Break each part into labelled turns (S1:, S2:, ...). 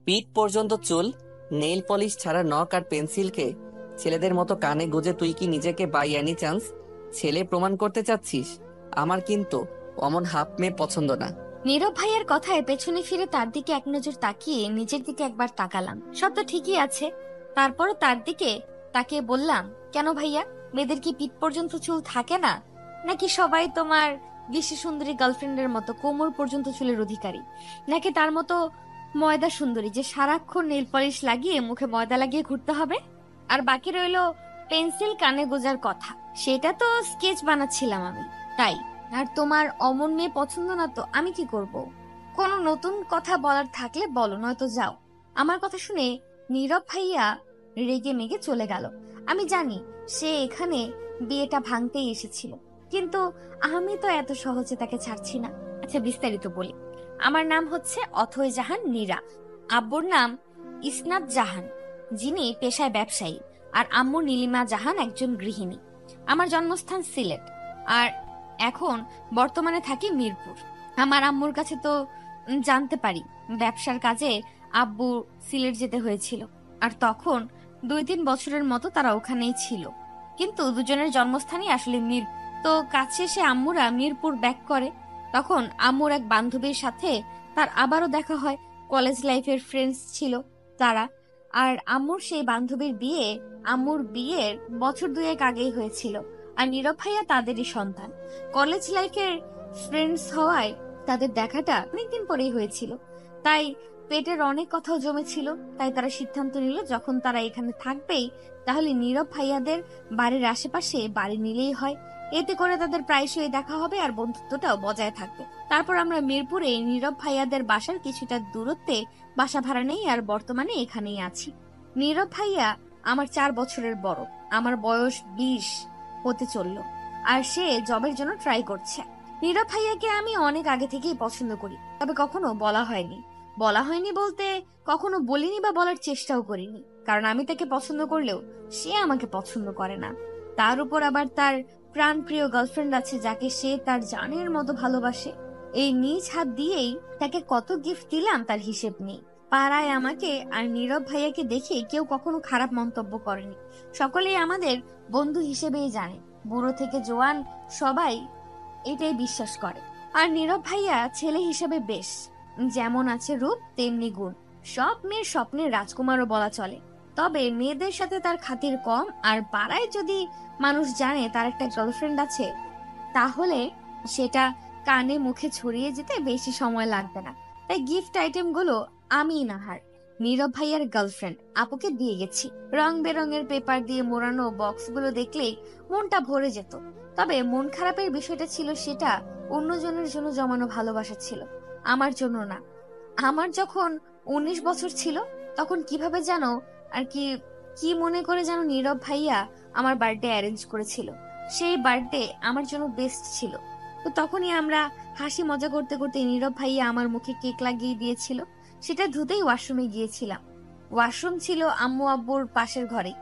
S1: পিঠ পর্যন্ত চুল, নেইল পলিশ ছাড়া নখ আর পেন্সিলকে ছেলেদের মতো কানে গুজে তুই কি নিজেকে বাই এনি চান্স ছেলে প্রমাণ করতে চাচ্ছিস? আমার কিন্তু অমন হাফ মেয়ে পছন্দ না।
S2: নীরব ভাইয়ের কথায় পেছনে ফিরে তার দিকে এক নজর তাকিয়ে নিজের দিকে একবার তাকালাম। সব তো ঠিকই আছে, তারপরও তার দিকে তাকিয়ে বললাম, কেন ভাইয়া, মেয়েদের কি পিঠ পর্যন্ত চুল থাকে না? নাকি সবাই তোমার বিশ্ব সুন্দরী গার্লফ্রেন্ডের মতো কোমর পর্যন্ত চুলের অধিকারী? নাকি তার মতো ময়দা সুন্দরী যে সারাক্ষণ নেল পলিশ লাগিয়ে মুখে ময়দা লাগিয়ে ঘুরতে হবে? আর বাকি রইলো পেন্সিল কানে গোজার কথা, সেটা তো স্কেচ বানাচ্ছিলাম আমি, তাই। আর তোমার অমন মেয়ে পছন্দ না তো আমি কি করব? কোনো নতুন কথা বলার থাকলে বলো, নয়তো যাও। আমার কথা শুনে নীরব ভাইয়া রেগে মেগে চলে গেল। আমি জানি সে এখানে বিয়েটা ভাঙতেই এসেছিল, কিন্তু আমি তো এত সহজে তাকে ছাড়ছি না। আচ্ছা, বিস্তারিত বলি। আমার নাম হচ্ছে অথয় জাহান নীরা। আব্বুর নাম ইসনাত জাহান, যিনি পেশায় ব্যবসায়ী, আর আম্মু নীলিমা জাহান একজন গৃহিণী। আমার জন্মস্থান সিলেট, আর এখন বর্তমানে থাকি মিরপুর। আমার আম্মুর কাছে তো জানতে পারি ব্যবসার কাজে আব্বু সিলেট যেতে হয়েছিল, আর তখন 2-3 বছরের মতো তারা ওখানেই ছিল। কিন্তু দুজনের জন্মস্থানই আসলে মির। তো কাজ শেষে আম্মুরা মিরপুর ব্যাক করে। তখন আম্মুর এক বান্ধবীর সাথে তার আবারও দেখা হয়। কলেজ লাইফের ফ্রেন্ডস ছিল তারা। আর আম্মুর সেই বান্ধবীর বিয়ে আম্মুর বিয়ের বছর 2 আগেই হয়েছিল। আর নীরব ভাইয়া তাদেরই সন্তান। কলেজ লাইফের ফ্রেন্ডস হওয়ায় তাদের দেখাটা অনেকদিন পরেই হয়েছিল, তাই পেটের অনেক কথাও জমেছিল। তাই তারা সিদ্ধান্ত নিল যখন তারা এখানে থাকবেই, তাহলে নীরব ভাইয়াদের বাড়ির আশেপাশে বাড়ি নিলেই হয়। এতে করে তাদের প্রায়শই দেখা হবে আর বন্ধুত্বটাও বজায় থাকবে। তারপর আমরা মিরপুরে নীরব ভাইয়াদের বাসার কিছুটা দূরত্বে বাসা ভাড়া নেই, আর বর্তমানে এখানেই আছি। নীরব ভাইয়া আমার 4 বছরের বড়। আমার বয়স 20 হতে চললো, আর সে জবের জন্য ট্রাই করছে। নীরব ভাইয়াকে আমি অনেক আগে থেকেই পছন্দ করি, তবে কখনো বলা হয়নি বলতে কখনো বলিনি বা বলার চেষ্টাও করিনি, কারণ আমি তাকে পছন্দ করলেও সে আমাকে পছন্দ করে না। তার উপর আবার তার প্রাণপ্রিয় গার্লফ্রেন্ড আছে, যাকে সে তার জানের মতো ভালোবাসে। এই নিজ হাত দিয়েই তাকে কত গিফট দিলাম তার হিসেব নেই। পাড়ায় আমাকে আর নীরব ভাইয়াকে দেখে কেউ কখনো খারাপ মন্তব্য করেনি। সকলেই আমাদের বন্ধু হিসেবেই জানে, বুড়ো থেকে জোয়ান সবাই এটাই বিশ্বাস করে। আর নীরব ভাইয়া ছেলে হিসেবে বেশ, যেমন আছে রূপ তেমনি গুণ, সব মেয়ের স্বপ্নের রাজকুমারও বলা চলে। তবে মেয়েদের সাথে তার খাতির কম, আর পাড়ায় যদি মানুষ জানে তার একটা গার্লফ্রেন্ড আছে, তাহলে সেটা কানে মুখে ছড়িয়ে যেতে বেশি সময় লাগবে না। তাই গিফট আইটেম গুলো আমি নাহার নীরব ভাইয়ার গার্লফ্রেন্ড আপুকে দিয়ে গেছি। রং বেরঙের পেপার দিয়ে মোড়ানো বক্সগুলো দেখলেই মনটা ভরে যেত। তবে মন খারাপের বিষয়টা ছিল সেটা অন্যজনের জন্য জমানো ভালোবাসা ছিল, আমার জন্য না। আমার যখন 19 বছর ছিল, তখন কিভাবে যেন আর কি কি মনে করে যেন নীরব ভাইয়া আমার বার্থডে অ্যারেঞ্জ করেছিল। সেই বার্থডে আমার জন্য বেস্ট ছিল। তো তখনই আমরা হাসি মজা করতে করতে নীরব ভাইয়া আমার মুখে কেক লাগিয়ে দিয়েছিল। সেটা ধুতেই ওয়াশরুমে গিয়েছিলাম। ওয়াশরুম ছিল আম্মু আব্বুর পাশের ঘরে।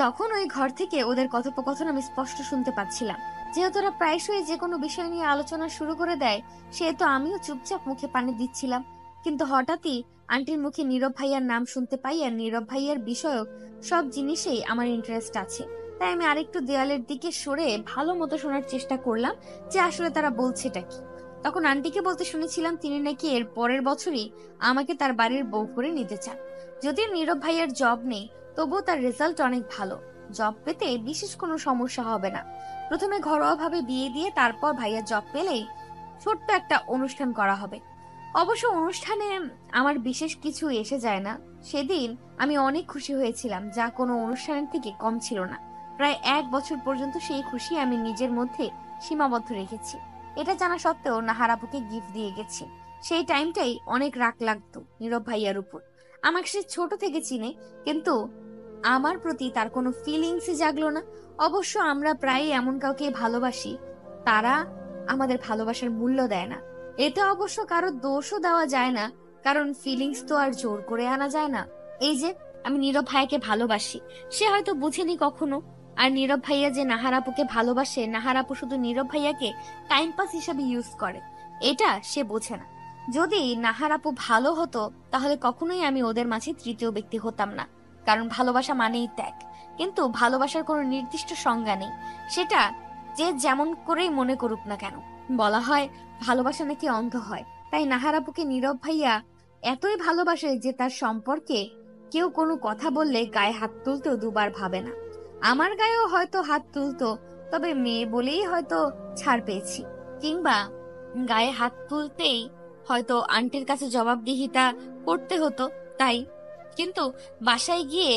S2: তখন ওই ঘর থেকে ওদের কথোপকথন আমি স্পষ্ট শুনতে পাচ্ছিলাম। যেহেতু ওরা প্রায়শই যে কোনো বিষয় নিয়ে আলোচনা শুরু করে দেয়, সেহেতু আমিও চুপচাপ মুখে পানি দিচ্ছিলাম। কিন্তু হঠাৎই আন্টির মুখে নীরব ভাইয়ার নাম শুনতে পাই, আর নীরব ভাইয়ার বিষয়ক সব জিনিসেই আমার ইন্টারেস্ট আছে। তাই আমি আরেকটু দেওয়ালের দিকে সরে ভালো মতো শোনার চেষ্টা করলাম যে আসলে তারা বলছেটা কি। তখন আন্টিকে বলতে শুনেছিলাম তিনি নাকি এর পরের বছরই আমাকে তার বাড়ির বউ করে নিতে চান। যদিও নীরব ভাইয়ার জব নেই, তবুও তার রেজাল্ট অনেক ভালো। জব পেতে বিশেষ কোনো সমস্যা হবে না। প্রথমে ঘরোয়াভাবে বিয়ে দিয়ে তারপর ভাইয়া জব পেলেই ছোট্ট একটা অনুষ্ঠান করা হবে। অবশ্য অনুষ্ঠানে আমার বিশেষ কিছু এসে যায় না। সেদিন আমি অনেক খুশি হয়েছিলাম, যা কোনো অনুষ্ঠানের থেকে কম ছিল না। প্রায় 1 বছর পর্যন্ত সেই খুশি আমি নিজের মধ্যে সীমাবদ্ধ রেখেছি। এটা জানা সত্ত্বেও নাহার আপুকে গিফট দিয়ে গেছি। সেই টাইমটাই অনেক রাগ লাগতো নীরব ভাইয়ার উপর। আমাকে সে ছোট থেকে চিনে, কিন্তু আমার প্রতি তার কোনো ফিলিংসই জাগলো না। অবশ্য আমরা প্রায় এমন কাউকে ভালোবাসি, তারা আমাদের ভালোবাসার মূল্য দেয় না। এতে অবশ্য কারো দোষও দেওয়া যায় না, কারণ ফিলিংস তো আর জোর করে আনা যায় না। এই যে আমি নীরব ভাইয়াকে ভালোবাসি, সে হয়তো বুঝেনি কখনো। আর নীরব ভাইয়া যে নাহার আপুকে ভালোবাসে, নাহার আপু শুধু নীরব ভাইয়াকে টাইম পাস হিসাবে ইউজ করে। এটা সে বোঝে না। যদি নাহার আপু ভালো হতো তাহলে কখনোই আমি ওদের মাঝে তৃতীয় ব্যক্তি হতাম না, কারণ ভালোবাসা মানেই ত্যাগ। কিন্তু ভালোবাসার কোনো নির্দিষ্ট সংজ্ঞা নেই, সেটা যে যেমন করেই মনে করুক না কেন। বলা হয় ভালোবাসা নাকি অন্ধ হয়, তাই নাহার আপুকে নীরব ভাইয়া এতই ভালোবাসে যে তার সম্পর্কে কেউ কোনো কথা বললে গায়ে হাত তুলতেও দুবার ভাবে না। আমার গায়েও হয়তো হাত তুলতো, তবে মেয়ে বলেই হয়তো ছাড় পেয়েছি, কিংবা গায়ে হাত তুলতেই হয়তো আন্টির কাছে জবাবদিহিতা করতে হতো তাই। কিন্তু বাসায় গিয়ে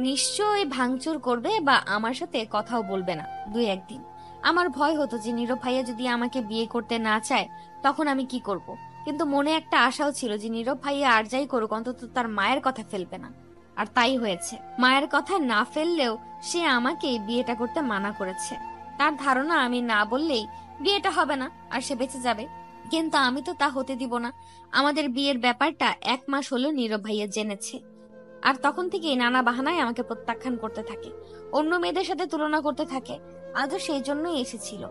S2: নিশ্চয়ই ভাঙচুর করবে বা আমার সাথে কথাও বলবে না দুই একদিন। আমার ভয় হতো যে নীরব ভাইয়া যদি আমাকে বিয়ে করতে না চায় তখন আমি কি করব। কিন্তু মনে একটা আশাও ছিল যে নীরব ভাইয়া আর যাই করুক অন্তত তার মায়ের কথা ফেলবে না। আর তাই হয়েছে, মায়ের কথা না ফেললেও সে আমাকে বিয়েটা করতে মানা করেছে। তার ধারণা আমি না বললেই বিয়েটা হবে না আর সে বেঁচে যাবে, কিন্তু আমি তো তা হতে দিব না। আমাদের বিয়ের ব্যাপারটা 1 মাস হলো নীরব ভাইয়া জেনেছে, আর তখন থেকেই নানা বাহানায় আমাকে প্রত্যাখ্যান করতে থাকে, অন্য মেয়েদের সাথে তুলনা করতে থাকে। আজও সেই জন্যই এসেছিল,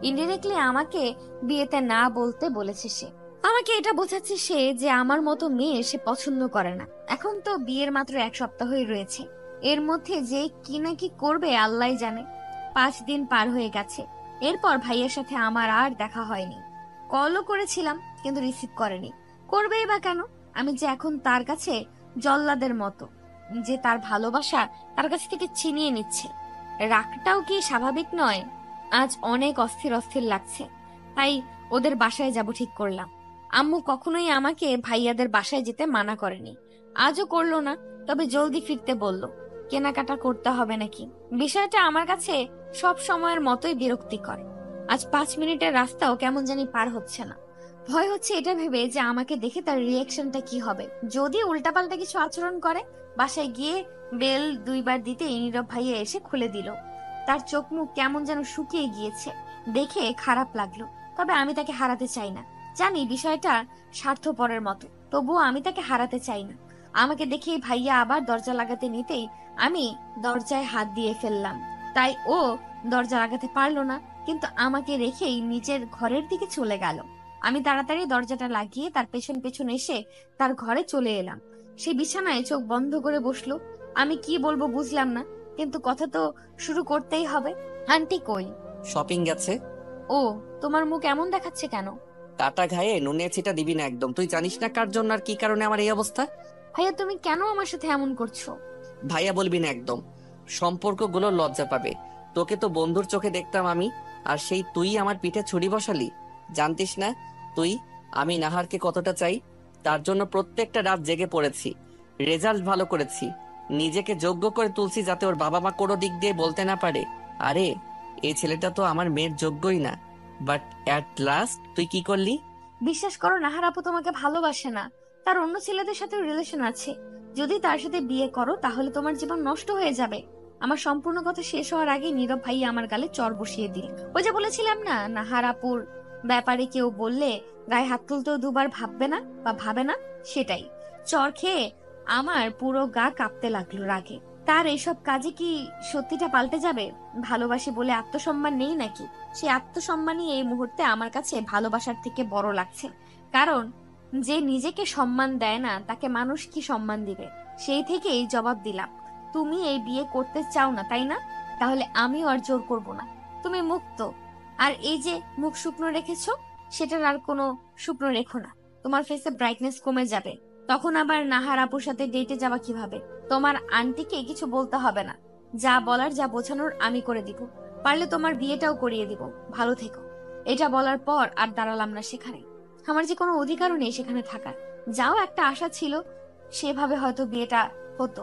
S2: ইনডিরেক্টলি আমাকে বিয়েতে না বলতে বলেছে সে। আমাকে এটা বোঝাচ্ছে সে যে আমার মতো মেয়ে সে পছন্দ করে না। এখন তো বিয়ের মাত্র 1 সপ্তাহই রয়েছে, এর মধ্যে যে কি না কি করবে আল্লাহই জানে। 5 দিন পার হয়ে গেছে, এরপর ভাইয়ের সাথে আমার আর দেখা হয়নি। কলও করেছিলাম কিন্তু রিসিভ করেনি। করবেই বা কেন? আমি যে এখন তার কাছে জল্লাদের মতো, যে তার ভালোবাসা তার কাছ থেকে ছিনিয়ে নিচ্ছে। রাগটাও কি স্বাভাবিক নয়? আজ অনেক অস্থির অস্থির লাগছে, তাই ওদের বাসায় যাব ঠিক করলাম। আম্মু কখনোই আমাকে ভাইয়াদের বাসায় যেতে মানা করেনি, আজও করলো না, তবে জলদি ফিরতে বলল, কেনাকাটা করতে হবে নাকি। বিষয়টা আমার কাছে সব সময়ের মতোই বিরক্তিকর। আজ 5 মিনিটের রাস্তাও কেমন জানি পার হচ্ছে না। ভয় হচ্ছে এটা ভেবে যে আমাকে দেখে তার রিয়াকশনটা কি হবে। যদি উল্টাপাল্টা কিছু আচরণ করে। বাসায় গিয়ে বেল 2বার দিতে নীরব ভাইয়া এসে খুলে দিল। তার চোখ মুখ কেমন যেন শুকিয়ে গিয়েছে, দেখে খারাপ লাগলো। তবে আমি তাকে হারাতে চাই না, জানি বিষয়টা স্বার্থপরের মতো, তবুও আমি তাকে হারাতে চাই না। আমাকে দেখে ভাইয়া আবার দরজা লাগাতে নিতেই আমি দরজায় হাত দিয়ে ফেললাম, তাই ও দরজা লাগাতে পারলো না, কিন্তু আমাকে রেখেই নিজের ঘরের দিকে চলে গেল। আমি তাড়াতাড়ি দরজাটা লাগিয়ে তার পেছন পেছন এসে তার ঘরে চলে এলাম। সে বিছানায় চোখ বন্ধ করে বসলো। আমি কি বলবো বুঝলাম না, কিন্তু কথা তো শুরু করতেই হবে। আন্টি কই?
S1: শপিং গেছে।
S2: ও, তোমার মুখ এমন দেখাচ্ছে কেন?
S1: কাটা ঘায়ে নুনে ছিটা দিবি না একদম। তুই জানিস না কার জন্য আর কি কারণে আমার এই অবস্থা।
S2: ভাইয়া তুমি কেন আমার সাথে এমন করছো?
S1: ভাইয়া বলবি না একদম, সম্পর্কগুলো লজ্জা পাবে। তোকে তো বন্ধুর চোখে দেখতাম আমি, আর সেই তুই আমার পিঠে ছুরি বসালি। জানতিস না তুই আমি নাহারকে কতটা চাই? তার জন্য প্রত্যেকটা রাত জেগে পড়েছি, রেজাল্ট ভালো করেছি, নিজেকে যোগ্য করে তুলছি যাতে ওর বাবা মা কোনো দিক দিয়ে বলতে না পারে আরে এই ছেলেটা তো আমার মেয়ের যোগ্যই না। বাট অ্যাট লাস্ট তুই কি করলি?
S2: বিশ্বাস করো, নাহার আপু তোমাকে ভালোবাসে না, তার অন্য ছেলেদের সাথে রিলেশন আছে। যদি তার সাথে বিয়ে করো তাহলে তোমার জীবন নষ্ট হয়ে যাবে। আমার সম্পূর্ণ কথা শেষ হওয়ার আগে নীরব ভাই আমার গালে চড় বসিয়ে দিল। ওই যে বলেছিলাম না, নাহার আপুর ব্যাপারে কেউ বললে গায়ে হাত তুলতেও দুবার ভাববে না বা ভাবে না, সেটাই। চড় খেয়ে আমার পুরো গা কাঁপতে লাগলো রাগে। তার এইসব কাজে কি সত্যিটা পাল্টে যাবে? ভালোবাসি বলে আত্মসম্মান নেই নাকি? সেই আত্মসম্মানই এই মুহূর্তে আমার কাছে ভালোবাসার থেকে বড় লাগছে। কারণ যে নিজেকে সম্মান দেয় না তাকে মানুষ কি সম্মান দিবে? সেই থেকেই জবাব দিলাম, তুমি এই বিয়ে করতে চাও না তাই না? তাহলে আমিও আর জোর করব না, তুমি মুক্ত। আর এই যে মুখ শুকনো রেখেছো, সেটার আর কোনো শুকনো রেখো না। তোমার ফেসে ব্রাইটনেস কমে যাবে, তখন আবার নাহার আপুর সাথে ডেটে যাবা কিভাবে? তোমার আন্টিকে কিছু বলতে হবে না, যা বলার যা বোঝানোর আমি করে দিব। পারলে তোমার বিয়েটাও করিয়ে দিব, ভালো থেকো। এটা বলার পর আর দাঁড়ালাম না সেখানে। আমার যে কোনো অধিকারও নেই সেখানে থাকার। যাও একটা আশা ছিল, সেভাবে হয়তো বিয়েটা হতো,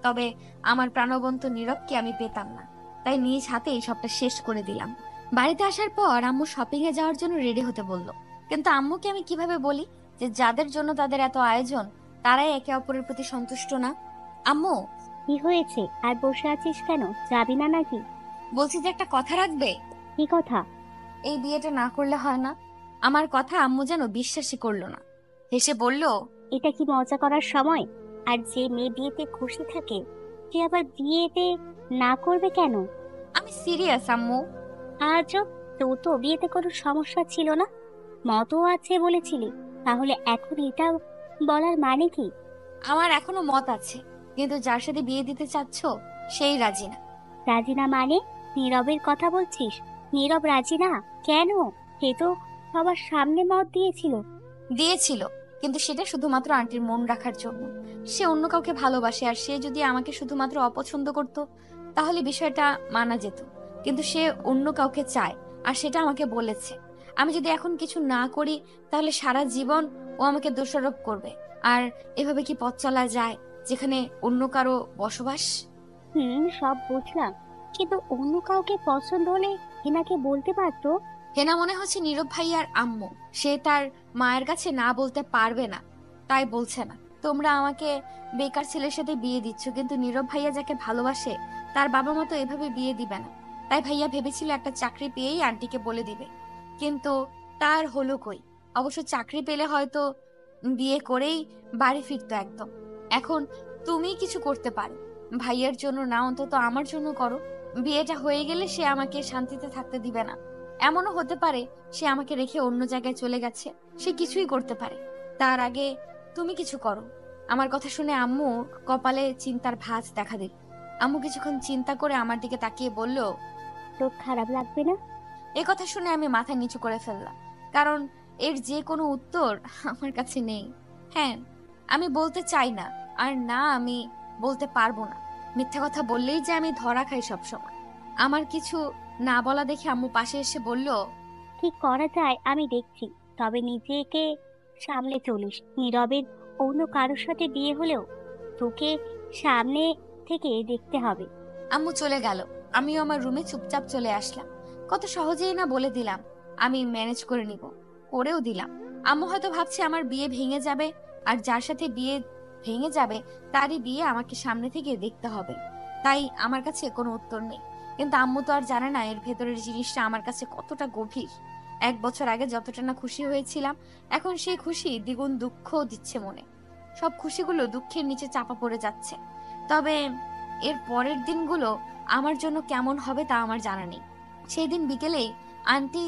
S2: তবে আমার প্রাণবন্ত নীরবকে আমি পেতাম না, তাই নিজ হাতেই সবটা শেষ করে দিলাম। বাড়িতে আসার পর আম্মু শপিং এ যাওয়ার জন্য রেডি হতে বলল, কিন্তু আম্মুকে আমি কিভাবে বলি যে যাদের জন্য তাদের এত আয়োজন তারাই একে অপরের প্রতি সন্তুষ্ট না? আম্মু,
S3: কি হয়েছে? আর বসে আছিস কেন? যাবি না নাকি?
S2: বলছি যে একটা কথা রাখবে।
S3: কি কথা?
S2: এই বিয়েটা না করলে হয় না। আমার কথা আম্মু যেন বিশ্বাসই করলো না, হেসে বলল,
S3: এটা কি মজা করার সময়? আর যে মেয়ে বিয়েতে খুশি থাকে সে আবার বিয়েতে না করবে কেন?
S2: আমি সিরিয়াস আম্মু।
S3: আজব, তোর তো বিয়েতে কোনো সমস্যা ছিল না, মতও আছে বলেছিলি, তাহলে এখন এটা বলার মানে কি?
S2: আমার এখনো মত আছে, কিন্তু যার সাথে বিয়ে দিতে চাচ্ছ সেই রাজি না।
S3: রাজি না মানে? নীরবের কথা বলছিস? নীরব রাজি না কেন? সে তো সবার সামনে মত দিয়েছিল।
S2: দিয়েছিল, কিন্তু সেটা শুধুমাত্র আন্টির মন রাখার জন্য। সে অন্য কাউকে ভালোবাসে, আর সে যদি আমাকে শুধুমাত্র অপছন্দ করত তাহলে বিষয়টা মানা যেত। কিন্তু সে অন্য কাউকে চায়, আর সেটা আমাকে বলেছে। আমি যদি এখন কিছু না করি তাহলে সারা জীবন ও আমাকে দোষারোপ করবে। আর এভাবে কি পথ চলা যায় যেখানে অন্য কারো বসবাস?
S3: সব বুঝলাম, কিন্তু অন্য কাউকে পছন্দ হলে হেনাকে বলতে পারতো।
S2: হেনা মনে হচ্ছে নীরব ভাইয়ার আম্মু, সে তার মায়ের কাছে না বলতে পারবে না, তাই বলছে না। তোমরা আমাকে বেকার ছেলের সাথে বিয়ে দিচ্ছ, কিন্তু নীরব ভাইয়া যাকে ভালোবাসে তার বাবা মা তো এভাবে বিয়ে দিবে না। তাই ভাইয়া ভেবেছিল একটা চাকরি পেয়েই আন্টিকে বলে দিবে, কিন্তু তার হলো কই। অবশ্য চাকরি পেলে হয়তো বিয়ে করেই বাড়ি ফিরতো একদম। এখন তুমি কিছু করতে পারো, ভাইয়ার জন্য না অন্তত আমার জন্য করো। বিয়েটা হয়ে গেলে সে আমাকে শান্তিতে থাকতে দিবে না। এমনও হতে পারে সে আমাকে রেখে অন্য জায়গায় চলে গেছে, সে কিছুই করতে পারে। তার আগে তুমি কিছু করো। আমার কথা শুনে আম্মু কপালে চিন্তার ভাঁজ দেখা দিল। আম্মু কিছুক্ষণ চিন্তা করে আমার দিকে তাকিয়ে বলল,
S3: তোর খারাপ লাগবে না?
S2: এ কথা শুনে আমি মাথা নিচু করে ফেললাম, কারণ এর যে কোনো উত্তর আমার কাছে নেই। হ্যাঁ, আমি বলতে চাই না, আর না আমি বলতে পারবো না। মিথ্যা কথা বললেই যে আমি ধরা খাই সবসময়। আমার কিছু না বলা দেখে আম্মু পাশে এসে বলল,
S3: কি করা যায় আমি দেখছি, তবে নিজেকে সামলে চলিস। নীরবের অন্য কারোর সাথে বিয়ে হলেও তোকে সামনে থেকে দেখতে হবে।
S2: আম্মু চলে গেল। আমিও আমার রুমে চুপচাপ চলে আসলাম। কত সহজেই না বলে দিলাম আমি ম্যানেজ করে নিব, করেও দিলাম। আম্মু হয়তো ভাবছে আমার বিয়ে ভেঙে যাবে, আর যার সাথে বিয়ে ভেঙে যাবে তারই বিয়ে আমাকে সামনে থেকে দেখতে হবে। তাই আমার কাছে কোনো উত্তর নেই। কিন্তু আম্মু তো আর জানে না এর ভেতরের জিনিসটা আমার কাছে কতটা গভীর। 1 বছর আগে যতটা না খুশি হয়েছিলাম, এখন সেই খুশি দ্বিগুণ দুঃখও দিচ্ছে মনে। সব খুশিগুলো দুঃখের নিচে চাপা পড়ে যাচ্ছে। তবে এর পরের দিনগুলো আমার জন্য কেমন হবে তা আমার জানা নেই। সেই দিন বিকেলেই আন্টি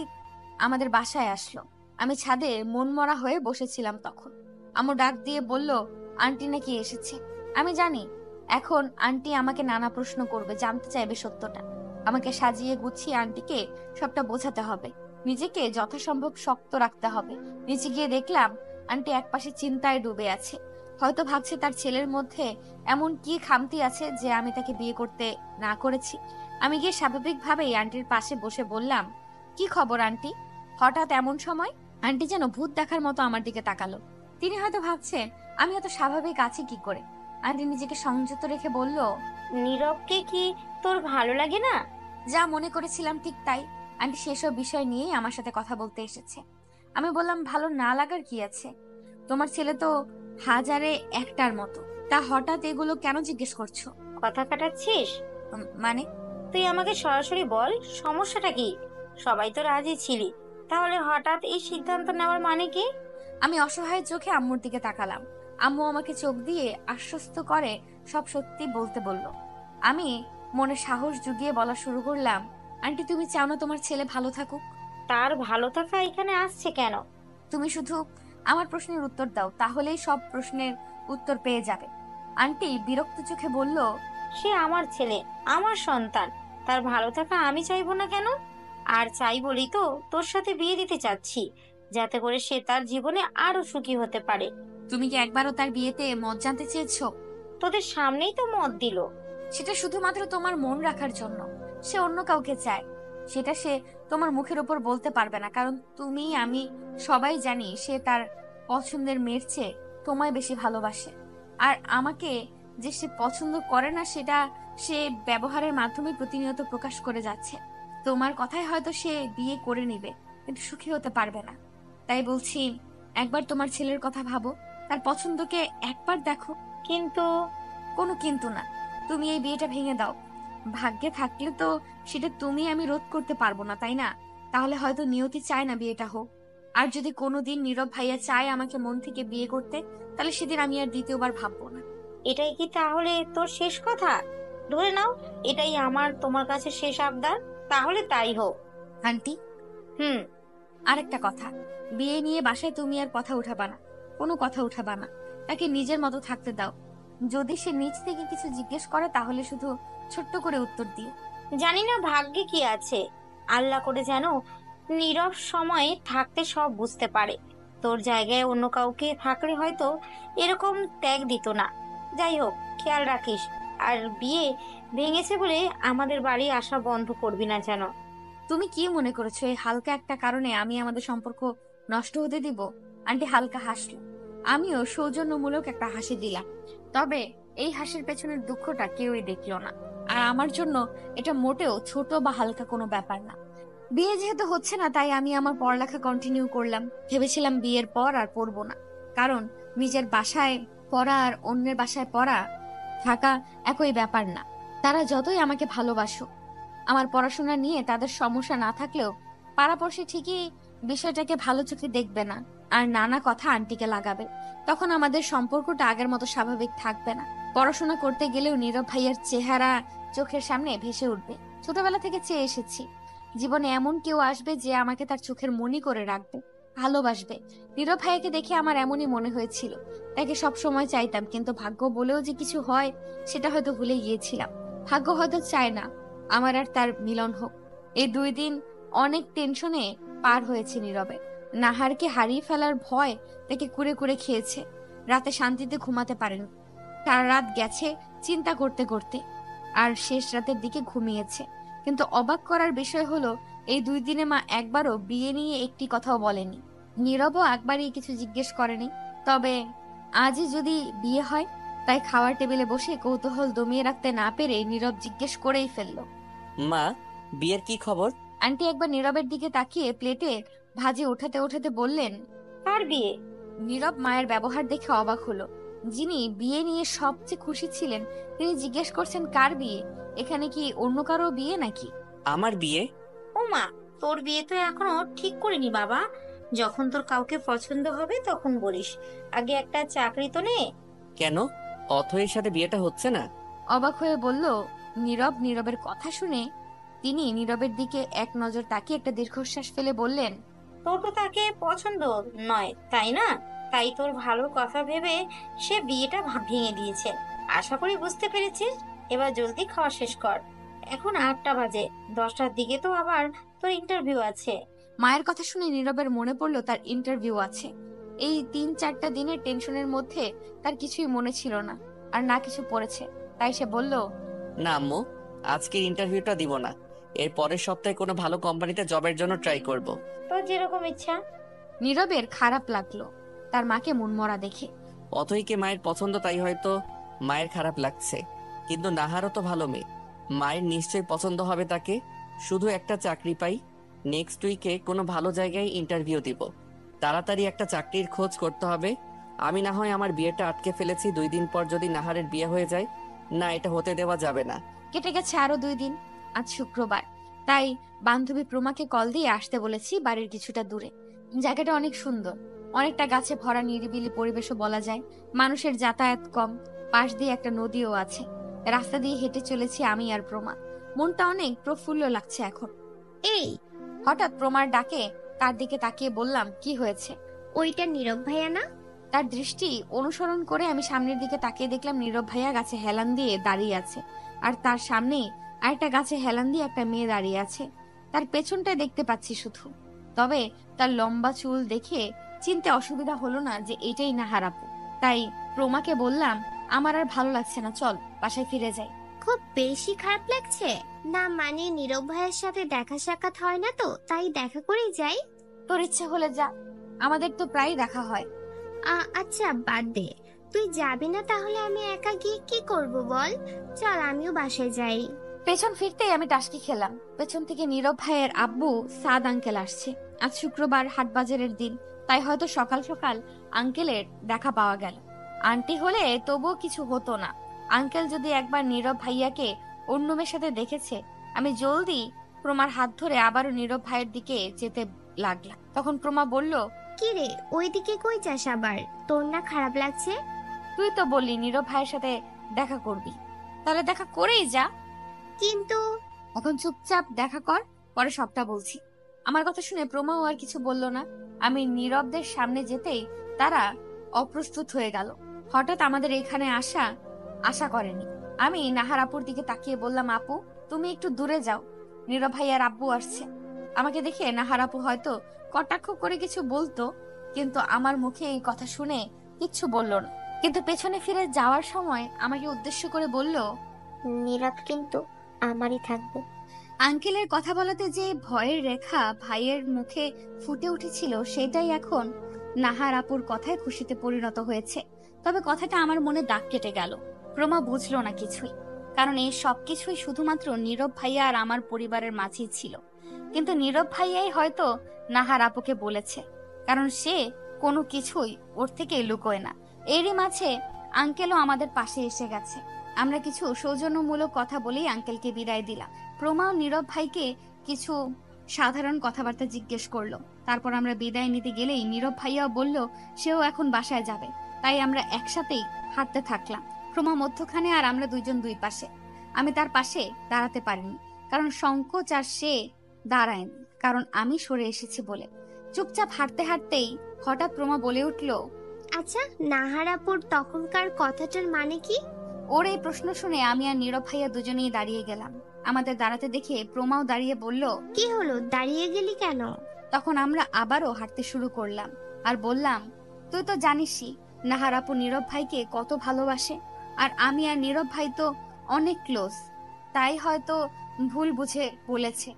S2: আমাদের বাসায় আসলো। আমি ছাদে মনমরা হয়ে বসেছিলাম তখন। আম্মু ডাক দিয়ে বলল, আন্টি নাকি এসেছে। আমি জানি এখন আন্টি আমাকে নানা প্রশ্ন করবে, জানতে চাইবে সত্যটা। আমাকে সাজিয়ে গুছিয়ে আন্টিকে সবটা বোঝাতে হবে, নিজেকে যথাসম্ভব শক্ত রাখতে হবে। নিচে গিয়ে দেখলাম আন্টি একপাশে চিন্তায় ডুবে আছে। হয়তো ভাবছে তার ছেলের মধ্যে এমন কি খামতি আছে যে আমি তাকে বিয়ে করতে না করেছি। আমি গিয়ে স্বাভাবিকভাবেই আন্টির পাশে বসে বললাম, কি খবর আন্টি? হঠাৎ এমন সময়? আন্টি যেন ভূত দেখার মতো আমার দিকে তাকালো। তিনি হয়তো ভাবছেন আমি এত স্বাভাবিক আছি কি করে। আন্টি নিজেকে সংযত রেখে বলল,
S4: নীরবকে কি তোর ভালো লাগে না?
S2: যা মনে করেছিলাম ঠিক তাই। আন্টি সেসব বিষয় নিয়েই আমার সাথে কথা বলতে এসেছে। আমি বললাম, ভালো না লাগার কি আছে? তোমার ছেলে তো হাজারে একটার মতো, তা হঠাৎ এগুলো কেন জিজ্ঞেস করছো?
S4: কথা কাটাচ্ছিস?
S2: মানে?
S4: তুই আমাকে সরাসরি বল, সমস্যাটা কি? সবাই তো রাজি ছিলি, তাহলে হঠাৎ এই সিদ্ধান্ত নেওয়ার মানে কি?
S2: আমি অসহায় চোখে আম্মুর দিকে তাকালাম। আম্মু আমাকে চোখ দিয়ে আশ্বস্ত করে সব সত্যি বলতে বলল। আমি মনে সাহস জুগিয়ে বলা শুরু করলাম, আন্টি তুমি চাও না তোমার ছেলে ভালো থাকুক?
S4: তার ভালো থাকা এখানে আসছে কেন?
S2: তুমি শুধু আমার প্রশ্নের উত্তর দাও, তাহলেই সব প্রশ্নের উত্তর পেয়ে যাবে। আন্টি বিরক্ত চোখে বলল,
S4: সে আমার ছেলে, আমার সন্তান, তার ভালো থাকা আমি চাইবো না কেন? আর চাই বলি তো তোর সাথে বিয়ে দিতে চাচ্ছি, যাতে করে সে তার জীবনে আরো সুখী হতে পারে।
S2: তুমি কি একবারও তার বিয়েতে মত জানতে চেয়েছো?
S4: তোদের সামনেই তো মত দিল।
S2: সেটা শুধুমাত্র তোমার মন রাখার জন্য। সে অন্য কাউকে চায়, সেটা সে তোমার মুখের উপর বলতে পারবে না, কারণ তুমি আমি সবাই জানি সে তার পছন্দের মেয়ের চেয়ে তোমায় বেশি ভালোবাসে। আর আমাকে যে সে পছন্দ করে না সেটা সে ব্যবহারের মাধ্যমে প্রতিনিয়ত প্রকাশ করে যাচ্ছে। তোমার কথায় হয়তো সে বিয়ে করে নিবে, কিন্তু সুখী হতে পারবে না। তাই বলছি, একবার তোমার ছেলের কথা ভাবো, তার পছন্দকে একবার দেখো।
S4: কিন্তু
S2: কোনো কিন্তু না, তুমি এই বিয়েটা ভেঙে দাও। ভাগ্যে থাকলে তো সেটা তুমি আমি রোধ করতে পারবো না, তাই না? তাহলে হয়তো নিয়তি চায় না বিয়েটা হোক। আর যদি কোনোদিন নীরব ভাইয়া চায় আমাকে মন থেকে বিয়ে করতে, তাহলে সেদিন আমি আর দ্বিতীয়বার ভাববো না।
S4: এটাই কি তাহলে তোর শেষ কথা? ধরে নাও এটাই আমার তোমার কাছে শেষ আবদার, তাহলে তাই হোক।
S2: আন্টি,
S4: হুম,
S2: আরেকটা কথা, বিয়ে নিয়ে বাসায় তুমি আর কথা উঠাবা না, কোনো কথা উঠাবা না। তাকে নিজের মতো থাকতে দাও। যদি সে নিজ থেকে কিছু জিজ্ঞেস করে তাহলে শুধু ছোট্ট করে উত্তর দিও।
S4: জানি না ভাগ্যে কি আছে, আল্লাহ করে যেন নীরব সময়ে থাকতে সব বুঝতে পারে। তোর জায়গায় অন্য কাউকে থাকলে হয়তো এরকম ত্যাগ দিত না। যাই হোক, খেয়াল রাখিস। আর বিয়ে ভেঙেছে বলে আমাদের বাড়ি আসা বন্ধ করবি না যেন।
S2: তুমি কি মনে করেছো এই হালকা একটা কারণে আমি আমাদের সম্পর্ক নষ্ট হতে দিব? আন্টি হালকা হাসলো। আমিও সৌজন্যমূলক একটা হাসি দিলাম। তবে এই হাসির পেছনের দুঃখটা কেউই দেখলো না। আর আমার জন্য এটা মোটেও ছোট বা হালকা কোনো ব্যাপার না। বিয়ে যেহেতু হচ্ছে না, তাই আমি আমার পড়ালেখা কন্টিনিউ করলাম। ভেবেছিলাম বিয়ের পর আর পড়বো না, কারণ নিজের বাসায় পড়া আর অন্যের বাসায় পড়া থাকা একই ব্যাপার না। তারা যতই আমাকে ভালোবাসুক, আমার পড়াশোনা নিয়ে তাদের সমস্যা না থাকলেও পাড়াপড়শি ঠিকই বিষয়টাকে ভালো চোখে দেখবে না, আর নানা কথা আন্টিকে লাগাবে। তখন আমাদের সম্পর্কটা আগের মতো স্বাভাবিক থাকবে না। পড়াশোনা করতে গেলেও নীরব ভাইয়ার চেহারা চোখের সামনে ভেসে উঠবে। ছোটবেলা থেকে চেয়ে এসেছি জীবনে এমন কেউ আসবে যে আমাকে তার চোখের মনি করে রাখবে, ভালোবাসবে। নীরব ভাইয়াকে দেখে আমার এমনই মনে হয়েছিল। তাকে সব সময় চাইতাম, কিন্তু ভাগ্য বলেও যে কিছু হয় সেটা হয়তো ভুলে গিয়েছিলাম। ভাগ্য হয়তো চায় না আমার আর তার মিলন হোক। এই 2 দিন অনেক টেনশনে পার হয়েছে নীরবে। নাহারকে হারিয়ে ফেলার ভয় তাকে কুরে কুরে খেয়েছে। রাতে শান্তিতে ঘুমাতে পারেনি। সারা রাত গেছে চিন্তা করতে করতে, আর শেষ রাতের দিকে ঘুমিয়েছে। কিন্তু অবাক করার বিষয় হলো, এই 2 দিনে মা একবারও বিয়ে নিয়ে একটি কথাও বলেনি। নীরবও একবারই কিছু জিজ্ঞেস করেনি। তবে আজই যদি বিয়ে হয়, তাই খাওয়ার টেবিলে বসে কৌতূহল দমিয়ে রাখতে না পেরে নীরব জিজ্ঞেস করেই ফেললো।
S1: মা, বিয়ের কি খবর?
S2: আন্টি একবার নীরবের দিকে তাকিয়ে প্লেটে ভাজি ওঠাতে ওঠাতে বললেন।
S4: কার বিয়ে?
S2: নীরব মায়ের ব্যবহার দেখে অবাক হলো। যিনি বিয়ে নিয়ে সবচেয়ে খুশি ছিলেন তিনি জিজ্ঞেস করছেন কার বিয়ে? এখানে কি অন্য কারো বিয়ে নাকি?
S1: আমার বিয়ে?
S4: ও মা, তোর বিয়ে তো এখনো ঠিক করিনি বাবা। যখন তোর কাউকে পছন্দ হবে তখন বলিস। আগে একটা চাকরি তো নে।
S1: কেন, অথয়ের সাথে বিয়েটা হচ্ছে না?
S2: অবাক হয়ে বলল নীরব। নীরবের কথা শুনে তিনি নীরবের দিকে এক নজর তাকিয়ে একটা দীর্ঘশ্বাস ফেলে বললেন,
S4: তোর তো তাকে পছন্দ নয়, তাই না? তাই তোর ভালো কথা ভেবে সে বিয়েটা ভেঙে দিয়েছে। আশা করি বুঝতে পেরেছিস। এবার জলদি খাওয়া শেষ কর। এখন 8টা বাজে, 10টার দিকে তো আবার তোর ইন্টারভিউ আছে।
S2: মায়ের কথা শুনে নীরবের মনে পড়লো তার ইন্টারভিউ আছে। এই 3-4টা দিনের টেনশনের মধ্যে তার কিছুই মনে ছিল না, আর না কিছু পড়েছে। তাই সে বলল,
S1: না আম্মু, আজকের ইন্টারভিউটা দিব না। এর পরের সপ্তাহে কোনো ভালো কোম্পানিতে জবের জন্য ট্রাই করব।
S4: তোর যেরকম ইচ্ছা।
S2: নীরবের খারাপ লাগলো তার মাকে মনমরা দেখে।
S1: অথইকে মায়ের পছন্দ, তাই হয়তো মায়ের খারাপ লাগছে। কিন্তু নাহারও তো ভালো মেয়ে, মায়ের নিশ্চয়ই পছন্দ হবে তাকে। শুধু একটা চাকরি পাই, নেক্সট উইকে কোনো ভালো জায়গায় ইন্টারভিউ দিব। তাড়াতাড়ি একটা চাকরির খোঁজ করতে হবে। আমি না হয় আমার বিয়েটা আটকে ফেলেছি, 2 দিন পর যদি নাহারের বিয়ে হয়ে যায়। না, এটা হতে দেওয়া যাবে না।
S2: কেটে গেছে আরো 2 দিন। আজ শুক্রবার, তাই বান্ধবী প্রমাকে কল দিয়ে আসতে বলেছি বাড়ির কিছুটা দূরে। জায়গাটা অনেক সুন্দর, অনেকটা গাছে ভরা নিরিবিলি পরিবেশও বলা যায়। মানুষের যাতায়াত কম, পাশ দিয়ে একটা নদীও আছে। রাস্তা দিয়ে হেঁটে চলেছি আমি আর প্রমা। মনটা অনেক প্রফুল্ল লাগছে এখন।
S5: এই,
S2: হঠাৎ প্রমার ডাকে তার দিকে তাকিয়ে বললাম, কি হয়েছে?
S5: ওইটা নীরব ভাইয়া না?
S2: তার দৃষ্টি অনুসরণ করে আমি সামনের দিকে তাকিয়ে দেখলাম নীরব ভাইয়া গাছে হেলান দিয়ে দাঁড়িয়ে আছে, আর তার সামনেই আরেকটা গাছে হেলান দিয়ে একটা মেয়ে দাঁড়িয়ে আছে। তার পেছনটায় দেখতে পাচ্ছি শুধু। তবে তার লম্বা চুল দেখে চিনতে অসুবিধা হলো না যে এটাই নাহার আপু। তাই প্রমাকে বললাম, আমার আর ভালো লাগছে না, চল বাসায় ফিরে যাই।
S5: খুব বেশি খারাপ লাগছে না? মানে নীরব ভাইয়ের সাথে দেখা সাক্ষাৎ হয় না তো, তাই দেখা করেই যাই।
S2: তোর ইচ্ছে হলে যা, আমাদের তো প্রায় দেখা হয়।
S5: আচ্ছা বাদ দে, তুই যাবি না তাহলে আমি একা গিয়ে কি করব বল? চল আমিও বাসায় যাই।
S2: পেছন ফিরতেই আমি টাসকি খেলাম। পেছন থেকে নীরব ভাইয়ের আব্বু সাদ আঙ্কেল আসছে। আজ শুক্রবার, হাট বাজারের দিন, তাই হয়তো সকাল সকাল আঙ্কেলের দেখা পাওয়া গেল। আন্টি হলে তবুও কিছু হতো না। আঙ্কেল যদি একবার নীরব ভাইয়াকে অন্য মেয়ের সাথে দেখেছে। আমি জলদি প্রমার হাত ধরে আবারও নীরব ভাইয়ের দিকে যেতে লাগলাম। তখন প্রমা বলল,
S5: কি রে, ওইদিকে কই যাস আবার? তোর না খারাপ লাগছে?
S2: তুই তো বললি নীরব ভাইয়ের সাথে দেখা করবি, তাহলে দেখা করেই যা।
S5: কিন্তু
S2: এখন চুপচাপ দেখা কর, পরে সবটা বলছি। আমার কথা শুনে প্রমাও আর কিছু বলল না। আমি নীরবদের সামনে যেতেই তারা অপ্রস্তুত হয়ে গেল। হঠাৎ আমাদের এখানে আশা করেনি। আমি নাহার আপুর দিকে তাকিয়ে বললাম, আপু তুমি একটু দূরে যাও, নীরব ভাইয়ার আব্বু আসছে। আমাকে দেখে নাহার আপু হয়তো কটাক্ষ করে কিছু বলতো, কিন্তু আমার মুখে এই কথা শুনে কিচ্ছু বলল না। কিন্তু পেছনে ফিরে যাওয়ার সময় আমাকে উদ্দেশ্য করে বলল,
S5: নীরব কিন্তু আমারই থাকবে।
S2: আঙ্কেলের কথা বলাতে যে ভয়ের রেখা ভাইয়ের মুখে ফুটে উঠেছিল, সেটাই এখন নাহার আপুর কথায় খুশিতে পরিণত হয়েছে। তবে কথাটা আমার মনে দাগ কেটে গেল। প্রমা বুঝলো না কিছুই, কারণ এই সবকিছুই শুধুমাত্র নীরব ভাইয়া আর আমার পরিবারের মাঝেই ছিল। কিন্তু নীরব ভাইয়াই হয়তো নাহার আপুকে বলেছে, কারণ সে কোনো কিছুই ওর থেকে লুকোয় না। এরই মাঝে আঙ্কেলও আমাদের পাশে এসে গেছে। আমরা কিছু সৌজন্যমূলক কথা বলেই আঙ্কেলকে বিদায় দিলাম। প্রমাও নীরব ভাইকে কিছু সাধারণ কথাবার্তা জিজ্ঞেস করলো। তারপর আমরা বিদায় নিতে গেলেই নীরব ভাইয়াও বলল সেও এখন বাসায় যাবে। তাই আমরা একসাথেই হাঁটতে থাকলাম, প্রমা মধ্যখানে আর আমরা দুইজন দুই পাশে। আমি তার পাশে দাঁড়াতে পারিনি, কারণ সংকোচ, আর সে দাঁড়ায়নি কারণ আমি সরে এসেছি বলে। চুপচাপ হাঁটতে হাঁটতেই হঠাৎ প্রমা বলে উঠল,
S5: আচ্ছা, নাহারাপুর তখনকার কথাটার মানে কি?
S2: ওর এই প্রশ্ন শুনে আমি আর নীরব ভাইয়া দুজনেই দাঁড়িয়ে গেলাম। আমাদের দাঁড়াতে দেখে প্রমাও দাঁড়িয়ে বলল,
S5: কি হলো, দাঁড়িয়ে গেলি কেন?
S2: তখন আমরা আবারও হাঁটতে শুরু করলাম আর বললাম, তুই তো জানিসই নাহার আপু নীরব ভাইকে কত ভালোবাসে, আর আমি আর নীরব ভাই তো অনেক ক্লোজ, তাই হয়তো ভুল বুঝে বলেছে।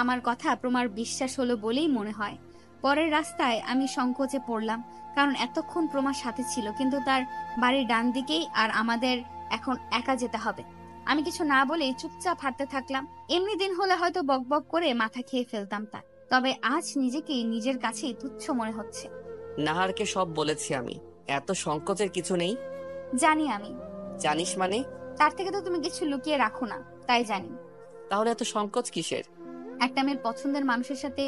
S2: আমার কথা প্রমার বিশ্বাস হলো বলেই মনে হয়। পরের রাস্তায় আমি সংকোচে পড়লাম, কারণ এতক্ষণ প্রমার সাথে ছিল, কিন্তু তার বাড়ির ডান দিকেই, আর আমাদের এখন একা যেতে হবে। আমি কিছু না বলে চুপচাপ হাঁটতে থাকলাম। এমনি দিন হলে হয়তো বকবক করে মাথা খেয়ে ফেলতাম তার, তবে আজ নিজেকে নিজের কাছেই তুচ্ছ মনে হচ্ছে।
S1: নাহারকে সব বলেছি আমি, এত সংকোচের কিছু নেই।
S2: জানি আমি।
S1: জানিস মানে?
S2: তার থেকে তো তুমি কিছু লুকিয়ে রাখো না, তাই জানি।
S1: তাহলে এত সংকোচ কিসের?
S2: একটা মেয়ের পছন্দের মানুষের সাথে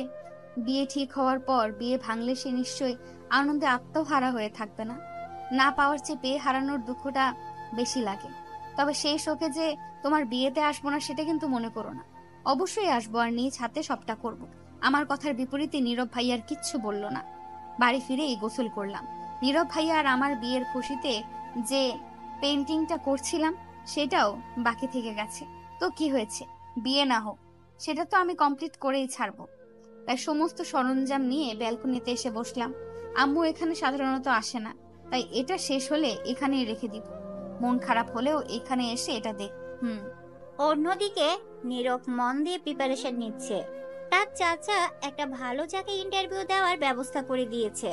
S2: বিয়ে ঠিক হওয়ার পর বিয়ে ভাঙলে সে নিশ্চয়ই আনন্দে আত্মহারা হয়ে থাকবে না? না পাওয়ার চেয়ে পেয়ে হারানোর দুঃখটা বেশি লাগে। তবে সেই শোকে যে তোমার বিয়েতে আসবো না সেটা কিন্তু মনে করো না। অবশ্যই আসবো, আর নিজ হাতে সবটা করব। আমার কথার বিপরীতে নীরব ভাইয়ার কিচ্ছু বলল না। বাড়ি ফিরেই গোসল করলাম। নীরব ভাইয়া আর আমার বিয়ের খুশিতে যে পেন্টিংটা করছিলাম সেটাও বাকি থেকে গেছে। তো কি হয়েছে, বিয়ে না হোক, সেটা তো আমি কমপ্লিট করেই ছাড়বো। তাই সমস্ত সরঞ্জাম নিয়ে ব্যালকনিতে এসে বসলাম। আম্মু এখানে সাধারণত আসে না, তাই এটা শেষ হলে এখানেই রেখে দিব। মন খারাপ হলেও এখানে এসে এটা দেখ।
S3: অন্যদিকে নীরব মন দিয়ে প্রিপারেশন নিচ্ছে। তার চাচা একটা ভালো জায়গায় ইন্টারভিউ দেওয়ার ব্যবস্থা করে দিয়েছে।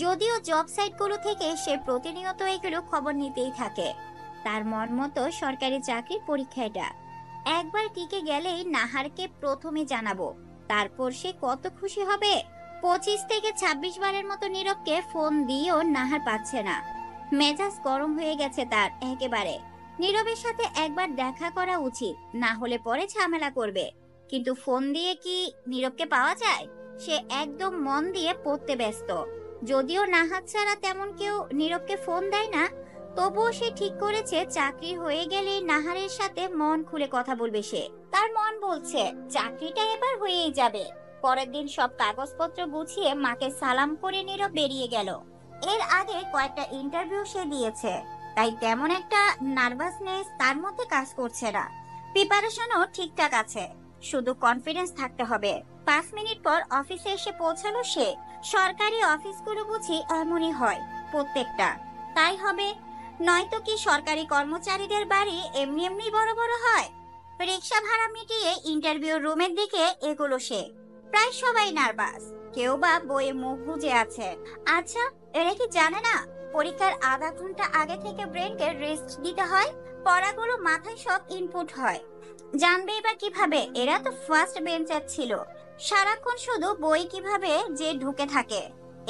S3: যদিও জব সাইটগুলো থেকে সে প্রতিনিয়ত এগুলো খবর নিতেই থাকে। তার মন মতো সরকারি চাকরির পরীক্ষা এটা। একবার টিকে গেলেই নাহারকে প্রথমে জানাবো, তারপর সে কত খুশি হবে। 25 থেকে 26 বারের মতো নীরবকে ফোন দিয়েও নাহার পাচ্ছে না। মেজাজ গরম হয়ে গেছে তার একেবারে। নীরবের সাথে একবার দেখা করা উচিত, না হলে পরে ঝামেলা করবে। কিন্তু ফোন দিয়ে কি নীরবকে পাওয়া যায়? সে একদম মন দিয়ে পড়তে ব্যস্ত। যদিও নাহার ছাড়া তেমন কেউ নীরবকে ফোন দেয় না, তবুও সে ঠিক করেছে চাকরি হয়ে গেলে নাহারের সাথে মন খুলে কথা বলবে সে। তার মন বলছে চাকরিটা এবার হয়েই যাবে। পরের দিন সব কাগজপত্র গুছিয়ে মাকে সালাম করে নীরব বেরিয়ে গেল। এর আগে কয়েকটা ইন্টারভিউ সে দিয়েছে, তাই তেমন একটা নার্ভাসনেস তার মধ্যে কাজ করছে না। প্রিপারেশনও ঠিকঠাক আছে, শুধু কনফিডেন্স থাকতে হবে। 5 মিনিট পর অফিসে এসে পৌঁছালো সে। সরকারি অফিসগুলো বুঝি এমনই হয় প্রত্যেকটা, তাই হবে। নয়তো কি সরকারি কর্মচারীদের বাড়ি এমনি এমনি বড় বড় হয়? রিক্সা ভাড়া মিটিয়ে ইন্টারভিউ রুমের দিকে এগোলো সে। প্রায় সবাই নার্ভাস, কেউ বা বইয়ে মুখ বুজে আছে। আচ্ছা, এরা কি জানে না পরীক্ষার আধা ঘন্টা আগে থেকে ব্রেনকে রেস্ট দিতে হয়? পড়াগুলো মাথায় সব ইনপুট হয়, জানবেই বা কিভাবে? এরা তো ফার্স্ট বেঞ্চার ছিল, সারাক্ষণ শুধু বই কিভাবে যে ঢুকে থাকে।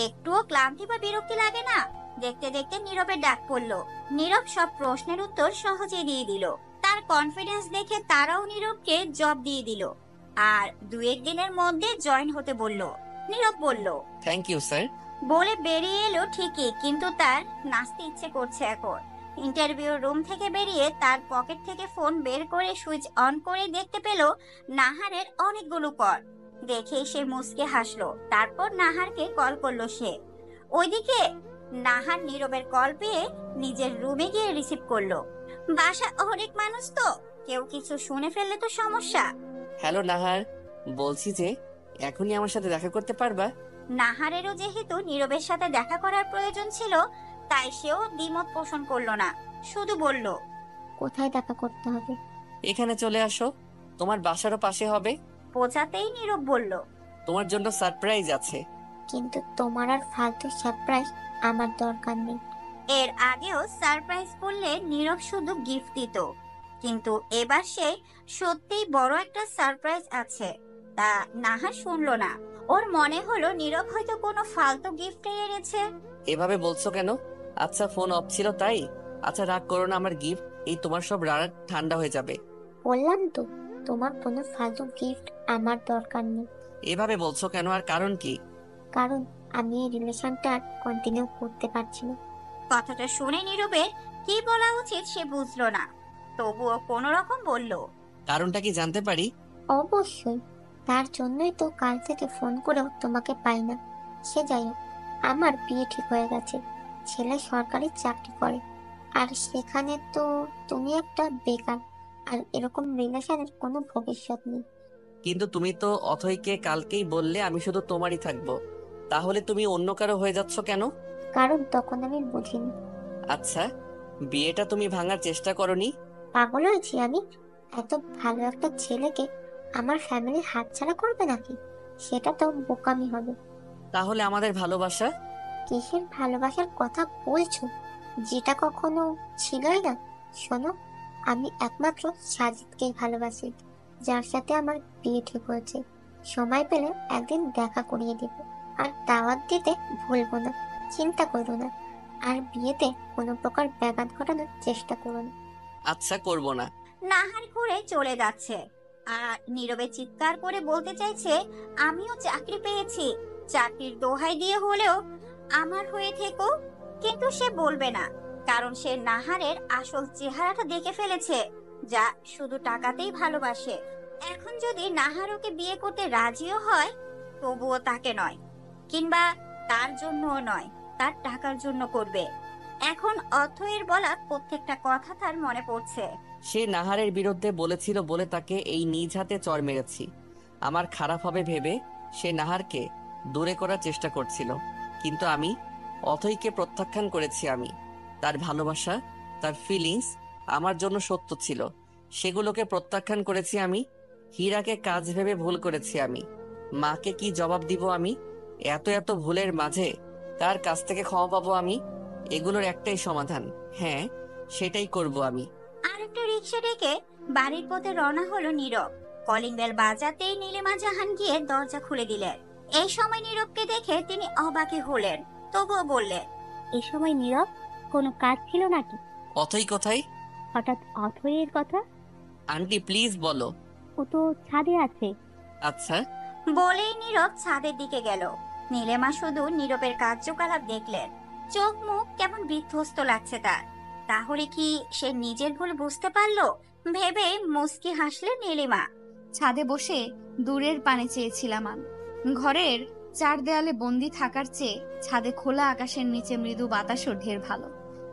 S3: একটুও ক্লান্তি বা বিরক্তি লাগে না? দেখতে দেখতে নীরবের ডাক পড়লো। নীরব সব প্রশ্নের উত্তর সহজে দিয়ে দিল। তার কনফিডেন্স দেখে তারাও নীরবকে জব দিয়ে দিল, আর 2-1 দিনের মধ্যে জয়েন হতে বলল। নীরব বলল
S1: থ্যাংক ইউ স্যার
S3: বলে বেরিয়ে এলো ঠিকই, কিন্তু তার নাচতে ইচ্ছে করছে এখন। ইন্টারভিউ রুম থেকে বেরিয়ে তার পকেট থেকে ফোন বের করে সুইচ অন করে দেখতে পেল নাহারের অনেকগুলো কল। দেখেই সে মুচকে হাসলো। তারপর নাহারকে কল করলো সে। ওইদিকে নাহার নীরবের কল পেয়ে নিজের রুমে গিয়ে রিসিভ করলো। বাসা অনেক মানুষ তো, কেউ কিছু শুনে ফেললে তো সমস্যা।
S1: হ্যালো নাহার, বলছি যে এখনই আমার সাথে দেখা করতে পারবা?
S3: নাহারেরও যেহেতু নীরবের সাথে দেখা করার প্রয়োজন ছিল, তাই সেও দ্বিমত পোষণ করলো না, শুধু বলল,
S5: কোথায় দেখা করতে হবে?
S1: এখানে চলে আসো, তোমার বাসারও পাশে হবে।
S3: বোঝাতেই নীরব বলল,
S1: তোমার জন্য সারপ্রাইজ আছে।
S5: কিন্তু তোমার আর ফালতু সারপ্রাইজ আমার দরকার নেই।
S3: এর আগেও সারপ্রাইজ করলে নীরব শুধু গিফট দিত, কিন্তু এবার সে সত্যিই বড় একটা সারপ্রাইজ আছে। তা নাহার শুনলো না। ওর মনে হলো নীরব হয়তো কোনো ফালতু গিফট এনেছে।
S1: এভাবে বলছো কেন? আচ্ছা ফোন অফ ছিল তাই? আচ্ছা রাগ করো না, আমার গিফট এই তোমার সব রাগ ঠান্ডা হয়ে যাবে।
S5: বললাম তো, তোমার কোনো ফালতু গিফট আমার দরকার নেই।
S1: এভাবে বলছো কেন, আর কারণ কি?
S5: কারণ আমি এই রিলেশনটা আর কন্টিনিউ করতে পারছি না।
S3: কথাটা শুনে নীরবের কি বলা উচিত সে বুঝলো না, তবুও কোনো রকম বলল,
S1: কারণটা কি জানতে পারি?
S5: অবশ্যই, তার জন্যই তো কাল থেকে ফোন করেও তোমাকে পাই না। সে যাই হোক, আমার বিয়ে ঠিক হয়ে গেছে। ছেলে সরকারি চাকরি করে, আর সেখানে তো তুমি একটা বেকার, আর এরকম রিলেশনের কোনো ভবিষ্যৎ নেই।
S1: কিন্তু তুমি তো অথইকে কালকেই বললে আমি শুধু তোমারই থাকবো, তাহলে তুমি অন্য কারো হয়ে যাচ্ছ কেন?
S5: কারণ তখন আমি বুঝিনি।
S1: আচ্ছা, বিয়েটা তুমি ভাঙার চেষ্টা করনি?
S5: পাগল হয়েছি আমি? এত ভালো একটা ছেলেকে আমার ফ্যামিলি হাতছাড়া করবে নাকি? সেটা তো বোকামি হবে।
S1: তাহলে আমাদের ভালোবাসা?
S5: কিসের ভালোবাসার কথা বলছো, যেটা কখনো ছিলই না? শোনো, আমি একমাত্র সাজিদকেই ভালোবাসি, যার সাথে আমার বিয়ে ঠিক হয়েছে। সময় পেলে একদিন দেখা করিয়ে দেব, আর দাওয়াত দিতে ভুলবো না। চিন্তা করো না, আর বিয়েতে কোনো প্রকার ব্যাঘাত ঘটানোর চেষ্টা করো না।
S1: আচ্ছা করব না।
S3: নাহার ঘুরে চলে যাচ্ছে। আর নীরবে চিৎকার করে বলতে চাইছে, আমিও চাকরি পেয়েছি, চাকরির দোহাই দিয়ে হলেও আমার হয়ে থেকো। কিন্তু সে বলবে না, কারণ সে নাহারের আসল চেহারাটা দেখে ফেলেছে, যা শুধু টাকাতেই ভালোবাসে। এখন যদি নাহার ওকে বিয়ে করতে রাজিও হয়, তবুও তাকে নয়, কিংবা তার জন্যও নয়, তার টাকার জন্য করবে। এখন অথয়ের বলা প্রত্যেকটা কথা তার মনে পড়ছে।
S1: সে নাহারের বিরুদ্ধে বলেছিল বলে তাকে এই নিজ হাতে চড় মেরেছি। আমার খারাপ হবে ভেবে সে নাহারকে দূরে করার চেষ্টা করছিল, কিন্তু আমি অথইকে প্রত্যাখ্যান করেছি। আমি তার ভালোবাসা, তার ফিলিংস আমার জন্য সত্য ছিল, সেগুলোকে প্রত্যাখ্যান করেছি আমি। হীরাকে কাজ ভেবে ভুল করেছি আমি। মাকে কি জবাব দিব আমি? এত এত ভুলের মাঝে কার কাছ থেকে ক্ষমা পাবো আমি? এগুলোর একটাই সমাধান, হ্যাঁ সেটাই করব আমি।
S3: আর একটা রিক্সা ডেকে বাড়ির পথে রওনা হলো নীরব। কলিং বেল বাজাতেই নীলিমা জাহান গিয়ে দরজা খুলে দিলেন। এই সময় নীরবকে দেখে তিনি অবাকে হলেন, তবুও বললেন,
S6: এই সময় নীরব, কোনো কাজ ছিল নাকি?
S1: অথই কোথায়?
S6: হঠাৎ অথয়ের কথা?
S1: আন্টি প্লিজ বলো।
S6: ও তো ছাদে আছে।
S1: আচ্ছা।
S3: বলেই নীরব ছাদের দিকে গেল। নীলিমা শুধু নীরবের কার্যকলাপ দেখলেন, চোখ মুখ কেমন বিধ্বস্ত লাগছে তার। তাহলে কি সে নিজের ভুল বুঝতে পারলো ভেবে মুচকি হাসলেন নীলিমা।
S2: ছাদে বসে দূরের পানে চেয়েছিলাম আমি। ঘরের চার দেয়ালে বন্দি থাকার চেয়ে ছাদে খোলা আকাশের নিচে মৃদু বাতাসও ঢের ভালো।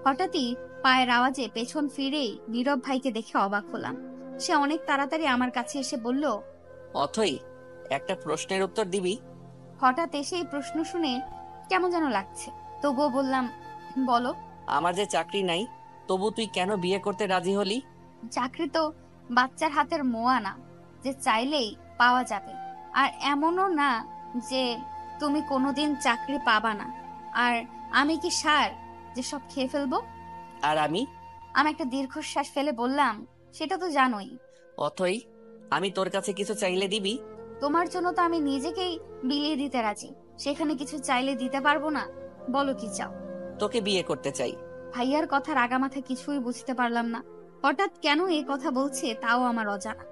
S2: হঠাৎই পায়ের আওয়াজে পেছন ফিরেই নীরব ভাইকে দেখে অবাক হলাম। সে অনেক তাড়াতাড়ি আমার কাছে এসে বলল,
S1: অথই একটা প্রশ্নের উত্তর দিবি?
S2: হঠাৎ এসে এই প্রশ্ন শুনে কেমন যেন লাগছে, তবুও বললাম, বলো।
S1: আমার যে চাকরি নাই, তবু তুই কেন বিয়ে করতে রাজি হলি?
S2: চাকরি তো বাচ্চার হাতের মোয়া না যে চাইলেই পাওয়া যাবে, আর এমনও না যে তুমি কোনোদিন চাকরি পাবা না। আর আমি কি সার যে সব খেয়ে ফেলবো?
S1: আর আমি
S2: একটা দীর্ঘশ্বাস ফেলে বললাম, সেটা তো জানোই।
S1: অথই, আমি তোর কাছে কিছু চাইলে দিবি?
S2: তোমার জন্য তো আমি নিজেকেই বিলিয়ে দিতে রাজি, সেখানে কিছু চাইলে দিতে পারবো না? বলো কি চাও?
S1: তোকে বিয়ে করতে চাই।
S2: ভাইয়ার কথার আগামাথা কিছুই বুঝতে পারলাম না। হঠাৎ কেন এই কথা বলছে তাও আমার অজানা।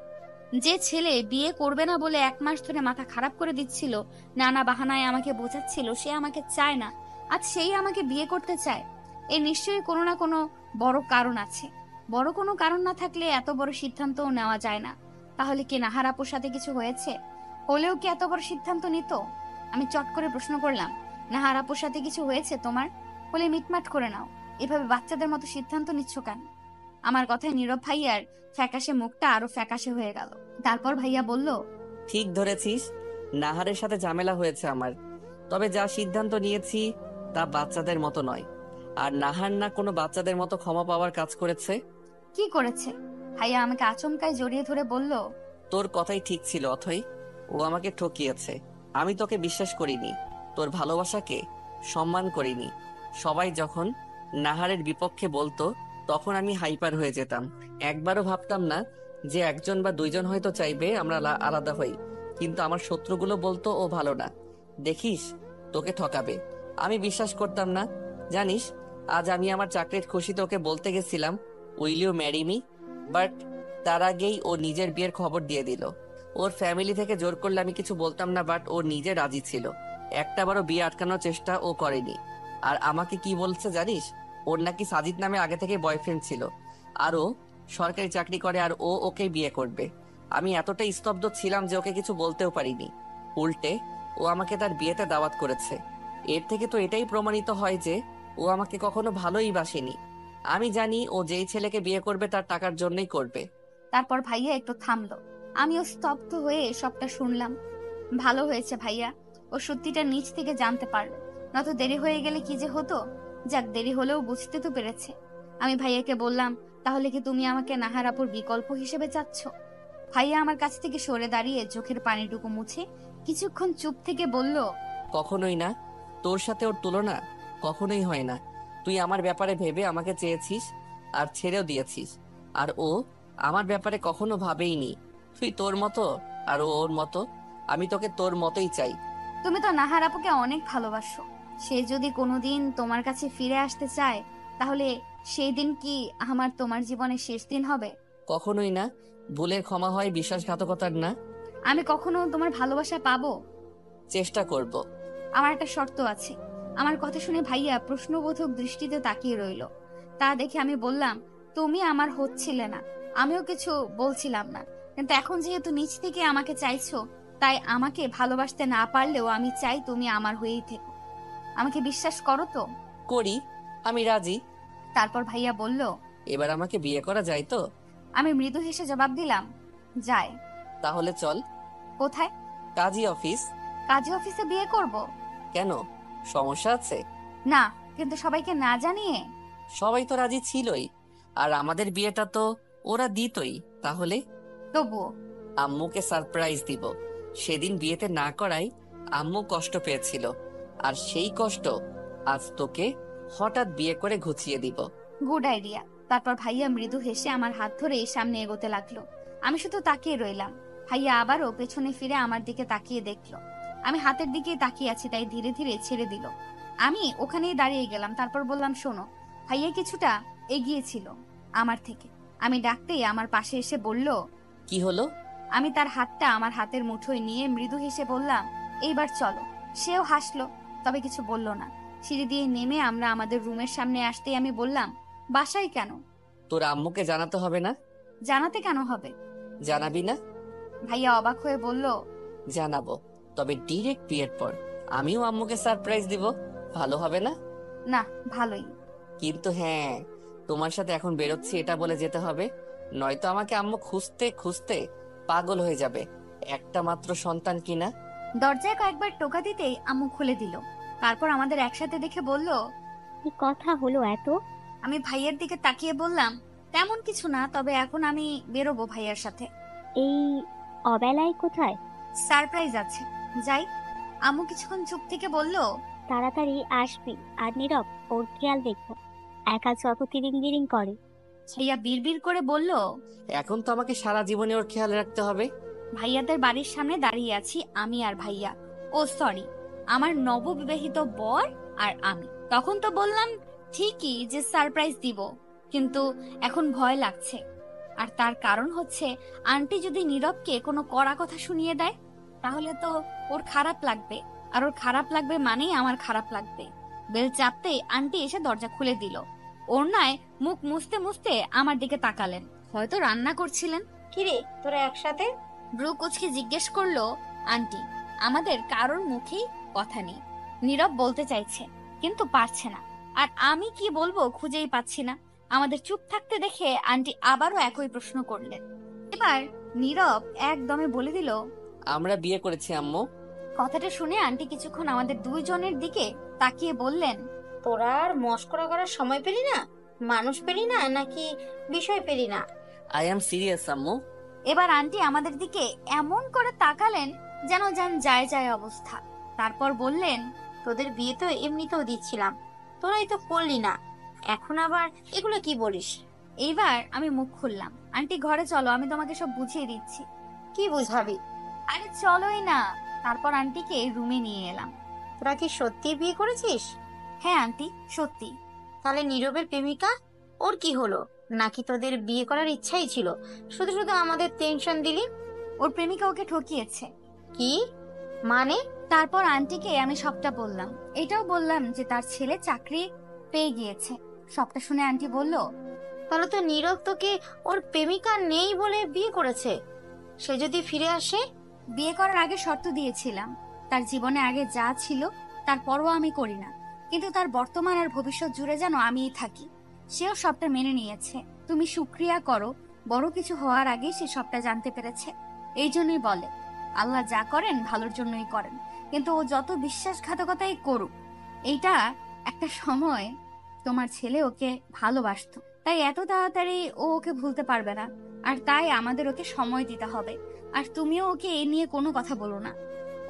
S2: যে ছেলে বিয়ে করবে না বলে 1 মাস ধরে মাথা খারাপ করে দিচ্ছিল, নানা বাহানায় আমাকে বোঝাচ্ছিল সে আমাকে চায় না, আজ সেই আমাকে বিয়ে করতে চায়। এই নিশ্চয়ই কোনো না কোনো বড় কারণ আছে। বড় কোনো কারণ না থাকলে এত বড় সিদ্ধান্তও নেওয়া যায় না। তাহলে কি নাহার আপুর সাথে কিছু হয়েছে? হলেও কি এত বড় সিদ্ধান্ত নিত? আমি চট করে প্রশ্ন করলাম, নাহার আপুর সাথে কিছু হয়েছে তোমার? বলে মিটমাট করে নাও, এভাবে বাচ্চাদের মতো সিদ্ধান্ত নিচ্ছ কেন? আমার কথায় নীরব ভাইয়ার ফ্যাকাশে মুখটা আরো ফ্যাকাশে হয়ে গেল। তারপর ভাইয়া বলল,
S1: ঠিক ধরেছিস, নাহারের সাথে ঝামেলা হয়েছে আমার। তবে যা সিদ্ধান্ত নিয়েছি তা বাচ্চাদের মতো নয়। আর নাহার না কোনো বাচ্চাদের মতো ক্ষমা পাওয়ার কাজ করেছে।
S2: কি করেছে? ভাইয়া আমাকে আচমকায় জড়িয়ে ধরে বলল,
S1: তোর কথাই ঠিক ছিল অথই। ও আমাকে ঠকিয়েছে। আমি তোকে বিশ্বাস করিনি, তোর ভালোবাসাকে সম্মান করিনি। সবাই যখন নাহারের বিপক্ষে বলতো তখন আমি হাইপার হয়ে যেতাম। একবারও ভাবতাম না যে একজন বা দুইজন হয়তো চাইবে আমরা আলাদা হই। কিন্তু আমার শত্রুগুলো বলতো ও ভালো না, দেখিস তোকে ঠকাবে। আমি বিশ্বাস করতাম না। জানিস, আজ আমি আমার চাকরির খুশিতে ওকে বলতে গেছিলাম, will you marry me? But তার আগেই ও নিজের বিয়ের খবর দিয়ে দিল। ওর ফ্যামিলি থেকে জোর করলে আমি কিছু বলতাম না, বাট ও নিজে রাজি ছিল। একটাবারও বিয়ে আটকানোর চেষ্টা ও করেনি। আর আমাকে কি বলছে জানিস? ওর নাকি সাজিদ নামে আগে থেকে বয়ফ্রেন্ড ছিল, আর ও সরকারি চাকরি করে, আর ও ওকে বিয়ে করবে। আমি এতটাই স্তব্ধ ছিলাম যে ওকে কিছু বলতেও পারিনি। উল্টে ও আমাকে তার বিয়েতে দাওয়াত করেছে। এর থেকে তো এটাই প্রমাণিত হয় যে ও আমাকে কখনো ভালোই বাসেনি। আমি জানি ও যেই ছেলেকে বিয়ে করবে তার টাকার জন্যই করবে।
S2: তারপর ভাইয়া একটু থামলো। আমিও স্তব্ধ হয়ে সবটা শুনলাম। ভালো হয়েছে ভাইয়া, ও সত্যিটা নিজ থেকে জানতে পারলো, নয়তো দেরি হয়ে গেলে কি যে হতো। যাক, দেরি হলেও বুঝতে তো পেরেছে। আমি ভাইয়াকে বললাম, তাহলে কি তুমি আমাকে নাহার আপুর বিকল্প হিসেবে চাচ্ছ? ভাইয়া আমার কাছ থেকে সরে দাঁড়িয়ে চোখের পানিটুকু মুছে কিছুক্ষণ চুপ থেকে বলল,
S1: কখনোই না। তোর সাথে ওর তুলনা কখনোই হয় না। তুই আমার ব্যাপারে ভেবে আমাকে চেয়েছিস আর ছেড়েও দিয়েছিস, আর ও আমার ব্যাপারে কখনো ভাবেইনি। তুই তোর মতো আর ও ওর মতো। আমি তোকে তোর মতোই চাই।
S2: তুমি তো নাহার আপুকে অনেক ভালোবাসো। সে যদি কোনোদিন তোমার কাছে ফিরে আসতে চায়, তাহলে সেই দিন কি আমার তোমার জীবনের শেষ দিন হবে?
S1: কখনোই না। ভুলের ক্ষমা হয়, বিশ্বাসঘাতকতার না।
S2: আমি কখনো তোমার ভালোবাসা পাবো?
S1: চেষ্টা করব।
S2: আমার একটা শর্ত আছে। আমার কথা শুনে ভাইয়া প্রশ্নবোধক দৃষ্টিতে তাকিয়ে রইল। তা দেখে আমি বললাম, তুমি আমার হচ্ছিলে না, আমিও কিছু বলছিলাম না, কিন্তু এখন যেহেতু নিজ থেকে আমাকে চাইছো, তাই আমাকে ভালোবাসতে না পারলেও আমি চাই তুমি আমার হয়েই থেকো। আমাকে বিশ্বাস করো তো?
S1: করি, আমি রাজি।
S2: তারপর ভাইয়া বলল,
S1: এবার আমাকে বিয়ে করা যায় তো?
S2: আমি মৃদু হেসে জবাব দিলাম, যায়।
S1: তাহলে চল।
S2: কোথায়?
S1: কাজী অফিস।
S2: কাজী অফিসে বিয়ে করব?
S1: কেন, সমস্যা আছে?
S2: না, কিন্তু সবাইকে না জানিয়ে।
S1: সবাই তো রাজি ছিলই, আর আমাদের বিয়েটা তো ওরা দিতই। তাহলে
S2: তবুও।
S1: আম্মুকে সারপ্রাইজ দিব। সেদিন বিয়েতে না করাই আম্মু কষ্ট পেয়েছিল, আর সেই কষ্ট আজ তোকে হঠাৎ বিয়ে করে ঘুচিয়ে দিব।
S2: Good idea. তারপর ভাইয়া মৃদু হেসে আমার হাত ধরে সামনে এগোতে লাগলো। আমি শুধু তাকিয়ে রইলাম। ভাইয়া আবারও পেছনে ফিরে আমার দিকে তাকিয়ে দেখলো আমি হাতের দিকে তাকিয়ে আছি, তাই ধীরে ধীরে ছেড়ে দিল। আমি ওখানেই দাঁড়িয়ে গেলাম। তারপর বললাম, শোনো। ভাইয়া কিছুটা এগিয়েছিল আমার থেকে। আমি ডাকতেই আমার পাশে এসে বলল,
S1: কি হলো?
S2: আমি তার হাতটা আমার হাতের মুঠোয় নিয়ে মৃদু হেসে বললাম, এইবার চলো। সেও হাসলো, তবে কিছু বলল না। সিঁড়ি দিয়ে নেমে আমরা আমাদের রুমের সামনে আসতেই আমি বললাম, বাসায় কেন?
S1: তোর আম্মুকে জানাতে হবে না?
S2: জানাতে কেন হবে?
S1: জানাবি না?
S2: ভাইয়া অবাক হয়ে বলল,
S1: জানাবো, তবে ডিরেক্ট বিয়ের পর। আমিও আম্মুকে সারপ্রাইজ দিব। ভালো হবে না?
S2: না, ভালোই।
S1: কিন্তু হ্যাঁ, তোমার সাথে এখন বেরোচ্ছি এটা বলে যেতে হবে, নয়তো আমাকে আম্মু খুঁজতে খুঁজতে পাগল হয়ে যাবে। একটা মাত্র সন্তান কিনা।
S2: দরজায় কয়েকবার টোকা দিতেই আম্মু খুলে দিল। তারপর আমাদের একসাথে দেখে বলল,
S6: কি কথা হলো এত?
S2: আমি ভাইয়ের দিকে তাকিয়ে বললাম, তেমন কিছু না, তবে এখন আমি বেরোবো ভাইয়ার সাথে।
S6: এই অবেলায় কোথায়?
S2: সারপ্রাইজ আছে, যাই। আম্মু কিছুক্ষণ চুপ থেকে বলল,
S6: তাড়াতাড়ি আসবি, আর নীরব, ওর খেয়াল রেখো, একা যত তিরিং করে।
S2: ভাইয়া বিড়বিড় করে বলল,
S1: এখন তো আমাকে সারা জীবনে ওর খেয়াল রাখতে হবে।
S2: ভাইয়াদের বাড়ির সামনে দাঁড়িয়ে আছি আমি আর ভাইয়া, ও সরি, আমার নববিবাহিত বর আর আমি। তখন তো বললাম ঠিকই যে সারপ্রাইজ দিব, কিন্তু এখন ভয় লাগছে। আর তার কারণ হচ্ছে, আন্টি যদি নীরবকে কোনো কড়া কথা শুনিয়ে দেয়, তাহলে তো ওর খারাপ লাগবে, আর ওর খারাপ লাগবে মানেই আমার খারাপ লাগবে। বেল চাপতেই আন্টি এসে দরজা খুলে দিল। ওড়নায় মুখ মুছতে মুছতে আমার দিকে তাকালেন, হয়তো রান্না করছিলেন।
S4: কিরে, তোরা একসাথে?
S2: ব্রু কুচকে জিজ্ঞেস করলো, আন্টি, আমাদের কারোর মুখেই কথা নেই। নীরব বলতে চাইছে কিন্তু পারছে না, আর আমি কি বলবো খুঁজেই পাচ্ছি না। আমাদের চুপ থাকতে দেখে আন্টি আবারও একই প্রশ্ন করলেন। এবার নীরব একদমে বলে দিল,
S1: আমরা বিয়ে করেছি আম্মু।
S2: কথাটা শুনে আন্টি কিছুক্ষণ আমাদের দুইজনের দিকে তাকিয়ে বললেন,
S4: তোরা আর মস্করা করার সময় পেলি না? মানুষ পেলি না নাকি বিষয় পেলি না?
S1: আই অ্যাম সিরিয়াস আম্মু।
S2: এবার আন্টি আমাদের দিকে এমন করে তাকালেন যেন যান যায় যায় অবস্থা। তারপর বললেন,
S4: তোদের বিয়ে তো এমনিতেও দিচ্ছিলাম, তোরাই তো করলি না, এখন আবার এগুলো কি বলিস?
S2: এইবার আমি মুখ খুললাম, আন্টি ঘরে চলো, আমি তোমাকে সব বুঝিয়ে দিচ্ছি।
S4: কি বুঝাবি?
S2: আরে চলোই না। তারপর আন্টিকে রুমে নিয়ে এলাম।
S4: তোরা কি সত্যি বিয়ে করেছিস?
S2: হ্যাঁ আন্টি, সত্যি।
S4: তাহলে নীরবের প্রেমিকা, ওর কি হলো? নাকি তোদের বিয়ে করার ইচ্ছাই ছিল, শুধু শুধু আমাদের টেনশন দিলি?
S2: ওর প্রেমিকা ওকে ঠকিয়েছে।
S4: কি মানে?
S2: তারপর আন্টিকে আমি সবটা বললাম, এটাও বললাম যে তার ছেলে চাকরি পেয়ে গিয়েছে। সবটা শুনে আন্টি বলল,
S4: তাহলে তো নীরব তোকে ওর প্রেমিকা নেই বলে বিয়ে করেছে। সে যদি ফিরে আসে?
S2: বিয়ে করার আগে শর্ত দিয়েছিলাম, তার জীবনে আগে যা ছিল তার পরও আমি করি না, কিন্তু তার বর্তমান আর ভবিষ্যৎ জুড়ে যেন আমিই থাকি। সেও সবটা মেনে নিয়েছে। তুমি শুকরিয়া করো, বড় কিছু হওয়ার আগে সে সবটা জানতে পেরেছে। এই জন্যই বলে, আল্লাহ যা করেন ভালোর জন্যই করেন। কিন্তু ও যত বিশ্বাসঘাতকতাই করুক, এইটা একটা সময় তোমার ছেলে ওকে ভালোবাসতো, তাই এত তাড়াতাড়ি ও ওকে ভুলতে পারবে না। আর তাই আমাদের ওকে সময় দিতে হবে। আর তুমিও ওকে এ নিয়ে কোনো কথা বলো না।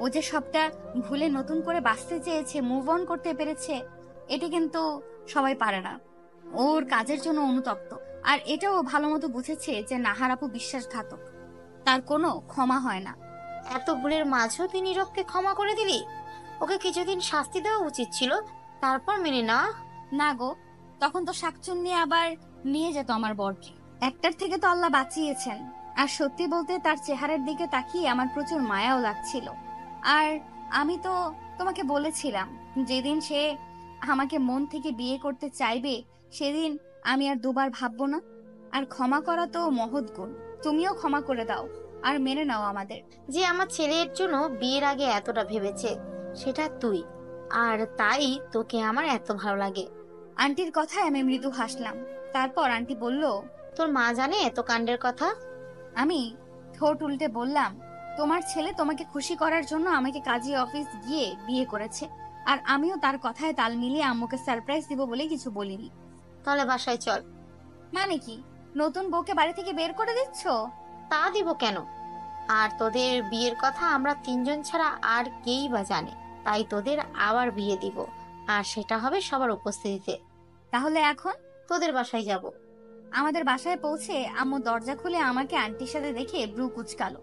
S2: ও যে সবটা ভুলে নতুন করে বাঁচতে চেয়েছে, মুভ অন করতে পেরেছে, এটা কিন্তু সবাই পারে না। ওর কাজের জন্য অনুতপ্ত। আর এটাও ভালো মতো বুঝেছে যে নাহার আপু বিশ্বাসঘাতক, তার কোনো ক্ষমা হয় না।
S4: এত ভুলের মাঝেও তুই নীরবকে ক্ষমা করে দিলি? ওকে কিছুদিন শাস্তি দেওয়া উচিত ছিল, তারপর মেনে না।
S2: না গো, তখন তো শাকচুন্নি আবার নিয়ে যেত আমার বরকে। একটার থেকে তো আল্লাহ বাঁচিয়েছেন। আর সত্যি বলতে তার চেহারার দিকে তাকিয়ে আমার প্রচুর মায়াও লাগছিল। আর আমি তো তোমাকে বলেছিলাম, যেদিন সে আমাকে মন থেকে বিয়ে করতে চাইবে সেদিন আমি আর দুবার ভাববো না। আর ক্ষমা করা তো মহৎ গুণ। তুমিও ক্ষমা করে দাও আর মেনে নাও আমাদের।
S4: যে আমার ছেলের জন্য বিয়ের আগে এতটা ভেবেছে, সেটা তুই। আর তাই তোকে আমার এত ভালো লাগে।
S2: আন্টির কথায় আমি মৃদু হাসলাম। তারপর আন্টি বলল,
S4: তোর মা জানে এত কাণ্ডের কথা?
S2: আমি ঠোঁট উল্টে বললাম, তোমার ছেলে তোমাকে খুশি করার জন্য আমাকে কাজী অফিস গিয়ে বিয়ে করেছে, আর আমিও তার কথায় তাল মিলিয়ে আম্মুকে সারপ্রাইজ দিব বলে কিছু বলিনি।
S4: তাহলে বাসায় চল।
S2: মানে কি, নতুন বউকে বাড়ি থেকে বের করে দিচ্ছ?
S4: তা দিব কেন? আর তোদের বিয়ের কথা আমরা তিনজন ছাড়া আর কেই বা জানে, তাই তোদের আবার বিয়ে দিব, আর সেটা হবে সবার উপস্থিতিতে।
S2: তাহলে এখন
S4: তোদের বাসায় যাব।
S2: আমাদের বাসায় পৌঁছে আম্মু দরজা খুলে আমাকে আন্টির সাথে দেখে ব্রু কুচকালো।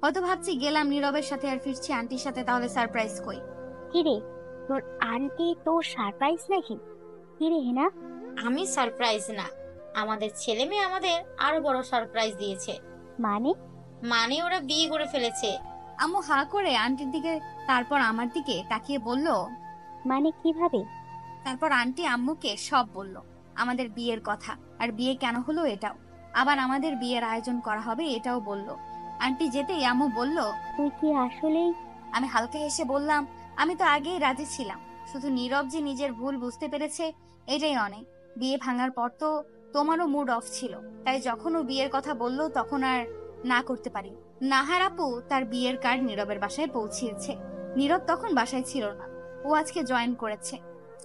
S2: হয়তো ভাবছি গেলাম নীরবের সাথে আর ফিরছি আন্টির সাথে, তাহলে সারপ্রাইজ কই?
S6: কিরে, তোর আন্টি তোর সারপ্রাইজ নাকি? কিরে হেনা?
S4: আমি সারপ্রাইজ না, আমাদের ছেলে মেয়ে আমাদের আরো বড় সারপ্রাইজ দিয়েছে।
S6: মানে?
S4: মানে ওরা বিয়ে করে ফেলেছে।
S2: আম্মু হা করে আন্টির দিকে, তারপর আমার দিকে তাকিয়ে বলল।
S6: মানে কিভাবে?
S2: তারপর আন্টি আম্মুকে সব বলল, আমাদের বিয়ের কথা, আর বিয়ে কেন হলো এটাও, আবার আমাদের বিয়ের আয়োজন করা হবে এটাও বলল। আন্টি যেতেই আম্মু বলল,
S6: তুই কি আসলেই?
S2: আমি হালকা হেসে বললাম, আমি তো আগেই রাজি ছিলাম, শুধু নীরব যে নিজের ভুল বুঝতে পেরেছে এটাই অনেক। বিয়ে ভাঙার পর তো তোমারও মুড অফ ছিল, তাই যখন ও বিয়ের কথা বললো তখন আর না করতে পারি। নাহার আপু তার বিয়ের কার্ড নীরবের বাসায় পৌঁছিয়েছে। নীরব তখন বাসায় ছিল না, ও আজকে জয়েন করেছে।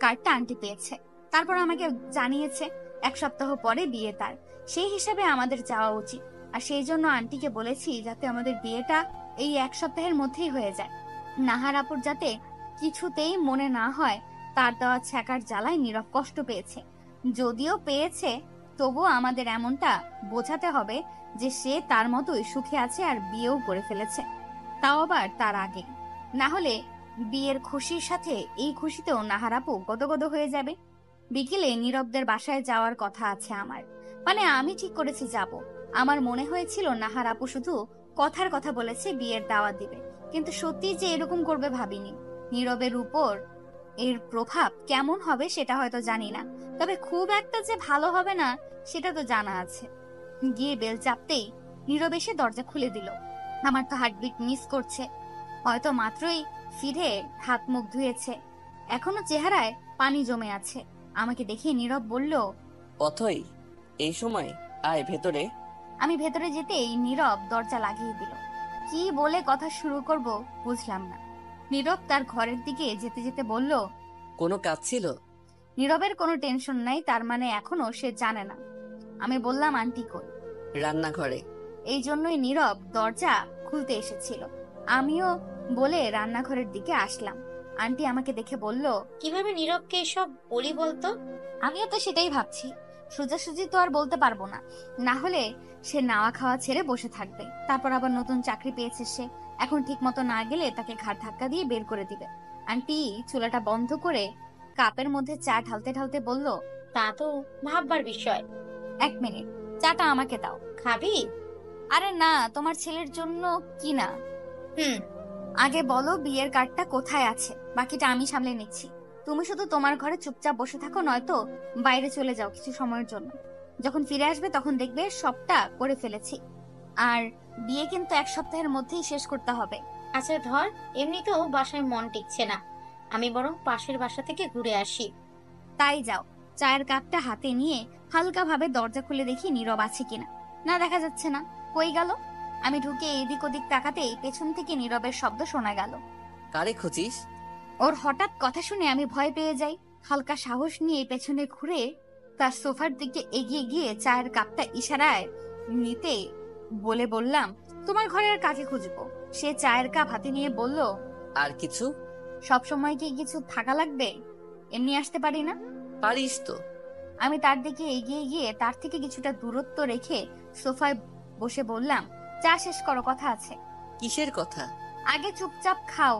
S2: কার্ডটা আন্টি পেয়েছে, তারপর আমাকে জানিয়েছে 1 সপ্তাহ পরে বিয়ে তার। সেই হিসাবে আমাদের যাওয়া উচিত, আর সেই জন্য আন্টিকে বলেছি যাতে আমাদের বিয়েটা এই 1 সপ্তাহের মধ্যেই হয়ে যায়। নাহার আপুর যাতে কিছুতেই মনে না হয় তার দেওয়া ছ্যাঁকার জ্বালায় নীরব কষ্ট পেয়েছে। যদিও পেয়েছে, তবুও আমাদের এমনটা বোঝাতে হবে যে সে তার মতোই সুখে আছে আর বিয়েও করে ফেলেছে, তাও আবার তার আগে। না হলে বিয়ের খুশির সাথে এই খুশিতেও নাহার আপু গদগদ হয়ে যাবে। বিকেলে নীরবদের বাসায় যাওয়ার কথা আছে আমার, মানে আমি ঠিক করেছি যাব। আমার মনে হয়েছিল নাহার আপু শুধু কথার কথা বলেছে বিয়ের দাওয়াত দিবে, কিন্তু সত্যি যে এরকম করবে ভাবিনি। নীরবের উপর এর প্রভাব কেমন হবে সেটা হয়তো জানি না, তবে খুব একটা যে ভালো হবে না সেটা তো জানা আছে। গিয়ে বেল চাপতেই নীরব এসে দরজা খুলে দিল। আমার তো হার্টবিট মিস করছে। হয়তো মাত্রই ফিরে হাত মুখ ধুয়েছে, এখনো চেহারায় পানি জমে আছে। আমাকে দেখে নীরব বলল,
S1: অথই এই সময় আয় ভেতরে।
S2: আমি ভেতরে যেতেই নীরব দরজা লাগিয়ে দিল। কি বলে কথা শুরু করব বুঝলাম না। নীরব তার ঘরের দিকে যেতে যেতে বলল,
S1: কোনো কাজ ছিল?
S2: নীরবের কোনো টেনশন নাই, তার মানে এখনো সে জানে না। আমি বললাম, আন্টি কই?
S1: রান্নাঘরে।
S2: এই জন্যই নীরব দরজা খুলতে এসেছিল। আমিও বলে রান্নাঘরের দিকে আসলাম। আন্টি আমাকে দেখে বলল,
S4: কিভাবে নীরবকে এসব বলি বলতো?
S2: আমিও তো সেটাই ভাবছি। সোজাসুজি তো আর বলতে পারবো না, না হলে সে নাওয়া খাওয়া ছেড়ে বসে থাকবে। তারপর আবার নতুন চাকরি পেয়েছে সে, এখন ঠিক মতো না গেলে তাকে ঘাড় ধাক্কা দিয়ে বের করে দিবে। আন্টি চুলাটা বন্ধ করে কাপের মধ্যে চা ঢালতে ঢালতে বলল,
S4: তা তো ভাববার বিষয়।
S2: 1 মিনিট, চাটা আমাকে দাও।
S4: খাবি?
S2: আরে না, তোমার ছেলের জন্য কি না।
S4: হুম।
S2: আগে বলো বিয়ের কার্ডটা কোথায় আছে, বাকিটা আমি সামলে নিচ্ছি। তুমি শুধু তোমার ঘরে চুপচাপ বসে থাকো, নয়তো বাইরে চলে যাও কিছু সময়ের জন্য। যখন ফিরে আসবে তখন দেখবে সবটা করে ফেলেছি। আর বিয়ে কিন্তু 1 সপ্তাহের মধ্যেই শেষ করতে হবে।
S4: আচ্ছা ধর, এমনিতেও বাসায় মন টিকছে না, আমি বরং পাশের বাসা থেকে ঘুরে আসি।
S2: তাই যাও। চায়ের কাপটা হাতে নিয়ে হালকা ভাবে দরজা খুলে দেখি নীরব আছে কিনা। না, দেখা যাচ্ছে না। কই গেল? আমি ঢুকে এদিক ওদিক তাকাতেই পেছন থেকে নীরবের শব্দ শোনা গেল।
S1: কারে খুঁজিস?
S2: ওর হঠাৎ কথা শুনে আমি ভয় পেয়ে যাই। হালকা সাহস নিয়ে পেছনে ঘুরে তার সোফার দিকে এগিয়ে গিয়ে চায়ের কাপটা ইশারায় নিতে বলে বললাম, তোমার ঘরে আর কাকে খুঁজবো? সে চায়ের কাপ হাতে নিয়ে বলল,
S1: আর কিছু?
S2: সব সময় কি কিছু থাকা লাগবে? এমনি আসতে পারি না?
S1: পারিস তো।
S2: আমি তার দিকে এগিয়ে গিয়ে তার থেকে কিছুটা দূরত্ব রেখে সোফায় বসে বললাম, চা শেষ করো, কথা আছে।
S1: কিসের কথা?
S2: আগে চুপচাপ খাও,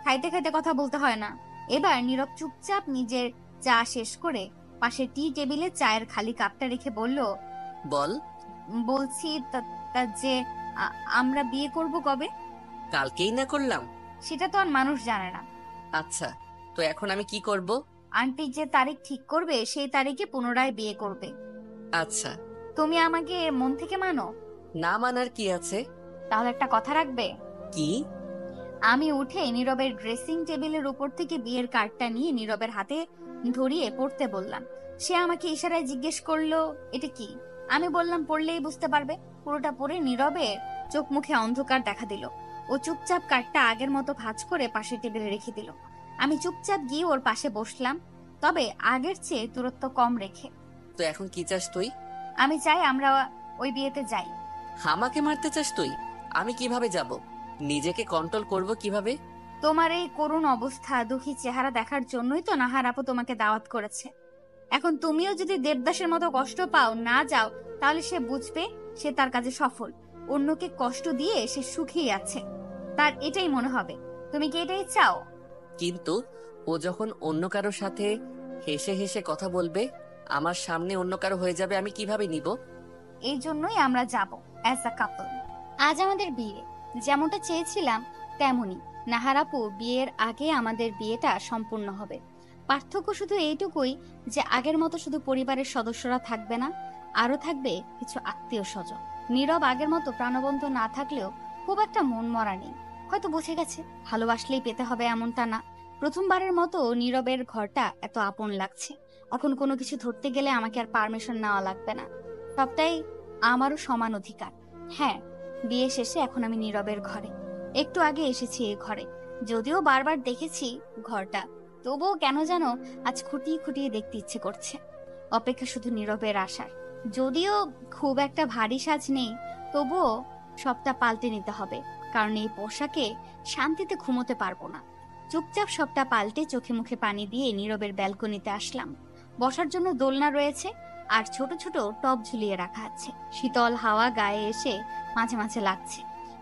S2: খাইতে খাইতে কথা বলতে হয় না। এবার নীরব চুপচাপ নিজের চা শেষ করে পাশে টি টেবিলে চায়ের খালি কাপটা রেখে বলল,
S1: বল।
S2: বলছি যে আমরা বিয়ে করব কবে?
S1: কালকেই না করলাম?
S2: সেটা তো আর মানুষ জানে না।
S1: আচ্ছা, তো এখন আমি কি করব?
S2: আন্টি যে তারিখ ঠিক করবে সেই তারিখে পুনরায় বিয়ে করবে।
S1: আচ্ছা।
S2: তুমি আমাকে মন থেকে মানো?
S1: না মানার কি আছে?
S2: তাহলে একটা কথা রাখবে?
S1: কি?
S2: আমি উঠে নীরবের ড্রেসিং টেবিলের উপর থেকে বিয়ের কার্ডটা নিয়ে নীরবের হাতে ধরিয়ে পড়তে বললাম। সে আমাকে ইশারায় জিজ্ঞেস করলো, এটা কি? আমি বললাম, পড়লেই বুঝতে পারবে। পুরোটা পড়ে নীরবের চোখ মুখে অন্ধকার দেখা দিল। ও চুপচাপ কার্ডটা আগের মতো ভাঁজ করে পাশে টেবিলে রেখে দিল। আমি চুপচাপ গিয়ে ওর পাশে বসলাম, তবে আগের চেয়ে দূরত্ব কম রেখে।
S1: তো এখন কি চাস তুই?
S2: আমি চাই আমরা ওই বিয়েতে যাই।
S1: আমাকে মারতে চাস তুই? আমি কিভাবে যাব? নিজেকে কন্ট্রোল করব কিভাবে?
S2: তোমার এই করুণ অবস্থা, দুঃখী চেহারা দেখার জন্যই তো নাহার আপু তোমাকে দাওয়াত করেছে। এখন তুমিও যদি দেবদাসের মতো কষ্ট পাও, না যাও, তাহলে সে বুঝবে সে তার কাজে সফল। অন্যকে কষ্ট দিয়ে সে সুখী আছে, তার এটাই মনে হবে। তুমি কি এটাই চাও?
S1: কিন্তু ও যখন অন্য কারো সাথে হেসে হেসে কথা বলবে, আমার সামনে অন্য কারো হয়ে যাবে, আমি কিভাবে নিব?
S2: এই জন্যই আমরা যাব অ্যাজ আ কাপল। আজ আমাদের বিয়ে, যেমনটা চেয়েছিলাম তেমনই। নাহার আপু বিয়ের আগে আমাদের বিয়েটা সম্পূর্ণ হবে। পার্থক্য শুধু এইটুকুই যে আগের মতো শুধু পরিবারের সদস্যরা থাকবে না, আরো থাকবে কিছু আত্মীয় স্বজন। নীরব আগের মতো প্রাণবন্ত না থাকলেও খুব একটা মন মরা নেই। হয়তো বুঝে গেছে ভালোবাসলেই পেতে হবে এমনটা না। প্রথমবারের মতো নীরবের ঘরটা এত আপন লাগছে। এখন কোনো কিছু ধরতে গেলে আমাকে আর পারমিশন নেওয়া লাগবে না, সবটাই আমারও সমান অধিকার। হ্যাঁ, বিয়ে শেষে এখন আমি নীরবের ঘরে। একটু আগে এসেছি এই ঘরে, যদিও বারবার দেখেছি ঘরটা, তবুও কেন যেন আজ খুঁটিয়ে খুঁটিয়ে দেখতে ইচ্ছে করছে। অপেক্ষা শুধু নীরবের আসার। যদিও খুব একটা ভারী সাজ নেই, তবুও সবটা পাল্টে নিতে হবে, কারণ এই পোশাকে শান্তিতে ঘুমোতে পারবো না। চুপচাপ সবটা পাল্টে চোখে মুখে পানি দিয়ে নীরবের ব্যালকনিতে আসলাম। বসার জন্য দোলনা রয়েছে আর ছোট ছোট টব ঝুলিয়ে রাখা আছে। শীতল হাওয়া গায়ে এসে মাঝে মাঝে লাগছে।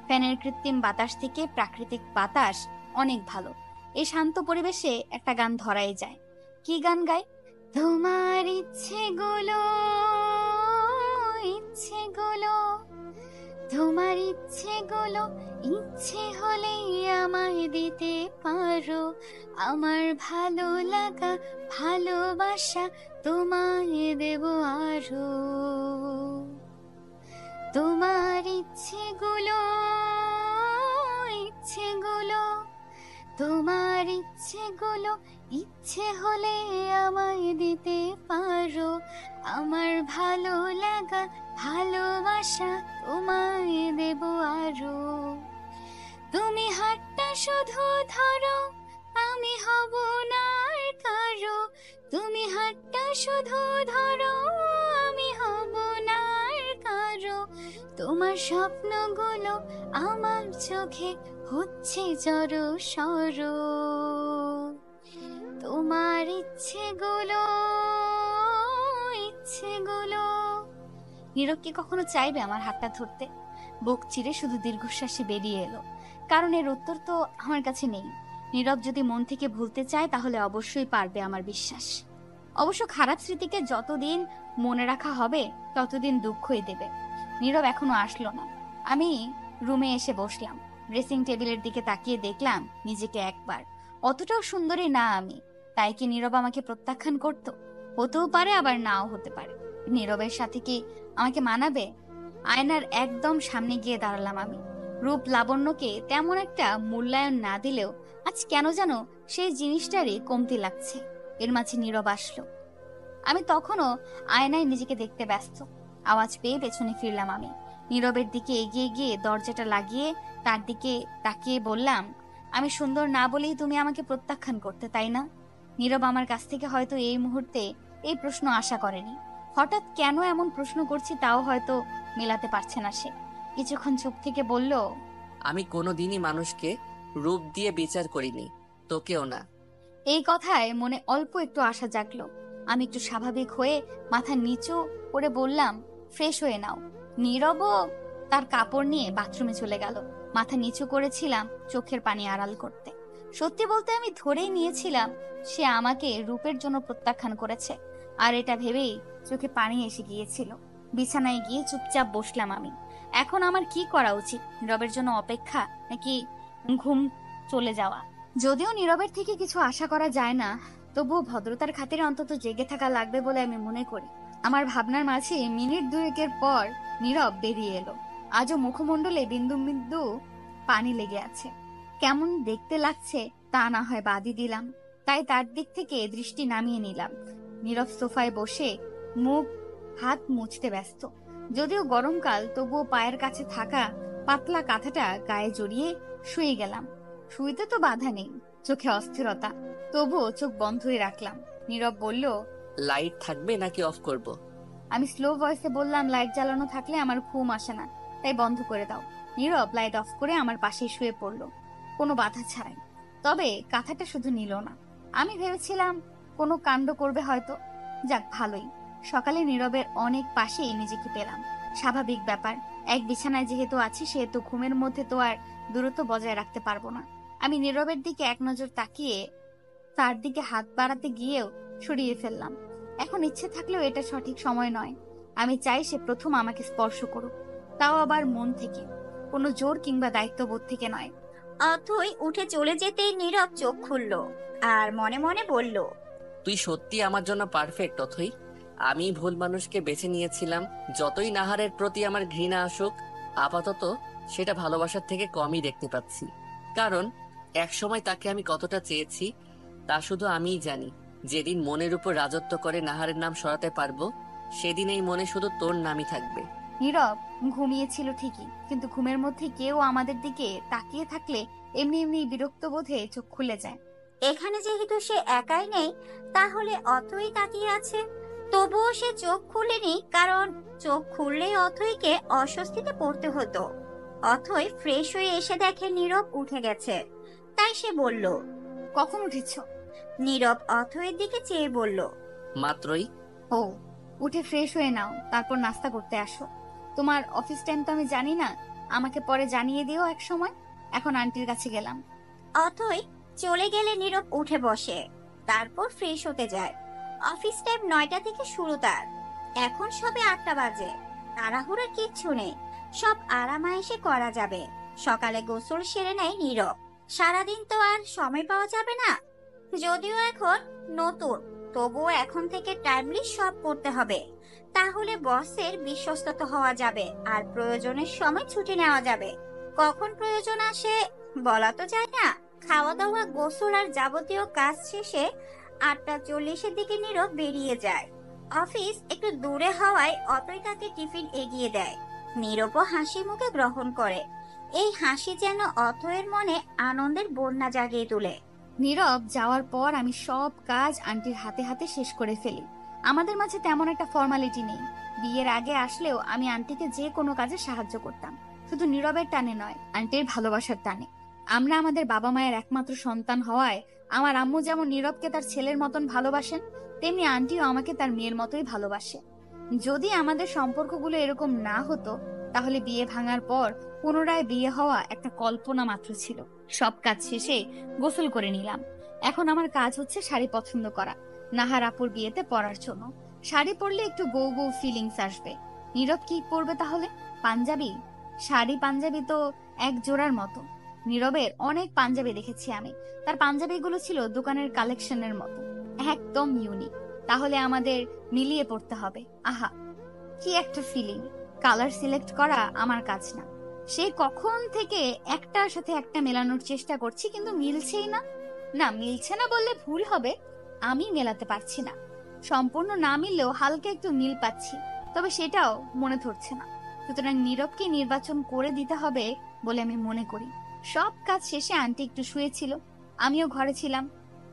S2: ফ্যানের কৃত্রিম বাতাস থেকে প্রাকৃতিক বাতাস অনেক ভালো। এই শান্ত পরিবেশে একটা গান ধরাই যায়। কি গান গায়? তোমার ইচ্ছেগুলো, ইচ্ছেগুলো, তোমার ইচ্ছেগুলো, ইচ্ছে হলেই আমায় দিতে পারো। আমার ভালো লাগা, ভালোবাসা তোমায় দেব আরো। তোমার ইচ্ছেগুলো, ইচ্ছেগুলো, তোমার ইচ্ছেগুলো ইচ্ছে হলে আমায় দিতে পারো, আমার ভালো লাগা ভালোবাসা তোমায় দেব আরো। তুমি হাতটা শুধু ধরো, আমি হব না আর কারো। তুমি হাতটা শুধু ধরো, আমি হব না আর কারো। তোমার স্বপ্নগুলো আমার চোখে হচ্ছে জড়ো সরো, তোমার ইচ্ছেগুলো ইচ্ছেগুলো। নীরব কি কখনো চাইবে আমার হাতটা ধরতে? বুক চিরে শুধু দীর্ঘশ্বাসে বেরিয়ে এলো, কারণ এর উত্তর তো আমার কাছে নেই। নীরব যদি মন থেকে ভুলতে চায় তাহলে অবশ্যই পারবে, আমার বিশ্বাস। অবশ্য খারাপ স্মৃতিকে যতদিন মনে রাখা হবে ততদিন দুঃখই দেবে। নীরব এখনো আসলো না। আমি রুমে এসে বসলাম, ড্রেসিং টেবিলের দিকে তাকিয়ে দেখলাম নিজেকে একবার। অতটাও সুন্দরী না আমি, তাই কি নীরব আমাকে প্রত্যাখ্যান করত? হতেও পারে, আবার নাও হতে পারে। নীরবের সাথে কি আমাকে মানাবে? আয়নার একদম সামনে গিয়ে দাঁড়ালাম আমি। রূপ লাবণ্যকে তেমন একটা মূল্যায়ন না দিলেও আজ কেন যেন সেই জিনিসটারই কমতি লাগছে। এর মাঝে নীরব আসলো। আমি তখনও আয়নায় নিজেকে দেখতে ব্যস্ত। আওয়াজ পেয়ে পেছনে ফিরলাম আমি। নীরবের দিকে এগিয়ে গিয়ে দরজাটা লাগিয়ে তার দিকে তাকিয়ে বললাম, আমি সুন্দর না বলেই তুমি আমাকে প্রত্যাখ্যান করতে, তাই না? নীরব আমার কাছ থেকে হয়তো এই মুহূর্তে এই প্রশ্ন আশা করেনি। হঠাৎ কেন এমন প্রশ্ন করছি তাও হয়তো মেলাতে পারছে না সে। কিছুক্ষণ চুপ থেকে বলল,
S1: আমি কোনোদিনই মানুষকে রূপ দিয়ে বিচার করিনি, তোকেও না।
S2: এই কথায় মনে অল্প একটু আশা জাগলো। আমি একটু স্বাভাবিক হয়ে মাথা নিচু করে বললাম, ফ্রেশ হয়ে নাও। নীরবও তার কাপড় নিয়ে বাথরুমে চলে গেল। মাথা নিচু করেছিলাম চোখের পানি আড়াল করতে। সত্যি বলতে আমি ধরেই নিয়েছিলাম সে আমাকে রূপের জন্য প্রত্যাখ্যান করেছে, আর এটা ভেবেই চোখে পানি এসে গিয়েছিল। বিছানায় গিয়ে চুপচাপ বসলাম আমি। এখন আমার কি করা উচিত? নীরবের জন্য অপেক্ষা নাকি ঘুম চলে যাওয়া? যদিও নীরবের থেকে কিছু আশা করা যায় না, তবুও ভদ্রতার খাতিরে অন্তত জেগে থাকা লাগবে বলে আমি মনে করি। আমার ভাবনার মাঝে মিনিট দুয়েকের পর নীরব বেরিয়ে এলো। আজও মুখমণ্ডলে বিন্দু বিন্দু পানি লেগে আছে। কেমন দেখতে লাগছে তা না হয় বাদই দিলাম, তাই তার দিক থেকে দৃষ্টি নামিয়ে নিলাম। নীরব সোফায় বসে মুখ হাত মুছতে ব্যস্ত। যদিও গরমকাল, তবুও পায়ের কাছে থাকা পাতলা কাঁথাটা গায়ে জড়িয়ে শুয়ে গেলাম। শুইতে তো বাধা নেই, চোখে অস্থিরতা, তবুও চোখ বন্ধই রাখলাম। নীরব বলল,
S1: লাইট থাকবে নাকি অফ করব?
S2: আমি স্লো ভয়েসে বললাম, লাইট জ্বালানো থাকলে আমার ঘুম আসে না, তাই বন্ধ করে দাও। নীরব লাইট অফ করে আমার পাশে শুয়ে পড়লো, কোনো বাধা ছাড়াই। তবে কাঁথাটা শুধু নিল না। আমি ভেবেছিলাম কোনো কাণ্ড করবে হয়তো। যাক, ভালোই। সকালে নীরবের অনেক পাশেই নিজেকে পেলাম। স্বাভাবিক ব্যাপার, এক বিছানায় যেহেতু আছি সেহেতু ঘুমের মধ্যে তো আর দূরত্ব বজায় রাখতে পারবো না। আমি নীরবের দিকে এক নজর তাকিয়ে তার দিকে হাত বাড়াতে গিয়েও সরিয়ে ফেললাম। এখন ইচ্ছে থাকলেও এটা সঠিক সময় নয়। আমি চাই সে প্রথম আমাকে স্পর্শ করুক, তাও আবার মন থেকে, কোনো জোর কিংবা দায়িত্ববোধ থেকে নয়।
S3: অথই উঠে চলে যেতেই নীরব চোখ খুলল আর মনে মনে বলল,
S1: তুই সত্যি আমার জন্য পারফেক্ট অথই। আমি ভুল মানুষকে বেছে নিয়েছিলাম। যতই নাহারের প্রতি আমার ঘৃণা আসুক, আপাতত সেটা ভালোবাসার থেকে কমই দেখতে পাচ্ছি। কারণ একসময় তাকে আমি কতটা চেয়েছি তা শুধু আমিই জানি। যেদিন মনের উপর রাজত্ব করে নাহারের নাম সরাতে পারবো, সেদিন এই মনে শুধু তোর নামই থাকবে।
S2: নীরব ঘুমিয়েছিল ঠিকই, কিন্তু ঘুমের মধ্যে কেউ আমাদের দিকে তাকিয়ে থাকলে এমনি এমনি বিরক্ত বোধে চোখ খুলে যায়।
S3: এখানে যেহেতু সে একাই নেই, তাহলে অথই তাকিয়ে আছে। তবুও সে চোখ খুলেনি, কারণ চোখ খুললেই অথইকে অস্বস্তিতে পড়তে হতো। অথই ফ্রেশ হয়ে এসে দেখে নীরব উঠে গেছে, তাই সে বলল।
S2: কখন উঠেছ?
S3: নীরব অথইয়ের দিকে চেয়ে বলল,
S1: মাত্রই।
S2: ও, উঠে ফ্রেশ হয়ে নাও, তারপর নাস্তা করতে আসো। তোমার অফিস টাইম তো আমি জানি না, আমাকে পরে জানিয়ে দিও এক সময়। এখন আন্টির কাছে গেলাম।
S3: অথই চলে গেলে নীরব উঠে বসে, তারপর ফ্রেশ হতে যায়। অফিস টাইম 9টা থেকে শুরু তার। এখন সবে 8টা বাজে। তাড়াহুড়োর কিচ্ছু নেই, সব আরামায়েশে করা যাবে। সকালে গোসল সেরে নেয় নীরব। সারাদিন তো আর সময় পাওয়া যাবে না, যদিও এখন নতুন, তবুও এখন থেকে টাইমলি সব করতে হবে। তাহলে বসের বিশ্বস্ততা হওয়া যাবে আর প্রয়োজনের সময় ছুটি নেওয়া যাবে। কখন প্রয়োজন আসে বলা তো যায় না। খাওয়া দাওয়া, গোসল আর যাবতীয় কাজ শেষে 8:40-এর দিকে নীরব বেরিয়ে যায়। অফিস একটু দূরে হওয়ায় অতই তাকে টিফিন এগিয়ে দেয়। নীরবও হাসি মুখে গ্রহণ করে। এই হাসি যেন অথয়ের মনে আনন্দের বন্যা জাগিয়ে তোলে।
S2: নীরব যাওয়ার পর আমি সব কাজ আন্টির হাতে হাতে শেষ করে ফেলি। আমাদের মাঝে তেমন একটা ফর্মালিটি নেই। বিয়ের আগে আসলেও আমি আন্টিকে যে কোনো কাজে সাহায্য করতাম, শুধু নীরবের টানে নয়, আন্টির ভালোবাসার টানে। আমরা আমাদের বাবা মায়ের একমাত্র সন্তান হওয়ায় আমার আম্মু যেমন নীরবকে তার ছেলের মতন ভালোবাসেন, তেমনি আন্টিও আমাকে তার মেয়ের মতোই ভালোবাসে। যদি আমাদের সম্পর্কগুলো এরকম না হতো, তাহলে বিয়ে ভাঙার পর পুনরায় বিয়ে হওয়া একটা কল্পনা মাত্র ছিল। সব কাজ শেষে গোসল করে নিলাম। এখন আমার কাজ হচ্ছে শাড়ি পছন্দ করা, নাহার আপুর বিয়েতে পরার জন্য। শাড়ি পরলে একটু বউ বউ ফিলিংস আসবে। নীরব কি পরবে তাহলে? পাঞ্জাবি? শাড়ি পাঞ্জাবি তো এক জোড়ার মতো। নীরবের অনেক পাঞ্জাবি দেখেছি আমি। তার পাঞ্জাবিগুলো ছিল দোকানের কালেকশনের মতো, একদম ইউনিক। তাহলে আমাদের মিলিয়ে পড়তে হবে। আহা, কি একটা ফিলিং! কালার সিলেক্ট করা আমার কাজ না। সেই কখন থেকে একটার সাথে একটা মেলানোর চেষ্টা করছি, কিন্তু মিলছেই না। না, মিলছে না বললে ভুল হবে, আমি মেলাতে পারছি না। সম্পূর্ণ না মিললেও হালকা একটু মিল পাচ্ছি, তবে সেটাও মনে ধরছে না। সুতরাং নীরবকে নির্বাচন করে দিতে হবে বলে আমি মনে করি। সব কাজ শেষে আন্টি একটু শুয়েছিল, আমিও ঘরে ছিলাম।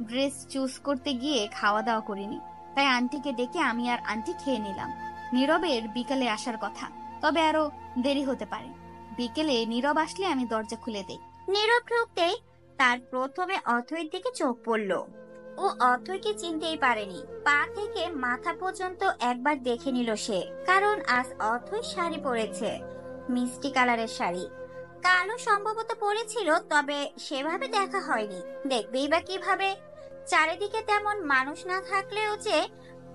S2: ড্রেস চুজ করতে গিয়ে খাওয়া দাওয়া করিনি, তাই আন্টিকে ডেকে আমি আর আন্টি খেয়ে নিলাম। নীরবের বিকেলে আসার কথা, তবে আরো দেরি হতে পারে। বিকেলে নীরব আসলে আমি দরজা খুলে দেই।
S3: নীরব ঢুকতেই তার প্রথমে অথয়ের দিকে চোখ পড়ল। ও অথয়কে চিনতেই পারেনি। পা থেকে মাথা পর্যন্ত একবার দেখে নিল সে, কারণ আজ অথয় শাড়ি পরেছে, মিষ্টি কালারের শাড়ি। কালো সম্ভবত পরেছিল, তবে সেভাবে দেখা হয়নি। দেখবেই বা কিভাবে? চারিদিকে তেমন মানুষ না থাকলেও যে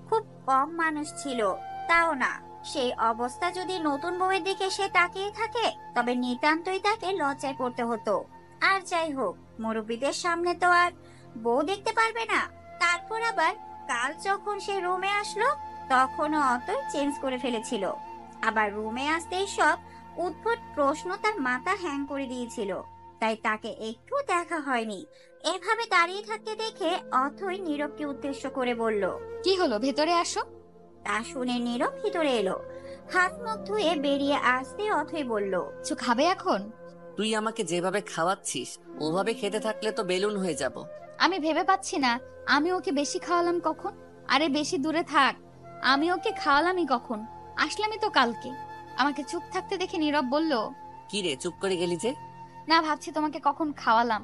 S3: খুব কম মানুষ ছিল তাও না। সেই অবস্থা যদি নতুন বউয়ের দিকে সে তাকিয়ে থাকে, তবে নিতান্তই তাকে লজ্জায় পড়তে হতো। আর যাই হোক, মুরব্বীদের সামনে তো আর বউ দেখতে পারবে না। তারপর আবার কাল যখন সে রুমে আসলো, তখনও অতই চেঞ্জ করে ফেলেছিল। আবার রুমে আসতেই সব উদ্ভট প্রশ্ন তার মাথা হ্যাং করে দিয়েছিল, তাই তাকে একটু দেখা হয়নি। এভাবে দাঁড়িয়ে থাকতে দেখে অথই নীরবকে উদ্দেশ্য করে বলল,
S2: কি হলো, ভেতরে আসো।
S3: তা শুনে নীরব ভিতরে এলো। হাত মুখ ধুয়ে বেরিয়ে আসতে অথই বলল,
S2: কিছু খাবে এখন?
S1: তুই আমাকে যেভাবে খাওয়াচ্ছিস ওভাবে খেতে থাকলে তো বেলুন হয়ে যাব।
S2: আমি ভেবে পাচ্ছি না আমি ওকে বেশি খাওয়ালাম কখন। আরে বেশি দূরে থাক, আমি ওকে খাওয়ালামই কখন? আসলামই তো কালকে। আমাকে চুপ থাকতে দেখে নীরব বলল,
S1: কি রে, চুপ করে গেলি যে?
S2: না, ভাবছি তোমাকে কখন খাওয়ালাম।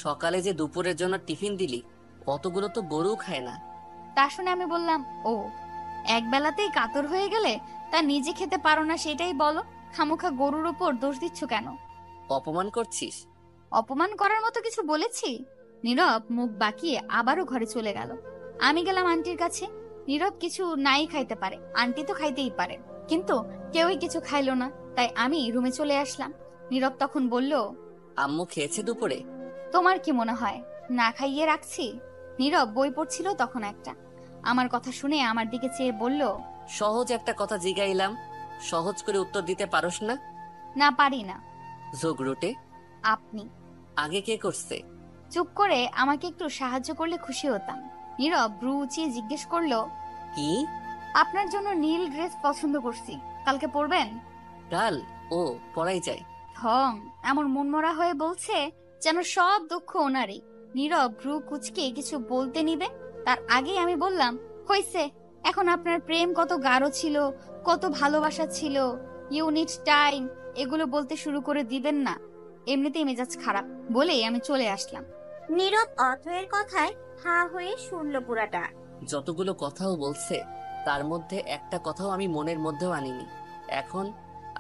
S1: সকালে যে দুপুরের জন্য টিফিন দিলি, অতগুলো তো গরুও খায় না।
S2: তা শুনে আমি বললাম, ও, এক বেলাতেই কাতর হয়ে গেলে তা নিজে খেতে পারো না সেটাই বলো। খামোখা গরুর উপর দোষ দিচ্ছ কেন?
S1: অপমান করছিস?
S2: অপমান করার মতো কিছু বলেছি? নীরব মুখ বাঁকিয়ে আবারও ঘরে চলে গেল। আমি গেলাম আন্টির কাছে। নীরব কিছু নাই খাইতে পারে, আন্টি তো খাইতেই পারে, কিন্তু কেউই কিছু খাইলো না, তাই আমি রুমে চলে আসলাম। নীরব তখন বলল,
S1: আম্মু খেয়েছে দুপুরে?
S2: তোমার কি মনে হয় না খাইয়ে রাখছি? নীরব বই পড়ছিল তখন একটা। আমার কথা শুনে আমার দিকে চেয়ে বলল,
S1: সহজ একটা কথা জিগাইলাম, সহজ করে উত্তর দিতে পারোস না?
S2: না, পারি না।
S1: ঝগড়ুটে।
S2: আপনি
S1: আগে কে করছে?
S2: চুপ করে আমাকে একটু সাহায্য করলে খুশি হতাম। নীরব ভ্রু উঁচিয়ে জিজ্ঞেস করলো,
S1: কি?
S2: আপনার জন্য নীল ড্রেস পছন্দ করছি, কালকে পরবেন?
S1: কাল? ও, পড়াই যায়।
S2: ঢং এমন মনমরা হয়ে বলছে যেন সব দুঃখ ওনারই। নীরব ভ্রু কুচকে কিছু বলতে নিবে, তার আগেই আমি বললাম, হইছে, এখন আপনার প্রেম কত গাঢ় ছিল, কত ভালোবাসা ছিল, ইউনিট টাইম, এগুলো বলতে শুরু করে দিবেন না। এমনিতেই মেজাজ খারাপ। বলেই আমি চলে আসলাম।
S3: নীরব অথয়ের কথায় হা হয়ে শুনলো পুরাটা।
S1: যতগুলো কথাও বলছে, তার মধ্যে একটা কথাও আমি মনের মধ্যেও আনিনি। এখন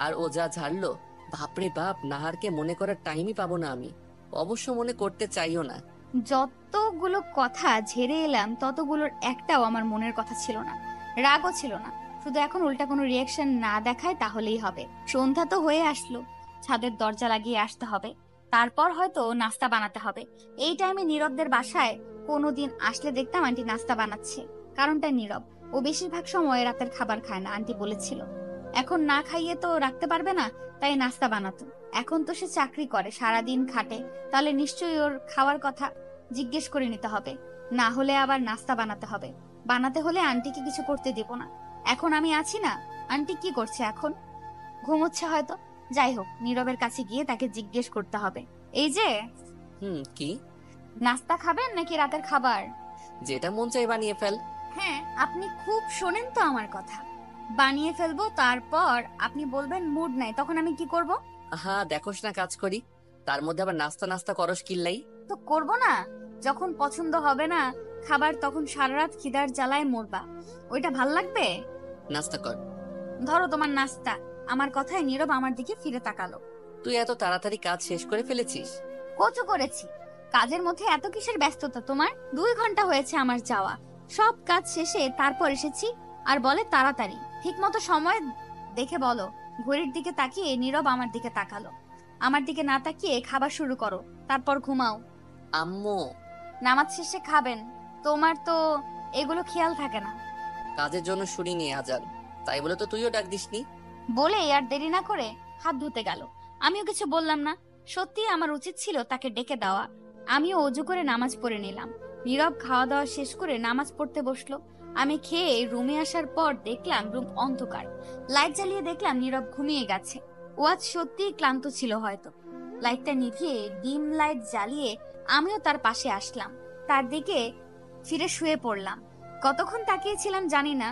S1: আর ও যা ঝাড়লো, বাপরে বাপ, নাহারকে মনে করার টাইমই পাবো না আমি। অবশ্য মনে করতে চাইও না।
S2: যতগুলো কথা ঝেড়ে এলাম, ততগুলোর একটাও আমার মনের কথা ছিল না, রাগও ছিল না। শুধু এখন উল্টা কোনো রিয়াকশন না দেখায় তাহলেই হবে। সন্ধ্যা তো হয়ে আসলো, ছাদের দরজা লাগিয়ে আসতে হবে, তারপর হয়তো নাস্তা বানাতে হবে। এই টাইমে নীরবদের বাসায় কোনোদিন আসলে দেখতাম আন্টি নাস্তা বানাচ্ছে। কারণটা নীরব, ও বেশিরভাগ সময় রাতের খাবার খায় না, আন্টি বলেছিল। এখন না খাইয়ে তো রাখতে পারবে না, তাই নাস্তা বানাতো। এখন তো সে চাকরি করে, সারাদিন খাটে, তাহলে নিশ্চয়ই ওর খাওয়ার কথা জিজ্ঞেস করে নিতে হবে, না হলে আবার নাস্তা বানাতে হবে। বানাতে হলে আন্টিকে কিছু করতে দিব না। এখন আমি আছি না, আন্টি কি করছে এখন? ঘুমোচ্ছে হয়তো। যাই হোক, নীরবের কাছে গিয়ে তাকে জিজ্ঞেস করতে হবে, এই যে
S1: কি?
S2: নাস্তা খাবেন নাকি রাতের খাবার?
S1: যেটা মন চাই বানিয়ে ফেল।
S2: হ্যাঁ, আপনি খুব শোনেন তো আমার কথা। বানিয়ে ফেলবো, তারপর আপনি বলবেন মুড নাই, তখন আমি কি করব?
S1: হ্যাঁ, দেখোস না কাজ করি, তার মধ্যে আবার নাস্তা নাস্তা করস কিল্লাই।
S2: তো করব না, যখন পছন্দ হবে না খাবার তখন সারা রাত খিদার জ্বালায় মরবা, ওইটা ভাল লাগবে?
S1: নাস্তা কর।
S2: ধরো তোমার নাস্তা। আমার কথায় নীরব আমার দিকে ফিরে তাকালো।
S1: তুই এত তাড়াতাড়ি কাজ শেষ করে ফেলেছিস?
S2: কচু করেছি। কাজের মধ্যে এত কিসের ব্যস্ততা তোমার? 2 ঘন্টা হয়েছে আমার যাওয়া, সব কাজ শেষে তারপর এসেছি, আর বলে তাড়াতাড়ি। ঠিক মতো সময় দেখে বলো। ঘড়ির দিকে তাকিয়ে নীরব আমার দিকে তাকালো। আমার দিকে না তাকিয়ে খাবার শুরু করো, তারপর ঘুমাও।
S1: আম্মু।
S2: নামাজ শেষে খাবেন, তোমার তো এগুলো খেয়াল থাকে না।
S1: কাজের জন্য শুনিনি আজান, তাই বলে তো তুইও ডাক দিসনি।
S2: বলে আর দেরি না করে হাত ধুতে গেল। আমিও কিছু বললাম না, সত্যি আমার উচিত ছিল তাকে ডেকে দেওয়া। আমিও অজু করে নামাজ পড়ে নিলাম। নীরব খাওয়া দাওয়া শেষ করে নামাজ পড়তে বসলো। আমি খেয়ে রুমে আসার পর দেখলাম রুম অন্ধকার। লাইট জ্বালিয়ে দেখলাম নীরব ঘুমিয়ে গেছে। ও আজ সত্যিই ক্লান্ত ছিল হয়তো। লাইটটা নিভিয়ে ডিম লাইট জ্বালিয়ে আমিও তার পাশে আসলাম, তার দিকে ফিরে শুয়ে পড়লাম। কতক্ষণ তাকিয়েছিলাম জানি না,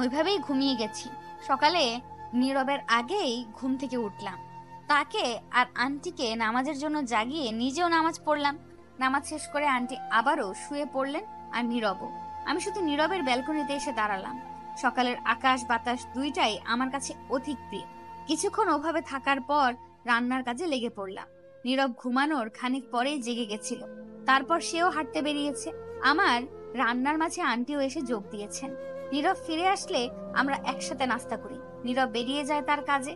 S2: ওইভাবেই ঘুমিয়ে গেছি। সকালে নীরবের আগেই ঘুম থেকে উঠলাম, তাকে আর আন্টিকে নামাজের জন্য জাগিয়ে নিজেও নামাজ পড়লাম। নামাজ শেষ করে আন্টি আবারও শুয়ে পড়লেন, আর নীরবও। আমি শুধু নীরবের ব্যালকনিতে এসে দাঁড়ালাম। সকালের আকাশ বাতাস দুইটাই আমার কাছে অধিক প্রিয়। কিছুক্ষণ ওভাবে থাকার পর রান্নার কাজে লেগে পড়লাম। নীরব ঘুমানোর খানিক পরেই জেগে গেছিল, তারপর সেও হাঁটতে বেরিয়েছে। আমার রান্নার মাঝে আন্টিও এসে যোগ দিয়েছেন। নীরব ফিরে আসলে আমরা একসাথে নাস্তা করি। নীরব বেরিয়ে যায় তার কাজে,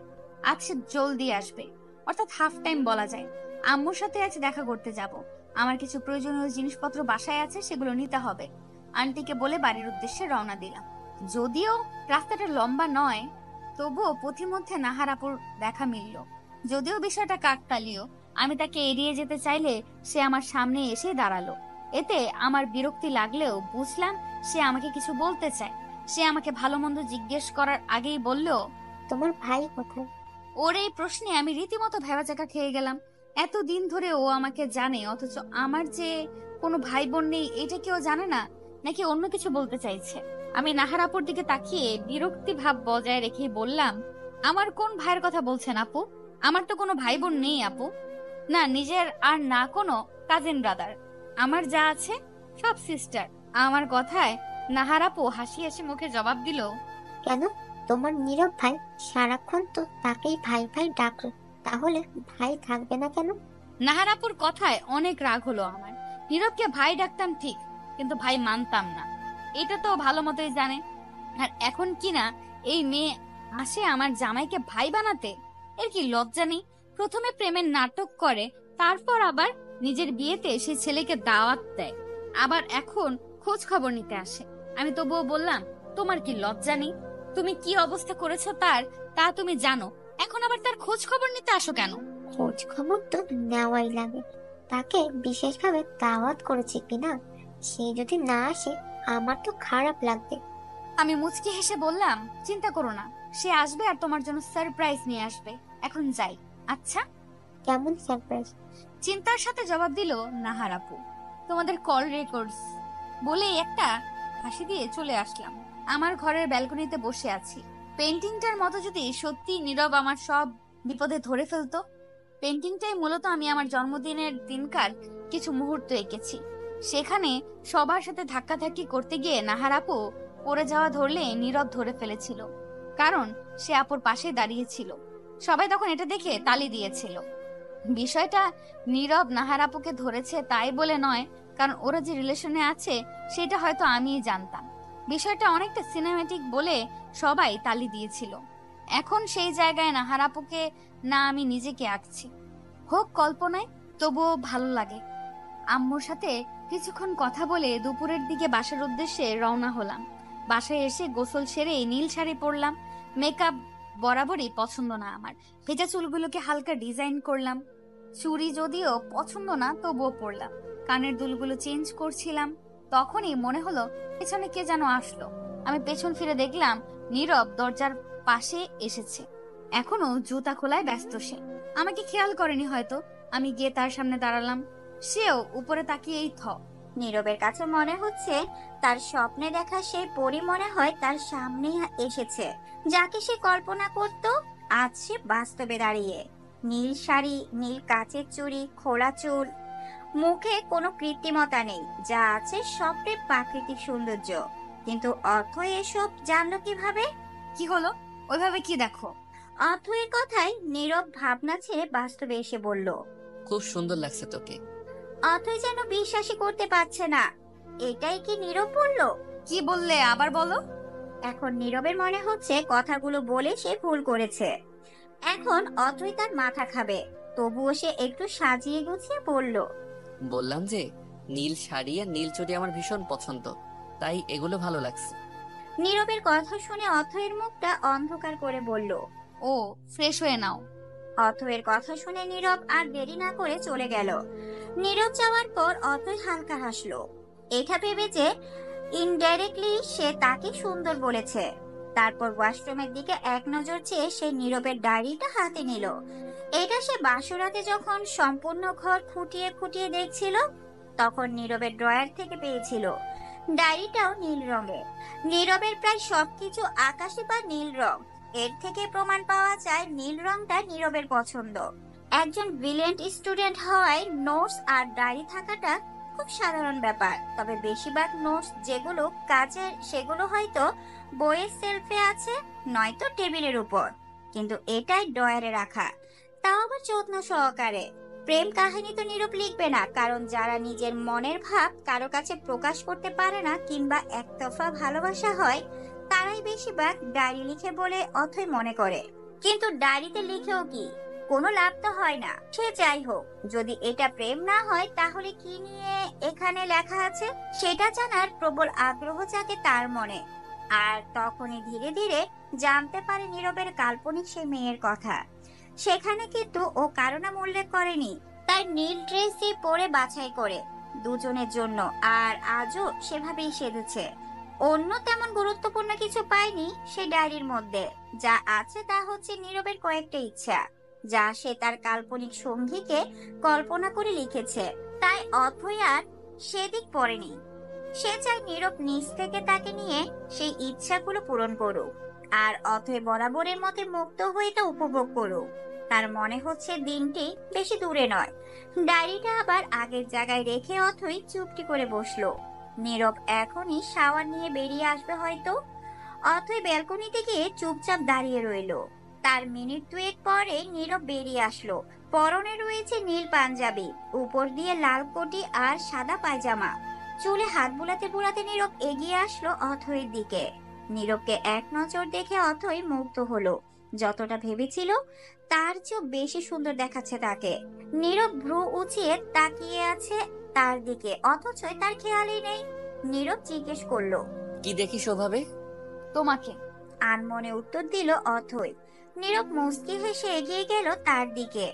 S2: আজ সে জলদি আসবে, অর্থাৎ হাফ টাইম বলা যায়। আম্মুর সাথে আজ দেখা করতে যাব। আমার কিছু প্রয়োজনীয় জিনিসপত্র বাসায় আছে, সেগুলো নিতে হবে। আন্টিকে বলে বাড়ির উদ্দেশ্যে রওনা দিলাম। যদিও রাস্তাটা লম্বা নয়, তবুও পথিমধ্যে নাহার আপুর দেখা মিলল। যদিও বিষয়টা কাকতালীয়, আমি তাকে এড়িয়ে যেতে চাইলে সে আমার সামনে এসে দাঁড়ালো। এতে আমার বিরক্তি লাগলেও বুঝলাম সে আমাকে কিছু বলতে চায়। সে আমাকে ভালো মন্দ জিজ্ঞেস করার আগেই বলল,
S5: তোমার ভাই কোথায়?
S2: ওর এই প্রশ্নে আমি রীতিমতো ভেবাচাকা খেয়ে গেলাম। এতদিন ধরে ও আমাকে জানে, অথচ আমার যে কোনো ভাই বোন নেই এটা কেউ জানে না, নাকি অন্য কিছু বলতে চাইছে। আমি নাহার আপুর দিকে তাকিয়ে বিরক্তি ভাব বজায় রেখে বললাম, আমার কোন ভাইয়ের কথা বলছেন আপু? আমার তো কোনো ভাই বোন নেই আপু। না নিজের আর না কোনো কাজিন ব্রাদার। আমার যা আছে সব সিস্টার। আমার কথায় নাহার আপু হাসি হাসি মুখে জবাব দিল,
S5: কেন? তোমার নীরব ভাই সারাক্ষণ তো তাকেই ভাই ভাই ডাকো, তাহলে ভাই থাকবে না কেন?
S2: নাহার আপুর কথায় অনেক রাগ হলো আমার। নীরবকে ভাই ডাকতাম ঠিক, কিন্তু ভাই মানতাম না, এটা তো ভালো মতোই জানে। আর এখন কি না এই মেয়ে আসে আমার জামাইকে ভাই বানাতে, এর কি লজ্জা নেই? প্রথমে প্রেমের নাটক করে, তারপর আবার নিজের বিয়েতে সে ছেলেকে দাওয়াত দেয়, আবার এখন খোঁজ খবর নিতে আসে। আমি তবুও বললাম, তোমার কি লজ্জা নেই? তুমি কি অবস্থা করেছো তার, তা তুমি জানো, এখন আবার তার খোঁজ খবর নিতে আসো কেন?
S5: খোঁজ খবর তো নেওয়াই লাগে, তাকে বিশেষভাবে দাওয়াত করেছে কিনা, সে যদি না আসে আমার তো খারাপ লাগবে।
S2: আমি মুচকি হেসে বললাম, চিন্তা করো না, সে আসবে আর তোমার জন্য সারপ্রাইজ নিয়ে আসবে। এখন যাই। আচ্ছা,
S5: কেমন সারপ্রাইজ?
S2: চিন্তার সাথে জবাব দিল নাহার আপু, তোমাদের কল রেকর্ডস। বলেই একটা হাসি দিয়ে চলে আসলাম। আমার ঘরের ব্যালকনিতে বসে আছি। পেন্টিংটার মতো যদি সত্যি নীরব আমার সব বিপদে ধরে ফেলতো। পেন্টিংটাই মূলত আমি আমার জন্মদিনের দিনকার কিছু মুহূর্ত এঁকেছি। সেখানে সবার সাথে ধাক্কাধাক্কি করতে গিয়ে নাহার আপু পড়ে যাওয়া ধরলে নীরব ধরে ফেলেছিল, কারণ সে আপুর পাশে দাঁড়িয়েছিল। সবাই তখন এটা দেখে তালি দিয়েছিল। বিষয়টা নীরব নাহার আপুকে ধরেছে তাই বলে নয়, কারণ ওরা যে রিলেশনে আছে সেটা হয়তো আমিই জানতাম। বিষয়টা অনেকটা সিনেমেটিক বলে সবাই তালি দিয়েছিল। এখন সেই জায়গায় নাহার আপুকে না আমি নিজেকে আঁকছি। হোক কল্পনায়, তবুও ভালো লাগে। আম্মুর সাথে কিছুক্ষণ কথা বলে দুপুরের দিকে বাসার উদ্দেশ্যে রওনা হলাম। বাসায় এসে গোসল সেরে নীল শাড়ি পরলাম, মেকআপ বরাবরই পছন্দ না আমার। ভেজা চুলগুলোকে হালকা ডিজাইন করলাম। চুড়ি যদিও পছন্দ না তবুও পরলাম। কানের দুলগুলো চেঞ্জ করছিলাম, তখনই মনে হলো পেছনে কে যেন আসলো। আমি পেছন ফিরে দেখলাম নীরব দরজার পাশে এসেছে। এখনো জুতা খোলায় ব্যস্ত সে। আমাকে খেয়াল করেনি হয়তো। আমি গিয়ে তার সামনে দাঁড়ালাম। সেও উপরে তাকিয়েই
S3: নীরবের কাছে মনে হচ্ছে তার স্বপ্নে দেখা সেই পরী মনে হয় তার সামনেই এসেছে, যাকে সে কল্পনা করত। আজ সে বাস্তবে দাঁড়িয়ে, নীল শাড়ি, নীল কাচের চুড়ি, খোলা চুল, মুখে কোনো কৃত্রিমতা নেই, যা আছে সবটাই প্রাকৃতিক সৌন্দর্য। কিন্তু অথৈ এসব জানলো কিভাবে?
S2: কি হলো? ওইভাবে কি দেখো?
S3: অথৈর কথায় নীরব ভাবনা ছেড়ে বাস্তবে এসে বলল।
S1: খুব সুন্দর লাগছে তোকে।
S3: অথৈ যেন বিশ্বাসই করতে পারছে না। এটাই কি নীরব বলল?
S2: কি বললে আবার বলো।
S3: এখন নীরবের মনে হচ্ছে কথাগুলো বলে সে ভুল করেছে। এখন অথৈ তার মাথা খাবে। তবুও সে একটু সাজিয়ে গুছিয়ে বলল।
S1: বললাম যে নীল শাড়ি আর নীল চুড়ি আমার ভীষণ পছন্দ, তাই এগুলো ভালো লাগছে।
S3: নীরবের কথা শুনে অথৈর মুখটা অন্ধকার করে বলল।
S2: ও, ফ্রেশ হয়ে নাও।
S3: অথৈর কথা শুনে নীরব আর দেরি না করে চলে গেল। নীরব যাওয়ার পর অথৈ হালকা হাসলো। এটা ভেবে যে ইনডাইরেক্টলি সে তাকে সুন্দর বলেছে। তারপর ওয়াশরুমের দিকে এক নজর চেয়ে সে নীরবের ডায়েরিটা হাতে নিল। এটা সে বাসরাতে যখন সম্পূর্ণ ঘর খুঁটিয়ে খুঁটিয়ে দেখছিল, তখন নীরবের ড্রয়ার থেকে পেয়েছিল। ডায়েরিটাও নীল রঙের। নীরবের প্রায় সবকিছু আকাশি বা নীল রং। এর থেকে প্রমাণ পাওয়া যায় নীল রংটা নীরবের পছন্দ। একজন ব্রিলিয়েন্ট স্টুডেন্ট হওয়ায় নোটস আর ডায়েরি থাকাটা খুব সাধারণ ব্যাপার। তবে বেশিরভাগ নোটস যেগুলো কাজের, সেগুলো হয়তো বইয়ের সেলফে আছে, নয়তো টেবিলের উপর। কিন্তু এটাই ড্রয়ারে রাখা, তাও আবার যত্ন সহকারে। প্রেম কাহিনী তো নীরব লিখবে না, কারণ যারা নিজের মনের ভাব কারো কাছে প্রকাশ করতে পারে না কিংবা একতরফা ভালোবাসা হয়, তারাই বেশিরভাগ ডায়েরি লিখে বলে অথৈ মনে করে। কিন্তু ডায়েরিতে লিখেও কি কোনো লাভ তো হয় না। সে যাই হোক, যদি এটা প্রেম না হয় তাহলে কি নিয়ে এখানে লেখা আছে সেটা জানার প্রবল আগ্রহ জাগে তার মনে। আর তখনই ধীরে ধীরে জানতে পারে নীরবের কাল্পনিক সেই মেয়ের কথা। সেখানে কিন্তু ও কারো নাম উল্লেখ করেনি, তার নীল ড্রেসই পরে বাছাই করে দুজনের জন্য। আর আজও সেভাবেই সেজেছে। অন্য তেমন গুরুত্বপূর্ণ কিছু পায়নি সে ডায়েরির মধ্যে। যা আছে তা হচ্ছে নীরবের কয়েকটা ইচ্ছা, যা সে তার কাল্পনিক সঙ্গীকে কল্পনা করে লিখেছে। তাই অথৈ আর সেদিক পড়েনি। সে চায় নীরব নিজ থেকে তাকে নিয়ে সেই ইচ্ছাগুলো পূরণ করুক, আর অথৈ বরাবরের মতে মুক্ত হয়ে তা উপভোগ করুক। তার মনে হচ্ছে দিনটি বেশি দূরে নয়। ডায়েরিটা আবার আগের জায়গায় রেখে অথৈ চুপটি করে বসলো। নীরব এখনই শাওয়ার নিয়ে বেরিয়ে আসবে হয়তো। অথৈ ব্যালকনিতে গিয়ে চুপচাপ দাঁড়িয়ে রইলো। তার মিনিট দুয়েক পরে নীরব বেরিয়ে আসলো। পরনে রয়েছে নীল পাঞ্জাবি, উপর দিয়ে লাল কোটি আর সাদা পায়জামা। চুলে হাত বুলাতে বুলাতে নীরব এগিয়ে আসলো অথৈর দিকে। নীরবকে এক নজর দেখে অথৈ মুগ্ধ হলো। যতটা ভেবেছিল তার চেয়েও বেশি সুন্দর দেখাচ্ছে তাকে। নীরব ভ্রু উঁচিয়ে তাকিয়ে আছে তার দিকে, অথচ তার খেয়ালই নেই। নীরব জিজ্ঞেস করলো,
S1: কি দেখিস ওভাবে?
S2: তোমাকে।
S3: আনমনে উত্তর দিল অথৈ। নীরব মুচকি হেসে এগিয়ে গেল তার দিকে।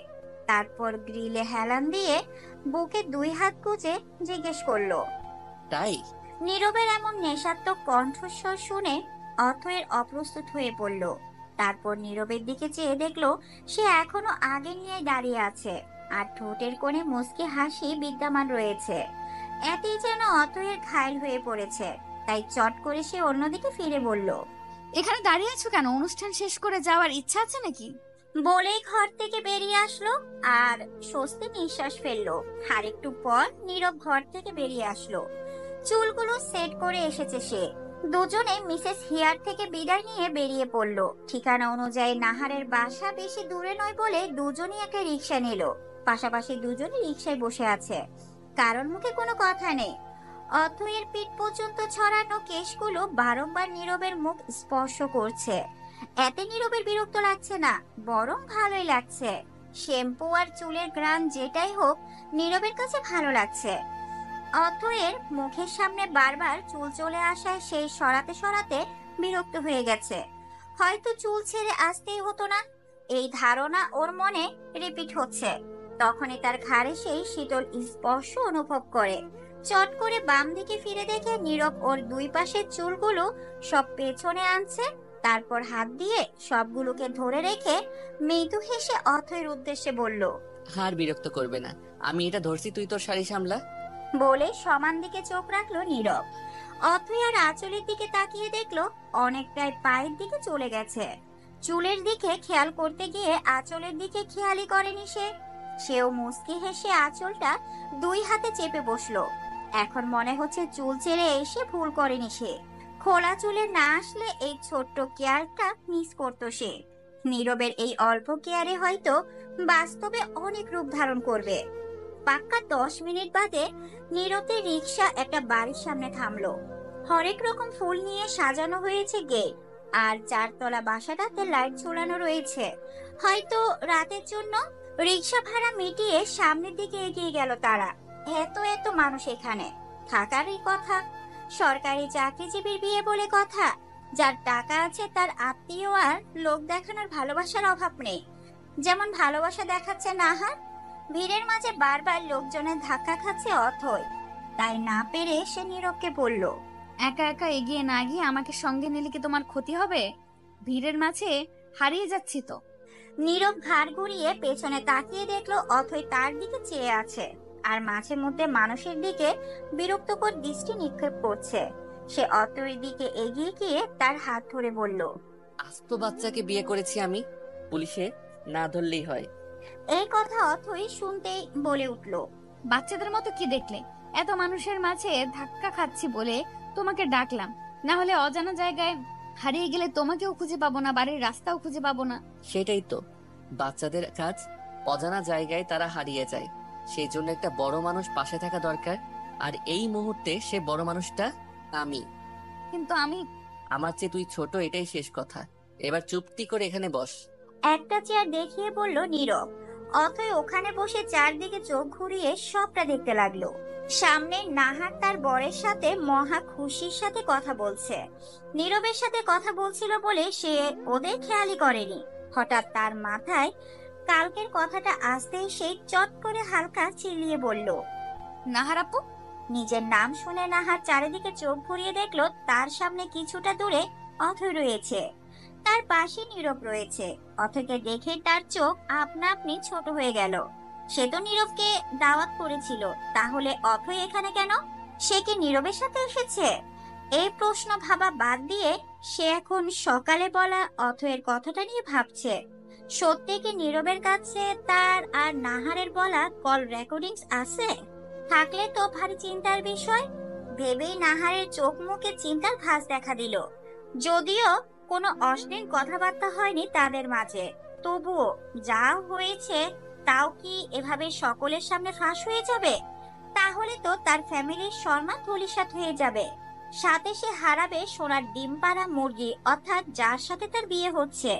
S3: তারপর গ্রিলে হেলান দিয়ে বুকে দুই হাত গুজে জিজ্ঞেস করলো,
S1: তাই?
S3: নীরবের এমন নেশাত্মক কণ্ঠস্বর শুনে অথৈয়ের অপ্রস্তুত হয়ে পড়ল। তারপর নীরবের দিকে চেয়ে দেখলো সে এখনো আগে নিয়ে দাঁড়িয়ে আছে, আর ঠোঁটের কোণে মুচকি হাসি বিদ্যমান রয়েছে। এতেই যেন অথৈয়ের ঘায়েল হয়ে পড়েছে। তাই চট করে সে অন্যদিকে ফিরে বলল,
S2: এখানে দাঁড়িয়ে আছো কেন? অনুষ্ঠান শেষ করে যাওয়ার ইচ্ছা আছে নাকি?
S3: বলেই ঘর থেকে বেরিয়ে আসলো আর স্বস্তি নিঃশ্বাস ফেললো। আর একটু পর নীরব ঘর থেকে বেরিয়ে আসলো। চুলগুলো সেট করে এসেছে সে। দুজনে মিসেস হিয়ার থেকে বিদায় নিয়ে বেরিয়ে পড়লো। ঠিকানা অনুযায়ী নাহারের বাসা বেশি দূরে নয় বলে দুজনই একটা রিক্সা নিল। পাশাপাশি দুজনই রিক্সায় বসে আছে, কারণ মুখে কোনো কথা নেই। অথৈয়ের পিঠ পর্যন্ত ছড়ানো কেশগুলো বারংবার নীরবের মুখ স্পর্শ করছে। এতে নীরবের বিরক্ত লাগছে না, বরং ভালোই লাগছে। শ্যাম্পু আর চুলের গ্রান যেটাই হোক, নীরবের কাছে ভালো লাগছে। অথৈয়ের মুখের সামনে বারবার চুল চলে আসায় সেই সরাতে সরাতে বিরক্ত হয়ে গেছে। হয়তো চুল ছেড়ে আসতেই হতো না। এই ধারণা ওর মনে রিপিট হচ্ছে। তখনই তার ঘাড়ে সেই শীতল স্পর্শ অনুভব করে। চট করে বাম দিকে ফিরে দেখে নীরব ওর দুই পাশের চুলগুলো সব পেছনে আনছে। তারপর হাত দিয়ে সবগুলোকে ধরে রেখে মৃদু হেসে অথয়ের উদ্দেশ্যে বলল,
S1: আর বিরক্ত করবে না, আমি এটা ধরছি, তুই তোর শাড়ি সামলা।
S3: বলে সমান দিকে চোখ রাখলো নীরব। অথই আর আঁচলের দিকে তাকিয়ে দেখলো অনেকটাই পায়ের দিকে চলে গেছে। চুলের দিকে খেয়াল করতে গিয়ে আঁচলের দিকে খেয়ালই করেনি সেও মুচকি হেসে আঁচলটা দুই হাতে চেপে বসলো। এখন মনে হচ্ছে চুল ছেড়ে এসে ভুল করেনি সে। খোলা চুলে না আসলে এই ছোট্ট কেয়ারটা মিস করতো সে। নীরবের এই অল্প কেয়ারে হয়তো বাস্তবে অনেক রূপ ধারণ করবে। পাক্কা 10 মিনিট বাদে নীরবের রিক্সা একটা বাড়ির সামনে থামলো। হরেক রকম ফুল নিয়ে সাজানো হয়েছে গেট, আর 4 তলা বাসাটাতে লাইট ঝোলানো রয়েছে। হয়তো রাতের জন্য। রিক্সা ভাড়া মিটিয়ে সামনের দিকে এগিয়ে গেল তারা। এত এত মানুষ এখানে থাকারই কথা। সরকারি চাকরিজীবীর বিয়ে বলে কথা। যার টাকা আছে তার আত্মীয় আর লোক দেখানোর ভালোবাসার অভাব নেই। যেমন ভালোবাসা দেখাচ্ছে নাহার। ভিড়ের মাঝে বারবার লোকজনের ধাক্কা খাচ্ছে অথই। তাই না পেরে সে নীরবকে বলল,
S2: একা একা এগিয়ে না গিয়ে আমাকে সঙ্গে নিলে কি তোমার ক্ষতি হবে? ভিড়ের মাঝে হারিয়ে যাচ্ছি তো।
S3: নীরব ঘাড় ঘুরিয়ে পেছনে তাকিয়ে দেখলো অথই তার দিকে চেয়ে আছে, আর মাঝে মধ্যে মানুষের দিকে বিরক্তকর দৃষ্টি নিক্ষেপ করছে। সে অথইর দিকে এগিয়ে গিয়ে তার হাত ধরে বলল,
S1: আস্ত বাচ্চাকে বিয়ে করেছি আমি, পুলিশে না ধরলেই হয়।
S3: এই কথা অথই শুনতেই বলে উঠল,
S2: বাচ্চাদের মতো কি দেখলে? এত মানুষের মাঝে ধাক্কা খাচ্ছি বলে তোমাকে ডাকলাম, না হলে অজানা জায়গায় হারিয়ে গেলে তোমাকেও খুঁজে পাবো না, বাড়ির রাস্তাও খুঁজে পাবো না।
S1: সেটাই তো বাচ্চাদের কাজ, অজানা জায়গায় তারা হারিয়ে যায়। সেই জন্য একটা বড় মানুষ পাশে থাকা দরকার, আর এই মুহূর্তে সে বড় মানুষটা আমি।
S2: কিন্তু আমি
S1: আমার চেয়ে তুই ছোট, এটাই শেষ কথা। এবার চুপটি করে এখানে বস।
S3: একটা চেয়ার দেখিয়ে বলল নীরব। অথই ওখানে বসে চারদিকে চোখ ঘুরিয়ে সবটা দেখতে লাগলো। সামনে নাহার তার বরের সাথে মহা খুশির সাথে কথা বলছে। নীরবের সাথে কথা বলছিল বলে সে ওদের খেয়ালই করেনি। হঠাৎ তার মাথায় কালকের কথাটা আসতে সেই চট করে হালকা চিল্লিয়ে বলল,
S2: নাহার আপু।
S3: নিজের নাম শুনে নাহার চারিদিকে চোখ ঘুরিয়ে দেখলো তার সামনে কিছুটা দূরে অথই রয়েছে। তার পাশে নীরব রয়েছে। অথইকে দেখে তার চোখ আপনা আপনি ছোট হয়ে গেল। সে তো নীরবকে দাওয়াত করেছিল, তাহলে অথই এখানে কেন? সে কি নীরবের সাথে এসেছে? এই প্রশ্ন ভাবা বাদ দিয়ে সে এখন সকালে বলা অথয়ের কথাটা নিয়ে ভাবছে। সত্যি কি নীরবের কাছে তার আর নাহারের বলা কল রেকর্ডিংস আছে? থাকলে তো ভারী চিন্তার বিষয়। ভেবেই নাহারের চোখ মুখে চিন্তার ভাঁজ দেখা দিল। যদিও কোনো অশ্লীল কথাবার্তা হয়নি তাদের মাঝে, তবুও যা হয়েছে তাও কি এভাবে সকলের সামনে ফাঁস হয়ে যাবে? তাহলে তো তার ফ্যামিলির সম্মান ধূলিসাৎ হয়ে যাবে। সাথে সে হারাবে সোনার ডিম পাড়া মুরগি, অর্থাৎ যার সাথে তার বিয়ে হচ্ছে।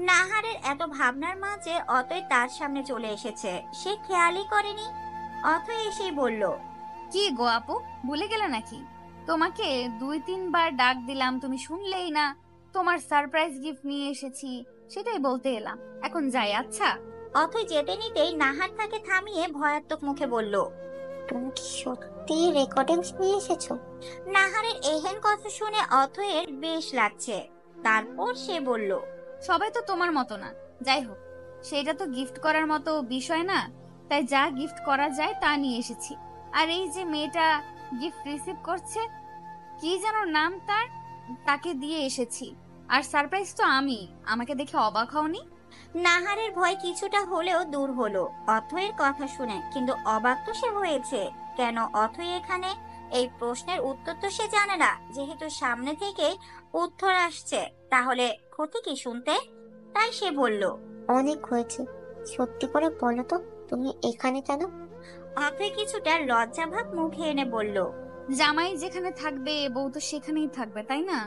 S3: নাহারের এত ভাবনার মাঝে অতই তার সামনে চলে এসেছে। সে খেয়ালই করেনি। অথই এসেই বলল,
S2: কি গো আপু, ভুলে গেলে নাকি? তোমাকে 2-3 বার ডাক দিলাম, তুমি শুনলেই না। তোমার সারপ্রাইজ গিফট নিয়ে এসেছি, সেটাই বলতে এলাম। এখন যাই, আচ্ছা?
S3: অথই যেতে নিতেই নাহার তাকে থামিয়ে ভয়াত্মক মুখে বলল,
S5: তুমি কি সত্যি রেকর্ডিংস নিয়ে এসেছো?
S3: নাহারের এহেন কথা শুনে অথয়ের বেশ লাগছে। তারপর সে বলল,
S2: সবাই তো তোমার মতো না। যাই হোক, সেটা তো গিফট করার মতো বিষয় না, তাই যা গিফট করা যায় তা নিয়ে এসেছি। আর এই যে মেয়েটা গিফট রিসিভ করছে, কি যেন নাম তার, তাকে দিয়ে এসেছি। আর সারপ্রাইজ তো আমি। আমাকে দেখে অবাক হওনি?
S3: নাহারের ভয় কিছুটা হলেও দূর হলো অথয়ের কথা শুনে, কিন্তু অবাক তো সে হয়েছে। কেন অথই এখানে? এই প্রশ্নের উত্তর তো সে জানে না। যেহেতু সামনে থেকে উত্তর আসছে, তাহলে ক্ষতি কি শুনতে? তাই সে বলল,
S5: অনেক হয়েছে, সত্যি করে বলো তো তুমি এখানে কেন?
S3: অথই কিছুটা লজ্জাভাব মুখে এনে বলল,
S2: জামাই যেখানে থাকবে বউ তো সেখানেই থাকবে, তাই না?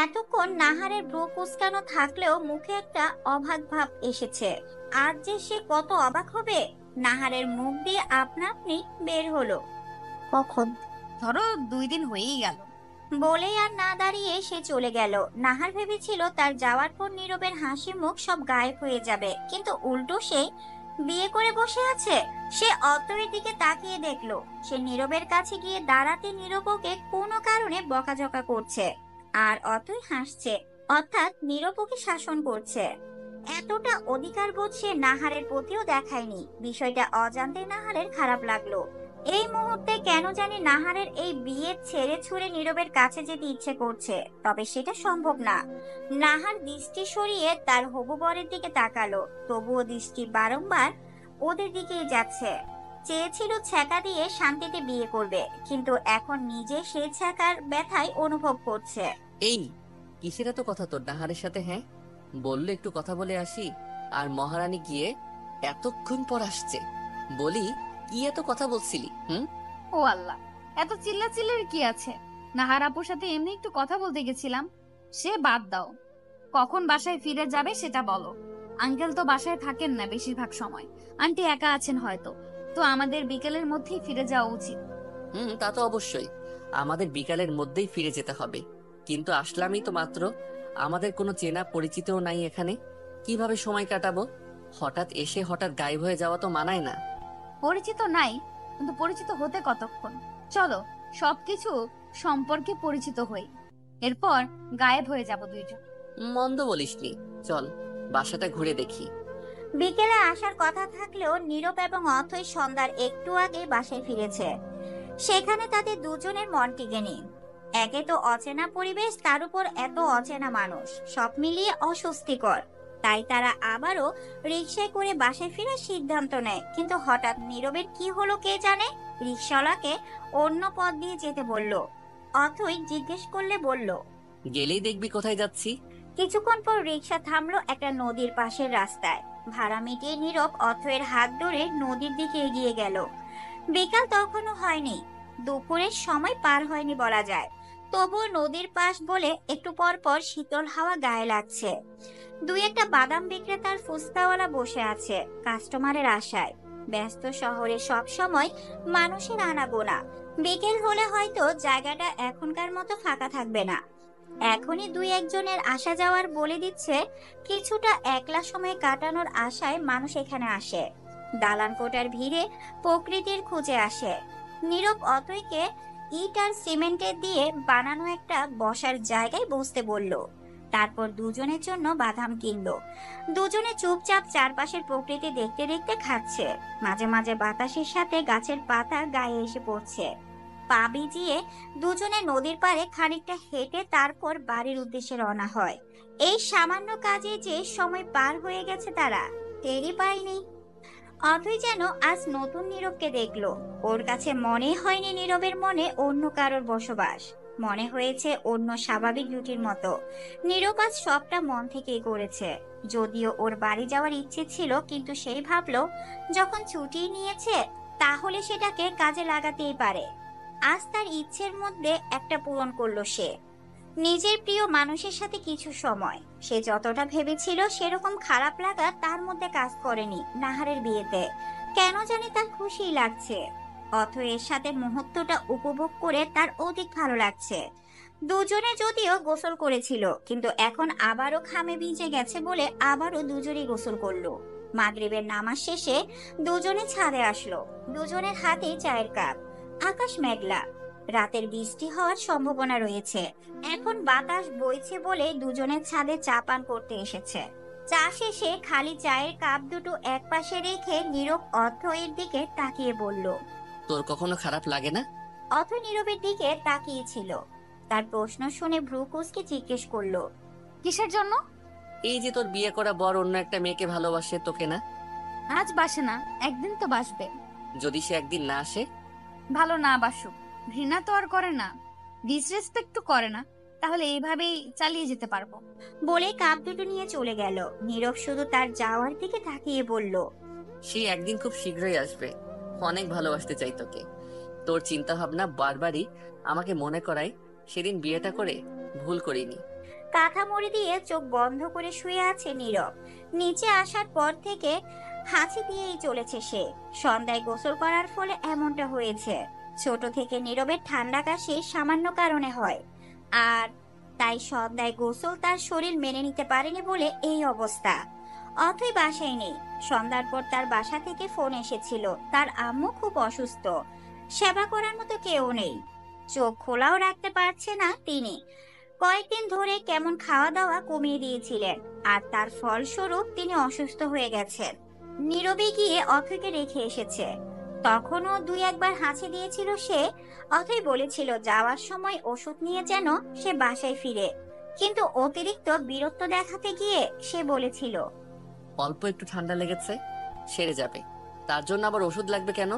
S3: এতক্ষণ নাহারের ভ্রু কুঁচকানো থাকলেও মুখে একটা অবাক ভাব এসেছে। আজ যে সে কত অবাক হবে! নাহারের মুখ দিয়ে আপনা আপনি বের হলো,
S5: কখন?
S2: ধরো 2 দিন হয়েই গেল।
S3: বলেই আর না দাঁড়িয়ে সে চলে গেল। নাহার ভেবেছিল তার যাওয়ার পর নীরবের হাসি মুখ সব গায়েব হয়ে যাবে, কিন্তু উল্টো সে বিয়ে করে বসে আছে। সে অতয়ের দিকে তাকিয়ে দেখলো সে নীরবের কাছে গিয়ে দাঁড়াতে নীরব ওকে কোনো কারণে বকাঝকা করছে, আর অতই হাসছে, অর্থাৎ নীরব ওকে শাসন করছে। এতটা অধিকার বোধ সে নাহারের প্রতিও দেখায়নি। বিষয়টা অজান্তে নাহারের খারাপ লাগলো। এই মুহূর্তে কেন জানি নাহারের এই বিয়ে ছেড়ে ছুড়ে নীরবের কাছে যেতে ইচ্ছে করছে, তবে সেটা সম্ভব না। নাহার দৃষ্টি সরিয়ে তার হবু বরের দিকে তাকালো, তবুও দৃষ্টি বারংবার ওদের দিকেই যাচ্ছে। চেয়েছিল ছ্যাঁকা দিয়ে শান্তিতে বিয়ে করবে, কিন্তু এখন নিজে সেই ছ্যাঁকার ব্যথায় অনুভব করছে।
S1: এই কিসের এত কথা তোর নাহারের সাথে? হ্যাঁ, বললো একটু কথা বলে আসি, আর মহারানী গিয়ে এতক্ষণ পর আসছে। বলি কি এত কথা বলছিলি?
S2: ও আল্লাহ, এত চিল্লাচিল্লির কি আছে? নাহার আপুর সাথে এমনি একটু কথা বলতে গেছিলাম। সে বাদ দাও, কখন বাসায় ফিরে যাবে সেটা বলো। আঙ্কেল তো বাসায় থাকেন না বেশিরভাগ সময়, আন্টি একা আছেন হয়তো, তো আমাদের বিকেলের মধ্যেই ফিরে যাওয়া উচিত।
S1: তা তো অবশ্যই, আমাদের বিকালের মধ্যেই ফিরে যেতে হবে। কিন্তু আসলামই তো মাত্র, আমাদের কোনো চেনা পরিচিতও নাই এখানে, কিভাবে সময় কাটাবো? হঠাৎ এসে হঠাৎ গায়েব হয়ে যাওয়া তো মানায় না।
S2: পরিচিত নাই, কিন্তু পরিচিত হতে কতক্ষণ? চলো সবকিছু সম্পর্কে পরিচিত হই, এরপর গায়েব হয়ে যাব দুইজন।
S1: মন্দ বলিসনি, চল বাসাটা ঘুরে দেখি।
S3: বিকেলে আসার কথা থাকলেও নীরব এবং অথৈ সন্ধ্যার একটু আগে বাসায় ফিরেছে। সেখানে তাদের দুজনের মন টিকেনি। একে তো অচেনা পরিবেশ, তার উপর এত অচেনা মানুষ, সব মিলিয়ে অস্বস্তিকর। তাই তারা আবারও রিকশায় করে বাসায় ফেরার সিদ্ধান্ত নেয়। কিন্তু হঠাৎ নীরবের কি হলো কে জানে, রিকশাওয়ালাকে অন্য পথ দিয়ে যেতে বলল। অথৈ জিজ্ঞেস করলে বলল,
S1: গেলেই দেখবি কোথায় যাচ্ছি।
S3: কিছুক্ষণ পর রিকশা থামলো একটা নদীর পাশের রাস্তায়। ভাড়া মিটিয়ে নীরব অথয়ের হাত ধরে নদীর দিকে এগিয়ে গেল। বিকাল তখনও হয়নি, দুপুরের সময় পার হয়নি বলা যায়, তবুও নদীর পাশ বলে একটু পর পর শীতল হাওয়া গায়ে লাগছে। দুই একটা বাদাম বিক্রেতার ফুচকাওয়ালা বসে আছে কাস্টমারের আশায়। ব্যস্ত শহরে সব সময় মানুষের আনাগোনা, বিকেল হলে হয়তো জায়গাটা এখনকার মতো ফাঁকা থাকবে না। এখনই দুই একজনের আসা যাওয়ার বলে দিচ্ছে, কিছুটা একলা সময় কাটানোর আশায় মানুষ এখানে আসে। দালান কোটার ভিড়ে প্রকৃতির খুঁজে আসে। নীরব অতইকে ইট আর সিমেন্টের দিয়ে বানানো একটা বসার জায়গায় বসতে বলল। তারপর দুজনের জন্য বাদাম কিনলো। দুজনে চুপচাপ চারপাশের প্রকৃতি দেখতে দেখতে খাচ্ছে। মাঝে মাঝে বাতাসের সাথে গাছের পাতা গায়ে এসে পড়ছে। পা ভিজিয়ে দুজনে নদীর পাড়ে খানিকটা হেঁটে তারপর বাড়ির উদ্দেশ্যে রওনা হয়। এই সামান্য কাজে যে সময় পার হয়ে গেছে তারা টেরই পায়নি। অথই যেন আজ নতুন নীরবকে দেখলো। ওর কাছে মনে হয়নি নীরবের মনে অন্য কারোর বসবাস, মনে হয়েছে অন্য স্বাভাবিক জুটির মতো। নীরব আজ সবটা মন থেকেই করেছে। যদিও ওর বাড়ি যাওয়ার ইচ্ছে ছিল, কিন্তু সেই ভাবলো যখন ছুটি নিয়েছে তাহলে সেটাকে কাজে লাগাতেই পারে। আজ তার ইচ্ছের মধ্যে একটা পূরণ করলো সে, নিজের প্রিয় মানুষের সাথে কিছু সময়। সে যতটা ভেবেছিল সেরকম খারাপ লাগা তার মধ্যে কাজ করেনি। নাহারের বিয়েতে কেন জানি তার খুশি লাগছে। অথয়ের সাথে মুহূর্তটা উপভোগ করে তার অধিক ভালো লাগছে। দুজনে যদিও গোসল করেছিল, কিন্তু এখন আবারও ঘামে ভিজে গেছে বলে আবারও দুজনেই গোসল করলো। মাগরিবের নামাজ শেষে দুজনে ছাদে আসলো। দুজনের হাতেই চায়ের কাপ। আকাশ মেঘলা, রাতের বৃষ্টি হওয়ার সম্ভাবনা রয়েছে। এখন বাতাস বইছে বলে দুজনের ছাদে চা পান করতে এসেছে। চা শেষে খালি চায়ের কাপ দুটো একপাশে রেখে নীরব অথয়ের দিকে তাকিয়ে বলল,
S1: তোর কখনো খারাপ লাগে না?
S3: অথয় নীরবের দিকে তাকিয়েছিল। তার প্রশ্ন শুনে ভ্রু কুঁচকে জিজ্ঞেস করলো,
S2: কিসের জন্য?
S1: এই যে তোর বিয়ে করা বর অন্য একটা মেয়েকে ভালোবাসে, তোকে না?
S2: আজ বাসে না, একদিন তো বাসবে।
S1: যদি সে একদিন না আসে?
S2: ভালো না বাসুক, ঘৃণা তো আর করে না, ডিসরেসপেক্ট করে না, তাহলে এইভাবেই চালিয়ে যেতে পারবো।
S3: বলে কাপ দুটো নিয়ে চলে গেল। নীরব শুধু তার যাওয়ার দিকে তাকিয়ে বলল,
S1: সে একদিন খুব শীঘ্রই আসবে, অনেক ভালোবাসতে চাই তোকে। তোর চিন্তা ভাবনা বারবারই আমাকে মনে করায় সেদিন বিয়েটা করে ভুল করিনি।
S3: কাঁথা মুড়ি দিয়ে চোখ বন্ধ করে শুয়ে আছে নীরব। নিচে আসার পর থেকে হাঁচি দিয়েই চলেছে সে। সন্ধ্যায় গোসল করার ফলে এমনটা হয়েছে। ছোট থেকে নীরবের ঠান্ডা কাশি সামান্য কারণে হয়, আর তাই সন্ধ্যায় গোসল তার শরীর মেনে নিতে পারেনি বলে এই অবস্থা। অথই বাসায় নেই। সন্ধ্যার পর তার বাসা থেকে ফোন এসেছিল, তার আম্মু খুব অসুস্থ, সেবা করার মতো কেউ নেই, চোখ খোলাও রাখতে পারছে না তিনি। কয়েকদিন ধরে কেমন খাওয়া দাওয়া কমিয়ে দিয়েছিলেন, আর তার ফলস্বরূপ তিনি অসুস্থ হয়ে গেছেন। নীরবে গিয়ে অথৈকে রেখে এসেছে। তখনও দুই একবার হাঁচি দিয়েছিল সে। অথৈ বলেছিল যাওয়ার সময় ওষুধ নিয়ে যেন সে বাসায় ফিরে, কিন্তু অতিরিক্ত বীরত্ব দেখাতে গিয়ে সে বলেছিল,
S1: অল্প একটু ঠান্ডা লেগেছে, সেরে যাবে, তার জন্য আবার ওষুধ লাগবে কেন?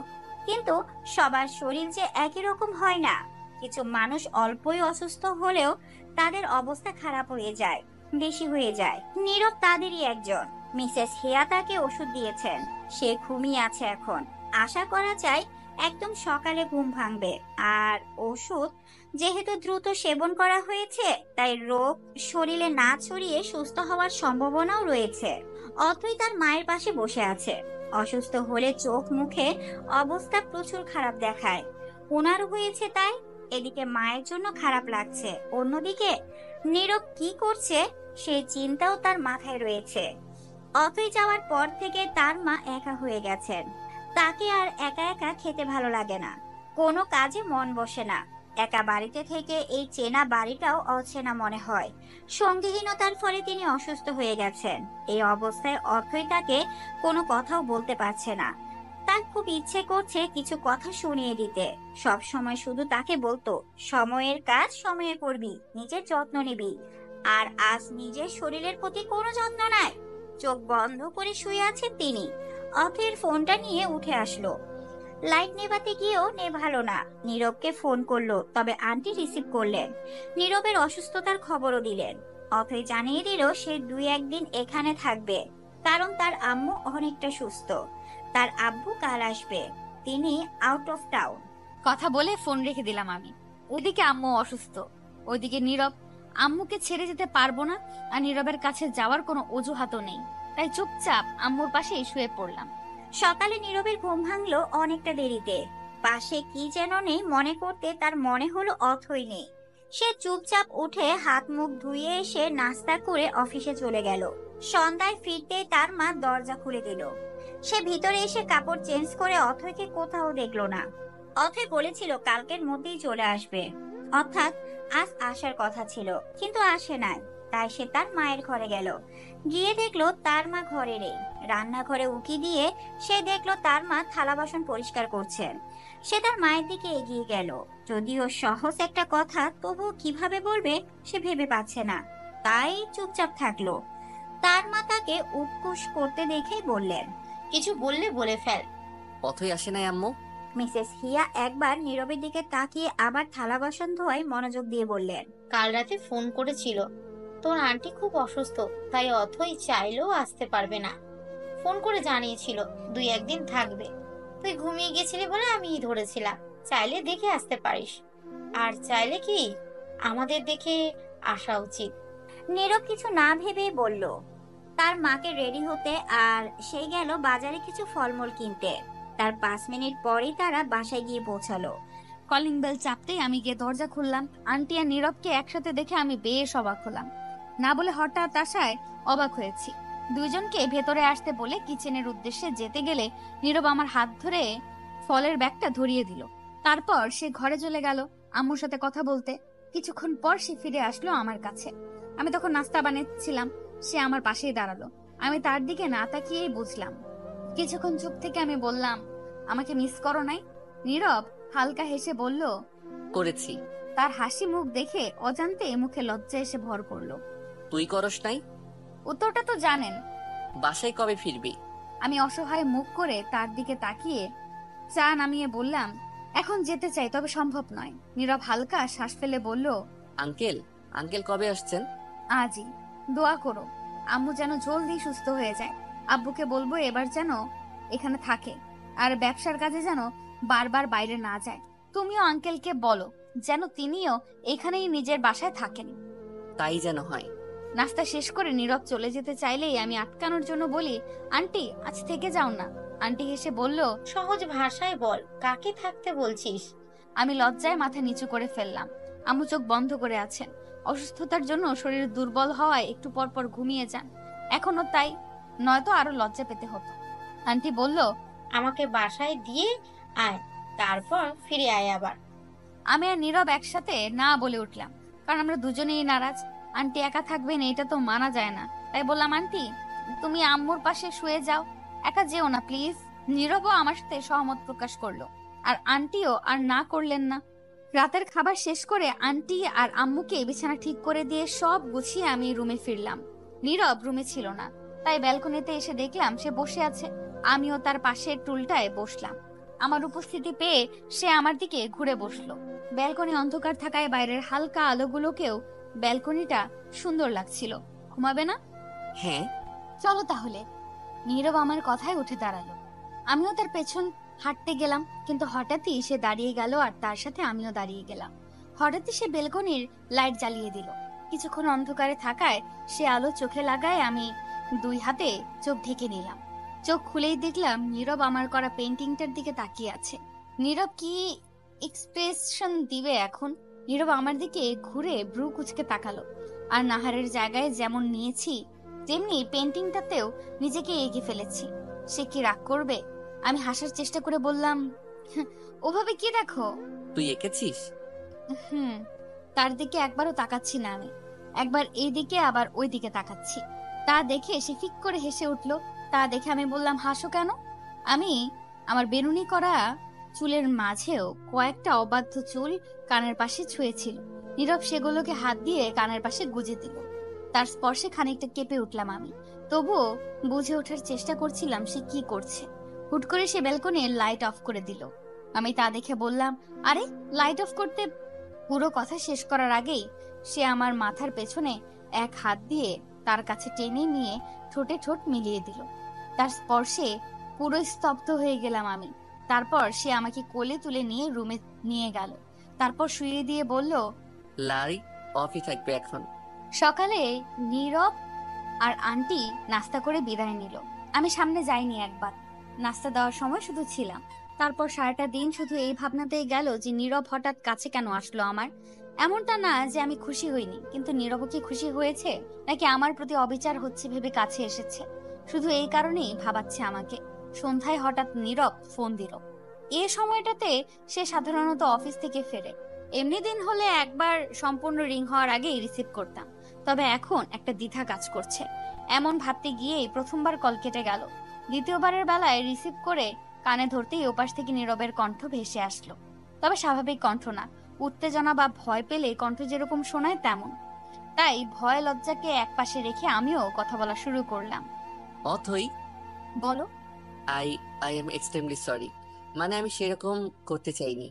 S3: কিন্তু সবার শরীর যে একই রকম হয় না। কিছু মানুষ অল্পই অসুস্থ হলেও তাদের অবস্থা খারাপ হয়ে যায়, বেশি হয়ে যায়। নীরব তাদেরই একজন। মিসেস হিয়া তাকে ওষুধ দিয়েছেন, সে ঘুমিয়ে আছে এখন। আশা করা যায় একদম সকালে ঘুম ভাঙবে। আর ওষুধ যেহেতু দ্রুত সেবন করা হয়েছে, তাই রোগ শরীরে না ছড়িয়ে সুস্থ হওয়ার সম্ভাবনাও রয়েছে। অথই তার মায়ের পাশে বসে আছে। অসুস্থ হলে চোখ মুখে অবস্থা প্রচুর খারাপ দেখায়, ওনার হয়েছে তাই। এদিকে মায়ের জন্য খারাপ লাগছে, অন্যদিকে নীরব কি করছে সেই চিন্তাও তার মাথায় রয়েছে। অথই যাওয়ার পর থেকে তার মা একা হয়ে গেছেন। তাকে আর একা একা খেতে ভালো লাগে না, কোনো কাজে মন বসে না। একা বাড়িতে থেকে এই চেনা বাড়িটাও অচেনা মনে হয়। সঙ্গীহীনতার ফলে তিনি অসুস্থ হয়ে গেছেন। এই অবস্থায় অথই তাকে কোনো কথাও বলতে পারছে না। তার খুব ইচ্ছে করছে কিছু কথা শুনিয়ে দিতে। সব সময় শুধু তাকে বলতো, সময়ের কাজ সময়ে করবি, নিজের যত্ন নিবি। আর আজ নিজের শরীরের প্রতি কোনো যত্ন নাই। চোখ বন্ধ করে শুয়ে আছেন তিনি। অথৈর ফোনটা নিয়ে উঠে আসলো। লাইট নেভাতে গিয়েও নেভালো না। নীরবকে ফোন করলো, তবে আন্টি রিসিভ করলেন। নীরবের অসুস্থতার খবরও দিলেন। অথৈ জানিয়ে দিল সে 2-1 দিন এখানে থাকবে, কারণ তার আম্মু অনেকটা সুস্থ। তার আব্বু কাল আসবে, তিনি আউট অফ টাউন।
S2: কথা বলে ফোন রেখে দিলাম আমি। ওদিকে আম্মু অসুস্থ, ওইদিকে নীরব। আম্মুকে ছেড়ে যেতে পারবো না, আর নীরবের কাছে যাওয়ার কোনো অজুহাতও নেই, তাই চুপচাপ আম্মুর পাশে শুয়ে পড়লাম।
S3: সকালে নীরবের ঘুম ভাঙলো অনেকটা দেরিতে। পাশে কি যেন নেই মনে করতে তার মনে হলো অথই নেই। সে চুপচাপ উঠে হাত মুখ ধুয়ে এসে নাস্তা করে অফিসে চলে গেল। সন্ধ্যায় ফিরতে তার মা দরজা খুলে দিল। সে ভিতরে এসে কাপড় চেঞ্জ করে অথৈকে কোথাও দেখলো না। অথৈ বলেছিল কালকের মধ্যেই চলে আসবে, অর্থাৎ আজ আসার কথা ছিল, কিন্তু আসে নাই। তাই সে তার মায়ের ঘরে গেল। গিয়ে দেখলো তার মা ঘরে নেই। রান্নাঘরে উকি দিয়ে সে দেখলো তার মা থালা বাসন পরিষ্কার করছেন। সে তার মায়ের দিকে এগিয়ে গেল। যদিও সহজ একটা কথা, তবুও কিভাবে বলবে সে ভেবে পাচ্ছে না, তাই চুপচাপ থাকলো। তার মা তাকে উৎকুশ করতে দেখেই বললেন,
S4: কিছু বললে বলে ফেল।
S1: অথই আসে নাই আম্মু?
S3: মিসেস হিয়া একবার নীরবের দিকে তাকিয়ে আবার থালা বাসন ধোয়ায় মনোযোগ দিয়ে বললেন,
S4: কাল রাতে ফোন করেছিল, তোর আন্টি খুব অসুস্থ, তাই অথই চাইলেও আসতে পারবে না। ফোন করে জানিয়েছিল 2-1 দিন থাকবে। তুই ঘুমিয়ে গেছিলি বলে আমি ধরেছিলাম, চাইলে দেখে আসতে পারিস। আর চাইলে কি আমাদের দেখে আসা উচিত।
S3: নীরব কিছু না ভেবেই বলল। তার মাকে রেডি হতে, আর সেই গেল বাজারে কিছু ফলমূল কিনতে। তার 5 মিনিট পরেই তারা বাসায় গিয়ে পৌঁছালো।
S2: কলিং বেল চাপতেই আমি গিয়ে দরজা খুললাম। আন্টি আর নীরবকে একসাথে দেখে আমি বেশ অবাক হলাম। না বলে হঠাৎ আসায় অবাক হয়েছি। দুইজনকে ভেতরে আসতে বলে কিচেনের উদ্দেশ্যে যেতে গেলে নীরব আমার হাত ধরে ফলের ব্যাগটা ধরিয়ে দিল। তারপর সে ঘরে চলে গেল আম্মুর সাথে কথা বলতে। কিছুক্ষণ পর সে ফিরে আসলো আমার কাছে। আমি তখন নাস্তা বানাচ্ছিলাম, সে আমার পাশেই দাঁড়ালো। আমি তার দিকে না তাকিয়েই বুঝলাম। কিছুক্ষণ চুপ থেকে আমি বললাম, আমাকে মিস করো নাই? নীরব হালকা হেসে বলল,
S1: করেছি।
S2: তার হাসি মুখ দেখে অজান্তে মুখে লজ্জা এসে ভর করলো।
S1: তুই করস নাই?
S2: উত্তরটা তো জানেন।
S1: বাসায় কবে ফিরবি?
S2: আমি অসহায় মুখ করে তার দিকে তাকিয়ে চা নামিয়ে বললাম, এখন যেতে চাই, তবে সম্ভব নয়। নীরব হালকা শ্বাস ফেলে বলল,
S1: আঙ্কেল আঙ্কেল কবে আসছেন?
S2: আজই। দোয়া করো আম্মু যেন জলদি সুস্থ হয়ে যায়। আব্বুকে বলবো এবার যেন এখানে থাকে, আর ব্যবসার কাজে যেন বারবার বাইরে না যায়। তুমিও আঙ্কেলকে বলো যেন তিনিও এখানেই নিজের বাসায় থাকেন।
S1: তাই যেন হয়।
S2: নাস্তা শেষ করে নীরব চলে যেতে চাইলেই আমি আটকানোর জন্য বলি, আন্টি আজ থেকে যাও না। আন্টি হেসে বলল,
S4: সহজ ভাষায় বল, কাকে থাকতে বলছিস?
S2: আমি লজ্জায় মাথা নিচু করে ফেললাম। আম্মু চোখ বন্ধ করে আছেন। অসুস্থতার জন্য শরীর দুর্বল হওয়ায় একটু পর পর ঘুমিয়ে যান। এখনো তাই, নয়তো আরো লজ্জা পেতে হতো। আন্টি বলল,
S4: আমাকে বাসায় দিয়ে আয়, তারপর ফিরে আয় আবার।
S2: আমি আর নীরব একসাথে না বলে উঠলাম, কারণ আমরা দুজনেই নারাজ। আন্টি একা থাকবেন এটা তো মানা যায় না। তাই বললাম, আন্টি তুমি আম্মুর পাশে শুয়ে যাও, একা যেও না প্লিজ। নীরবও আমার সাথে সহমত প্রকাশ করলো, আর আন্টিও আর না করলেন না। রাতের খাবার শেষ করে আন্টি আর আম্মুকে বিছানা ঠিক করে দিয়ে সব গুছিয়ে আমি রুমে ফিরলাম। নীরব রুমে ছিল না, তাই ব্যালকনিতে এসে দেখলাম সে বসে আছে। আমিও তার পাশের টুলটায় বসলাম। আমার উপস্থিতি পেয়ে সে আমার দিকে ঘুরে বসলো। ব্যালকনি অন্ধকার থাকায় বাইরের হালকা আলোগুলোকেও ব্যালকনিটা সুন্দর লাগছিল। ঘুমাবে না?
S1: হ্যাঁ।
S2: চলো তাহলে। নীরব আমার কথায় উঠে দাঁড়ালো। আমিও তার পেছন হাঁটতে গেলাম, কিন্তু হঠাৎই সে দাঁড়িয়ে গেল আর তার সাথে আমিও দাঁড়িয়ে গেলাম। হঠাৎই সে বেলকনির লাইট জ্বালিয়ে দিল। কিছুক্ষণ অন্ধকারে থাকায় সে আলো চোখে লাগায় আমি 2 হাতে চোখ ঢেকে নিলাম। চোখ খুলেই দেখলাম নীরব আমার করা পেন্টিংটার দিকে তাকিয়ে আছে। নীরব কি এক্সপ্রেশন দিবে এখন? নীরব আমার দিকে ঘুরে ভ্রু কুঁচকে তাকালো, আর নাহারের জায়গায় যেমন নিয়েছি তেমনি পেন্টিংটাতেও নিজেকে এঁকে ফেলেছি। সে কি রাগ করবে? আমি হাসার চেষ্টা করে বললাম, ওভাবে কি দেখো?
S1: তুই এঁকেছিস?
S2: তার দিকে একবারও তাকাচ্ছি না আমি, একবার এই দিকে আবার ওই দিকে তাকাচ্ছি। তা দেখে সে ফিক করে হেসে উঠলো। তা দেখে আমি বললাম, হাসো কেন? আমি আমার বেনুনি করা চুলের মাঝেও কয়েকটা অবাধ্য চুল কানের পাশে ছুঁয়েছিল। নীরব সেগুলোকে হাত দিয়ে কানের পাশে গুজে দিল। তার স্পর্শে খানিকটা কেঁপে উঠলাম আমি, তবুও বুঝে ওঠার চেষ্টা করছিলাম সে কি করছে। হুট করে সে ব্যালকনির লাইট অফ করে দিল। আমি তা দেখে বললাম, আরে লাইট অফ করতে? পুরো কথা শেষ করার আগেই সে আমার মাথার পেছনে এক হাত দিয়ে তার কাছে টেনে নিয়ে ঠোঁটে ঠোঁট মিলিয়ে দিল। তার স্পর্শে পুরো স্তব্ধ হয়ে গেলাম আমি। তারপর সে আমাকে কোলে তুলে নিয়ে রুমে নিয়ে গেল। তারপর শুয়ে দিয়ে বলল,
S1: লাই অফই থাকবে এখন।
S2: সকালে নীরব আর আন্টি নাস্তা করে বিদায় নিল। আমি সামনে যাইনি একবার। নাস্তা দেওয়ার সময় শুধু ছিলাম। তারপর সারাটা দিন শুধু এই ভাবনাতেই গেল যে নীরব হঠাৎ কাছে কেন আসলো আমার। এমনটা না যে আমি খুশি হইনি, কিন্তু নীরব কি খুশি হয়েছে, নাকি আমার প্রতি অবিচার হচ্ছে ভেবে কাছে এসেছে? শুধু এই কারণেই ভাবাচ্ছে আমাকে। সন্ধ্যায় হঠাৎ নীরব ফোন দিল। এ সময়টাতে সে সাধারণত অফিস থেকে ফেরে। এমনি দিন হলে একবার সম্পূর্ণ রিং হওয়ার আগেই রিসিভ করতাম, তবে এখন একটা দ্বিধা কাজ করছে। এমন ভাবতে গিয়েই প্রথমবার কল কেটে গেল। দ্বিতীয়বারের বেলায় রিসিভ করে কানে ধরতেই ওপাশ থেকে নীরবের কণ্ঠ ভেসে আসলো। তবে স্বাভাবিক কণ্ঠ না, উত্তেজনা বা ভয় পেলে কণ্ঠ যেরকম শোনায় তেমন। তাই ভয় লজ্জাকে একপাশে রেখে আমিও কথা বলা শুরু করলাম।
S1: অথই,
S2: বলো।
S1: I I am extremely sorry. মানে আমি সেরকম করতে চাইনি।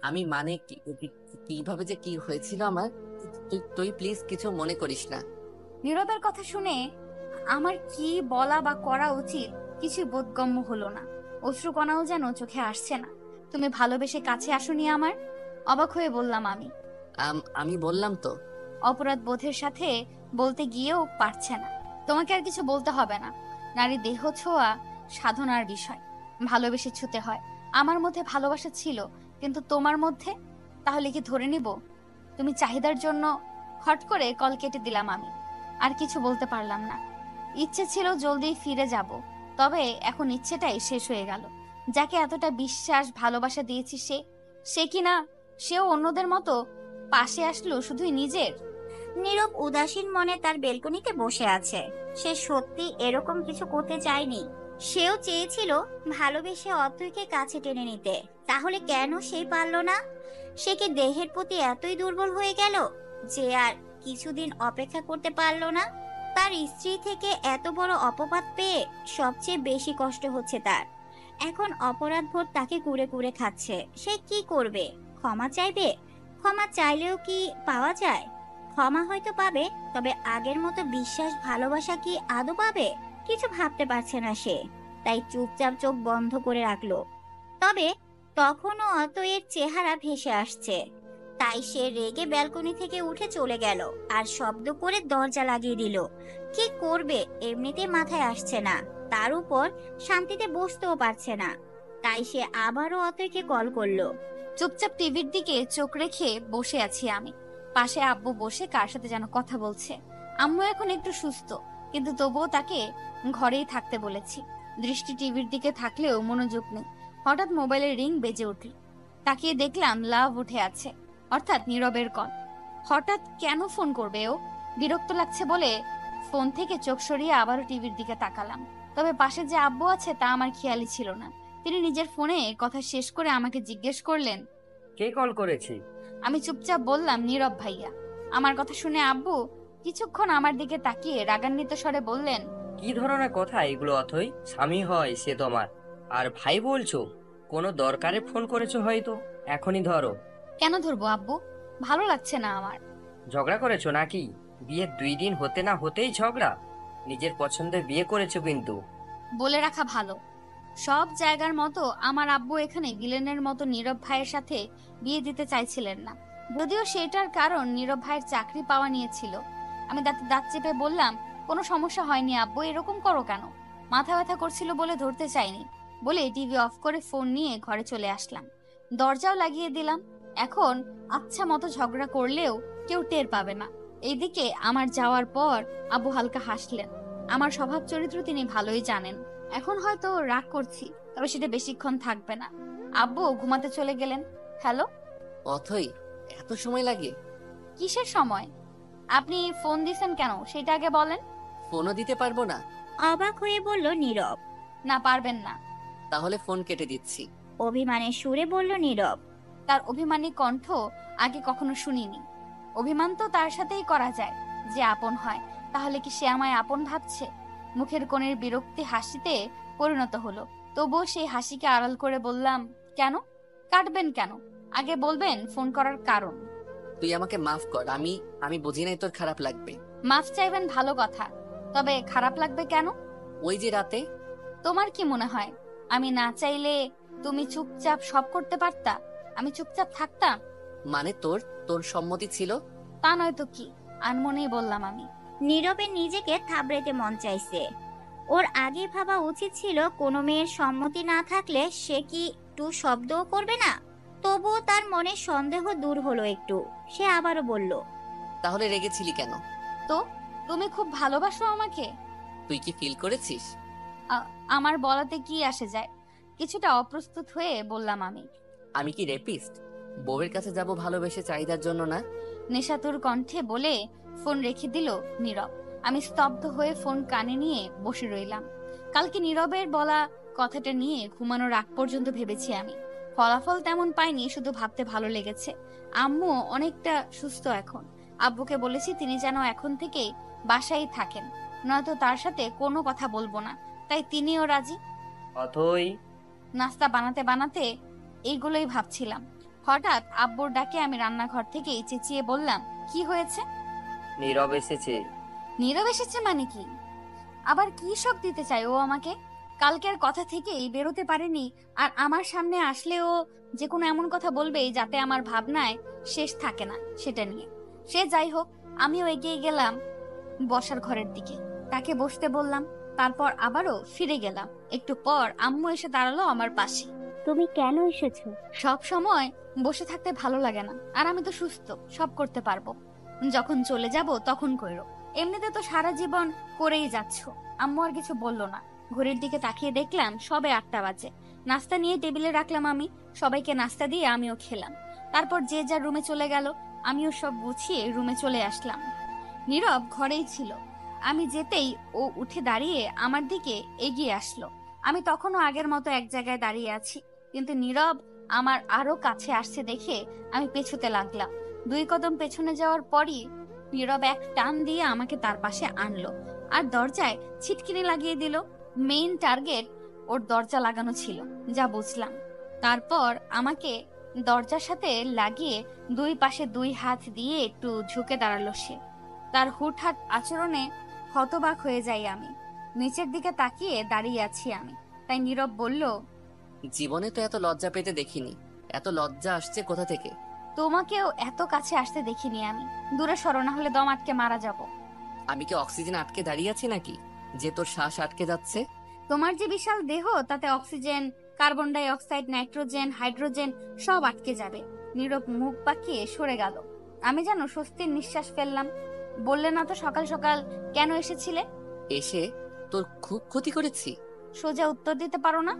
S1: আমি মানে কিভাবে যে কি হয়েছিল আমার, তুই তুই প্লিজ কিছু মনে করিস না।
S2: নীরবের কথা শুনে আমার কি বলা বা করা উচিত কিছু বোধগম্য হলো না। অশ্রুকণাও যেন চোখে আসছে না। তুমি ভালোবেসে কাছে আসোনি আমার? অবাক হয়ে বললাম আমি।
S1: আমি বললাম তো।
S2: অপরাধ বোধের সাথে বলতে গিয়েও পারছে না। তোমাকে আর কিছু বলতে হবে না। নারী দেহ ছোঁয়া সাধনার বিষয়, ভালোবেসে ছুতে হয়। আমার মধ্যে ভালোবাসা ছিল, কিন্তু তোমার মধ্যে? তাহলে কি ধরে নিব? তুমি চাহিদার জন্য হট করে কল কেটে দিলাম আমি। আর কিছু বলতে পারলাম না। ইচ্ছে ছিল জলদি ফিরে যাব, তবে এখন ইচ্ছেটাই শেষ হয়ে গেল। যাকে এতটা বিশ্বাস ভালোবাসা দিয়েছি সে কিনা সেও অন্যদের মতো পাশে আসলো শুধুই নিজের।
S3: নীরব উদাসীন মনে তার বেলকনিতে বসে আছে। সে সত্যি এরকম কিছু করতে চায়নি। সেও চেয়েছিল ভালোবেসে অথৈকে কাছে টেনে নিতে। তাহলে কেন সেই পারল না? সে কি দেহের প্রতি এতই দুর্বল হয়ে গেল যে আর কিছুদিন অপেক্ষা করতে পারল না? তার স্ত্রী থেকে এত বড় অপবাদ পেয়ে সবচেয়ে বেশি কষ্ট হচ্ছে তার। এখন অপরাধবোধ তাকে কুরে কুরে খাচ্ছে। সে কি করবে? ক্ষমা চাইবে? ক্ষমা চাইলেও কি পাওয়া যায়? ক্ষমা হয়তো পাবে, তবে আগের মতো বিশ্বাস ভালোবাসা কি আদৌ পাবে? কিছু ভাবতে পারছে না সে, তাই চুপচাপ চোখ বন্ধ করে রাখলো। তবে তখনও অতএর চেহারা ভেসে আসছে। তাই সে রেগে ব্যালকনি থেকে উঠে চলে গেল আর শব্দ করে দরজা লাগিয়ে দিল। কি করবে এমনিতে মাথায় আসছে না, তার উপর শান্তিতে বসতেও পারছে না। তাই সে আবারও অতএকে কল করলো।
S2: চুপচাপ টিভির দিকে চোখ রেখে বসে আছি আমি। পাশে আব্বু বসে কার সাথে যেন কথা বলছে। আম্মু এখন একটু সুস্থ, কিন্তু তবুও তাকে ঘরেই থাকতে বলেছি। দৃষ্টি টিভির দিকে থাকলেও মনোযোগ নেই। হঠাৎ মোবাইলের রিং বেজে উঠল। তাকিয়ে দেখলাম লাভ উঠে আছে, অর্থাৎ নীরবের কল। হঠাৎ কেন ফোন করবে ও? বিরক্ত লাগছে বলে ফোন থেকে চোখ সরিয়ে আবারও টিভির দিকে তাকালাম। তবে পাশে যে আব্বু আছে তা আমার খেয়ালই ছিল না। তিনি নিজের ফোনে কথা শেষ করে আমাকে জিজ্ঞেস করলেন,
S7: কে কল করেছে?
S2: আমি চুপচাপ বললাম, নীরব ভাইয়া। আমার কথা শুনে আব্বু কিছুক্ষণ আমার দিকে তাকিয়ে রাগান্বিত স্বরে বললেন,
S7: কি ধরনের কথা এগুলো অথই? স্বামী হয় সে তোমার, আর ভাই বলছো? কোনো দরকারে ফোন করেছো হয়তো, এখনই ধরো।
S2: কেন ধরবো আব্বু? ভালো লাগছে না আমার।
S7: ঝগড়া করেছো নাকি? বিয়ের 2 দিন হতে না হতেই ঝগড়া? নিজের পছন্দে বিয়ে করেছো কিন্তু।
S2: বলে রাখা ভালো, সব জায়গার মতো আমার আব্বু এখানে ভিলেনের মতো নীরব ভাইয়ের সাথে বিয়ে দিতে চাইছিলেন না। যদিও সেটার কারণ নীরব ভাইয়ের চাকরি পাওয়া নিয়েছিল। আমি দাঁতে দাঁত চেপে বললাম, কোনো সমস্যা হয়নি আব্বু, এরকম করো কেন? মাথা ব্যথা করছিল বলে ধরতে চাইনি বলে টিভি অফ করে ফোন নিয়ে ঘরে চলে আসলাম। দরজাও লাগিয়ে দিলাম। এখন আচ্ছা মতো ঝগড়া করলেও কেউ টের পাবে না। এইদিকে আমার যাওয়ার পর আব্বু হালকা হাসলেন। আমার স্বভাব চরিত্র তিনি ভালোই জানেন। এখন হয়তো রাগ করছি, তবে সেটা বেশিক্ষণ থাকবে না। আব্বু ঘুমাতে চলে গেলেন। হ্যালো।
S1: অথই, এত সময় লাগে?
S2: কিসের সময়? আপনি ফোন দিছেন কেন সেটা আগে বলেন।
S1: ফোনও দিতে পারবো না?
S3: অবাক হয়ে বলল নীরব।
S2: না, পারবেন না।
S1: তাহলে ফোন কেটে দিচ্ছি।
S3: অভিমানের সুরে বলল নীরব।
S2: তার অভিমানী কণ্ঠ আগে কখনো শুনিনি। অভিমান তো তার সাথেই করা যায় যে আপন হয়। তাহলে কি সে আমায় আপন ভাবছে? মুখের কোণের বিরক্তি হাসিতে পরিণত হলো। তবুও সেই হাসিকে আড়াল করে বললাম, কেন কাটবেন কেন? আগে বলবেন ফোন করার কারণ।
S1: তুই আমাকে মাফ কর, আমি বুঝি নাই তোর খারাপ লাগবে।
S2: মাফ চাইবেন ভালো কথা, তবে খারাপ লাগবে কেন?
S1: ওই যে রাতে।
S2: তোমার কি মনে হয় আমি না চাইলে তুমি চুপচাপ সব করতে পারতা? আমি চুপচাপ থাকতাম?
S1: মানে তোর সম্মতি ছিল?
S2: তা নয়তো কি, আনমনেই বললাম আমি।
S3: নীরবের নিজেকে থাবড়াতে মন চাইছে। ওর আগে ভাবা উচিত ছিল কোনো মেয়ের সম্মতি না থাকলে সে কি একটু শব্দও করবে না। তবুও তার মনে সন্দেহ দূর হলো একটু। সে আবারও বলল,
S1: তাহলে রেগেছিলি কেন?
S2: তো তুমি খুব ভালোবাসো আমাকে?
S1: তুই কি ফিল করেছিস?
S2: আমার বলাতে কি আসে যায়? কিছুটা অপ্রস্তুত হয়ে বললাম আমি।
S1: আমি কি রেপিস্ট? বউয়ের কাছে যাব ভালোবেসে চাহিদার জন্য না?
S2: নেশাতুর কণ্ঠে বলে ফোন রেখে দিল নীরব। আমি স্তব্ধ হয়ে ফোন কানে নিয়ে বসে রইলাম। কালকে নীরবের বলা কথাটা নিয়ে ঘুমানোর আগ পর্যন্ত ভেবেছি আমি। ফলাফল তেমন পাইনি, শুধু ভাবতে ভালো লেগেছে। আম্মু অনেকটা সুস্থ এখন। আব্বুকে বলেছি তিনি যেন এখন থেকেই বাসায় থাকেন, নয়তো তার সাথে কোনো কথা বলবো না। তাই তিনিও রাজি।
S7: অথই,
S2: নাস্তা বানাতে বানাতে এইগুলোই ভাবছিলাম। হঠাৎ আব্বুর ডাকে আমি রান্নাঘর থেকে চেঁচিয়ে বললাম, কি হয়েছে?
S7: নীরব এসেছে।
S2: নীরব এসেছে মানে কি? আবার কি শখ দিতে চাই ও আমাকে? কালকের কথা থেকেই বেরোতে পারেনি, আর আমার সামনে আসলেও যে কোনো এমন কথা বলবেই যাতে আমার ভাবনায় শেষ থাকে না সেটা নিয়ে। সে যাই হোক, আমিও এগিয়ে গেলাম বসার ঘরের দিকে। তাকে বসতে বললাম, তারপর আবারও ফিরে গেলাম। একটু পর আম্মু এসে দাঁড়ালো আমার পাশে।
S6: তুমি কেন এসেছো?
S2: সব সময় বসে থাকতে ভালো লাগে না, আর আমি তো সুস্থ, সব করতে পারবো। যখন চলে যাব তখন কইরো। এমনিতে তো সারা জীবন করেই যাচ্ছ। আম্মু আর কিছু বললো না। ঘড়ির দিকে তাকিয়ে দেখলাম সবে 8টা বাজে। নাস্তা নিয়ে টেবিলে রাখলাম আমি। সবাইকে নাস্তা দিয়ে আমিও খেলাম। তারপর যে যার রুমে চলে গেল। আমিও সব গুছিয়ে রুমে চলে আসলাম। নীরব ঘরেই ছিল। আমি যেতেই ও উঠে দাঁড়িয়ে আমার দিকে এগিয়ে আসলো। আমি তখনও আগের মতো এক জায়গায় দাঁড়িয়ে আছি, কিন্তু নীরব আমার আরো কাছে আসছে দেখে আমি পেছুতে লাগলাম। 2 কদম পেছনে যাওয়ার পরই নীরব এক টান দিয়ে আমাকে তার পাশে আনলো আর দরজায় ছিটকিনি লাগিয়ে দিল। মেইন টার্গেট ওর দরজা লাগানো ছিল, যা বুঝলাম। তারপর আমাকে দরজার সাথে লাগিয়ে 2 পাশে 2 হাত দিয়ে একটু ঝুঁকে দাঁড়ালো সে। তার হুটহাট আচরণে হতবাক হয়ে যাই আমি। নিচের দিকে তাকিয়ে দাঁড়িয়ে আছি আমি। তাই নীরব বলল,
S1: জীবনে তো এত লজ্জা পেতে দেখিনি। এত লজ্জা আসছে কোথা থেকে?
S2: তোমাকেও এত কাছে আসতে দেখিনি আমি। দূরে সরো, না হলে দম আটকে মারা যাব।
S1: আমি কি অক্সিজেন আটকে দাঁড়িয়ে আছি নাকি যে তোর শ্বাস আটকে যাচ্ছে?
S2: তোমার যে বিশাল দেহ, তাতে oxygen, carbon die oxide, nitrogen, hydrogen সব আটকে যাবে। নীরব মুখ বাঁকিয়ে সরে গেল। আমি যেন স্বস্তির নিঃশ্বাস ফেললাম। বললে না তো সকাল সকাল কেন এসেছিলে?
S1: এসে তোর খুব ক্ষতি করেছি?
S2: সোজা উত্তর দিতে পারো না?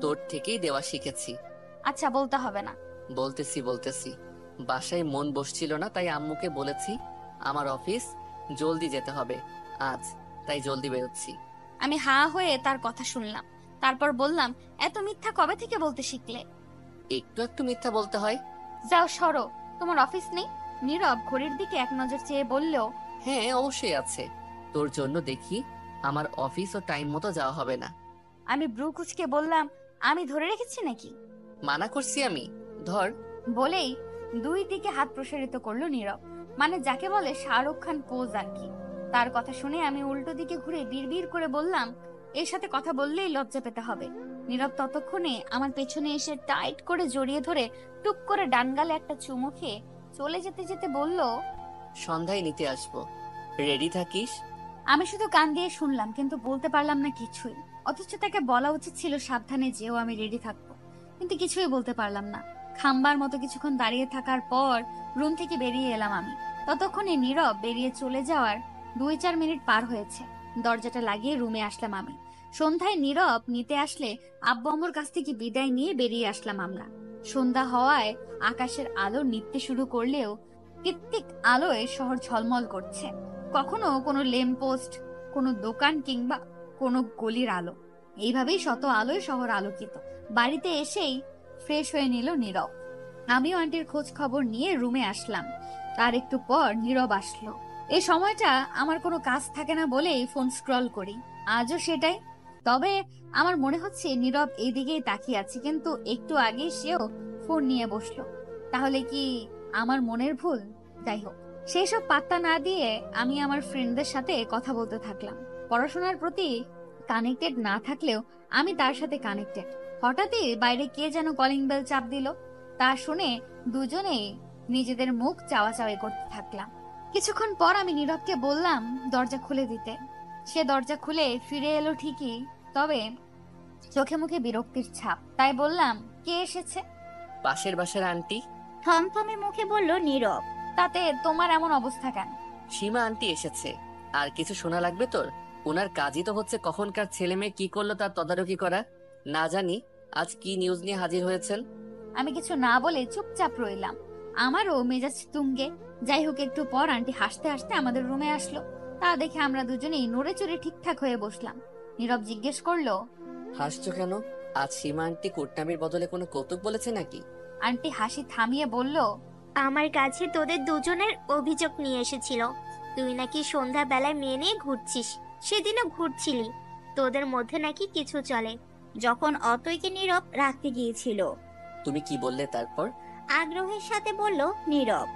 S1: তোর থেকেই দেওয়া শিখেছি।
S2: আচ্ছা, বলতে হবে না।
S1: বলতেছি। বাসায় মন বসছিল না, তাই আম্মুকে বলেছি আমার অফিস জলদি যেতে হবে আজ, তাই জলদি বেরোচ্ছি।
S2: আমি হা হয়ে তার কথা শুনলাম। তারপর বললাম, এত মিথ্যা কবে থেকে বলতে শিখলে?
S1: একটু একটু মিথ্যা বলতে হয়।
S2: যাও সরো, তোমার অফিস নেই? নীরব ঘড়ির দিকে এক নজর চেয়ে বলল,
S1: হ্যাঁ অবশ্যই আছে, তোর জন্য দেখি আমার অফিস ও টাইম মতো যাওয়া হবে না।
S2: আমি ব্রু কুচকে বললাম, আমি ধরে রেখেছি নাকি?
S1: মানা করছি আমি, ধর।
S2: বলেই দুই দিকে হাত প্রসারিত করলো নীরব, মানে যাকে বলে শাহরুখ খান পোজ আর কি। তার কথা শুনে আমি উল্টো দিকে ঘুরে বিড়বিড় করে বললাম, এর সাথে কথা বললেই লজ্জা পেতে হবে। নীরব ততক্ষণে আমার পেছনে এসে টাইট করে জড়িয়ে ধরে টুক করে ডান গালে একটা চুমু খেয়ে চলে যেতে যেতে বলল,
S1: সন্ধ্যায় নিতে আসবো, রেডি থাকিস।
S2: আমি শুধু কান দিয়ে শুনলাম, কিন্তু বলতে পারলাম না কিছুই। অথচ তাকে বলা উচিত ছিল সাবধানে যেও, আমি রেডি থাকবো, কিন্তু কিছুই বলতে পারলাম না। খাম্বার মতো কিছুক্ষণ দাঁড়িয়ে থাকার পর রুম থেকে বেরিয়ে এলাম আমি। ততক্ষণে নীরব বেরিয়ে চলে যাওয়ার 2-4 মিনিট পার হয়েছে। দরজাটা লাগিয়ে রুমে আসলাম আমি। সন্ধ্যায় নীরব নিতে আসলে আব্বু আম্মুর কাছ থেকে বিদায় নিয়ে বেরিয়ে আসলাম আমরা। সন্ধ্যা হওয়ায় আকাশের আলো নিভতে শুরু করলেও কৃত্রিক আলোয় শহর ঝলমল করছে। কখনো কোনো ল্যাম্প পোস্ট, কোনো দোকান কিংবা কোনো গলির আলো, এইভাবেই শত আলোয় শহর আলোকিত। বাড়িতে এসেই ফ্রেশ হয়ে নিল নীরব। আমিও আন্টির খোঁজ খবর নিয়ে রুমে আসলাম। তার একটু পর নীরব আসলো। এই সময়টা আমার কোনো কাজ থাকে না বলেই ফোন স্ক্রল করি, আজও সেটাই। তবে আমার মনে হচ্ছে নীরব এইদিকেই তাকিয়ে আছে, কিন্তু একটু আগে সেও ফোন নিয়ে বসলো। তাহলে কি আমার মনের ভুল? যাই হোক, সেই সব পাত্তা না দিয়ে আমি আমার ফ্রেন্ডদের সাথে কথা বলতে থাকলাম। পড়াশোনার প্রতি কানেক্টেড না থাকলেও আমি তার সাথে কানেক্টেড। হঠাৎই বাইরে কে যেন কলিং বেল চাপ দিল। তা শুনে দুজনেই নিজেদের মুখ চাওয়াচাওয়ি করতে থাকলাম। কিছুক্ষণ পর আমি নীরবকে বললাম দরজা খুলে দিতে। সে দরজা খুলে ফিরে এলো ঠিকই, তবে চোখে মুখে বিরক্তির ছাপ। তাই বললাম, কে এসেছে?
S1: পাশের বাসার আন্টি।
S3: থমথমে মুখে বলল নীরব।
S2: তাতে তোমার এমন অবস্থা কেন?
S1: সীমা আন্টি এসেছে। আর কিছু শোনা লাগবে তোর? ওনার কাজই তো হচ্ছে কখনকার ছেলে মেয়ে কি করলো তার তদারকি করা। না জানি আজ কি নিউজ নিয়ে হাজির হয়েছেন।
S2: আমি কিছু না বলে চুপচাপ রইলাম। আমারও মেজাজ তুঙ্গে। যাই হোক, একটু পর আন্টি হাসতে হাসতে আমাদের রুমে আসলো। তা দেখে আমরা দুজনেই নড়ে চড়ে ঠিকঠাক হয়ে বসলাম। নীরব জিজ্ঞেস করলো,
S1: হাসছো কেন? আজ সীমা আন্টি কুটনামির বদলে কোনো কৌতুক বলেছে নাকি?
S2: আন্টি হাসি থামিয়ে বলল,
S5: আমার কাছে তোদের দুজনের অভিযোগ নিয়ে এসেছিল। তুই নাকি সন্ধ্যাবেলায় মেয়ে নিয়ে ঘুরছিস, সেদিনও ঘুরছিলি। তোদের মধ্যে নাকি কিছু চলে।
S3: যখন অতইকে নীরব রাখতে গিয়েছিল।
S1: তুমি কি বললে তারপর?
S3: আগ্রহের সাথে বলল নীরব।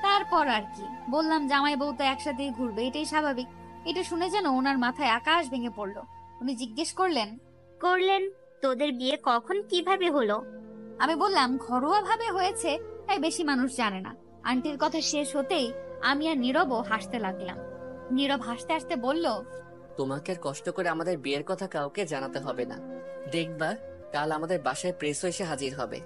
S2: তারপর আর কি বললাম, জামাই বউ তো একসাথেই ঘুরবে, এটাই স্বাভাবিক। এটা শুনে যেন ওনার মাথায় আকাশ ভেঙে পড়লো। উনি জিজ্ঞেস করলেন,
S5: তোদের বিয়ে কখন কিভাবে হলো?
S2: আমি বললাম ঘরোয়া ভাবে হয়েছে, তাই বেশি মানুষ জানে না। আন্টির কথা শেষ হতেই আমি আর নীরবও হাসতে লাগলাম। নীরব হাসতে হাসতে বলল,
S1: তোমাকে আর কষ্ট করে আমাদের বিয়ের কথা কাউকে জানাতে হবে না। দেখবা কাল আমাদের বাসায় প্রেসও এসে হাজির হবে।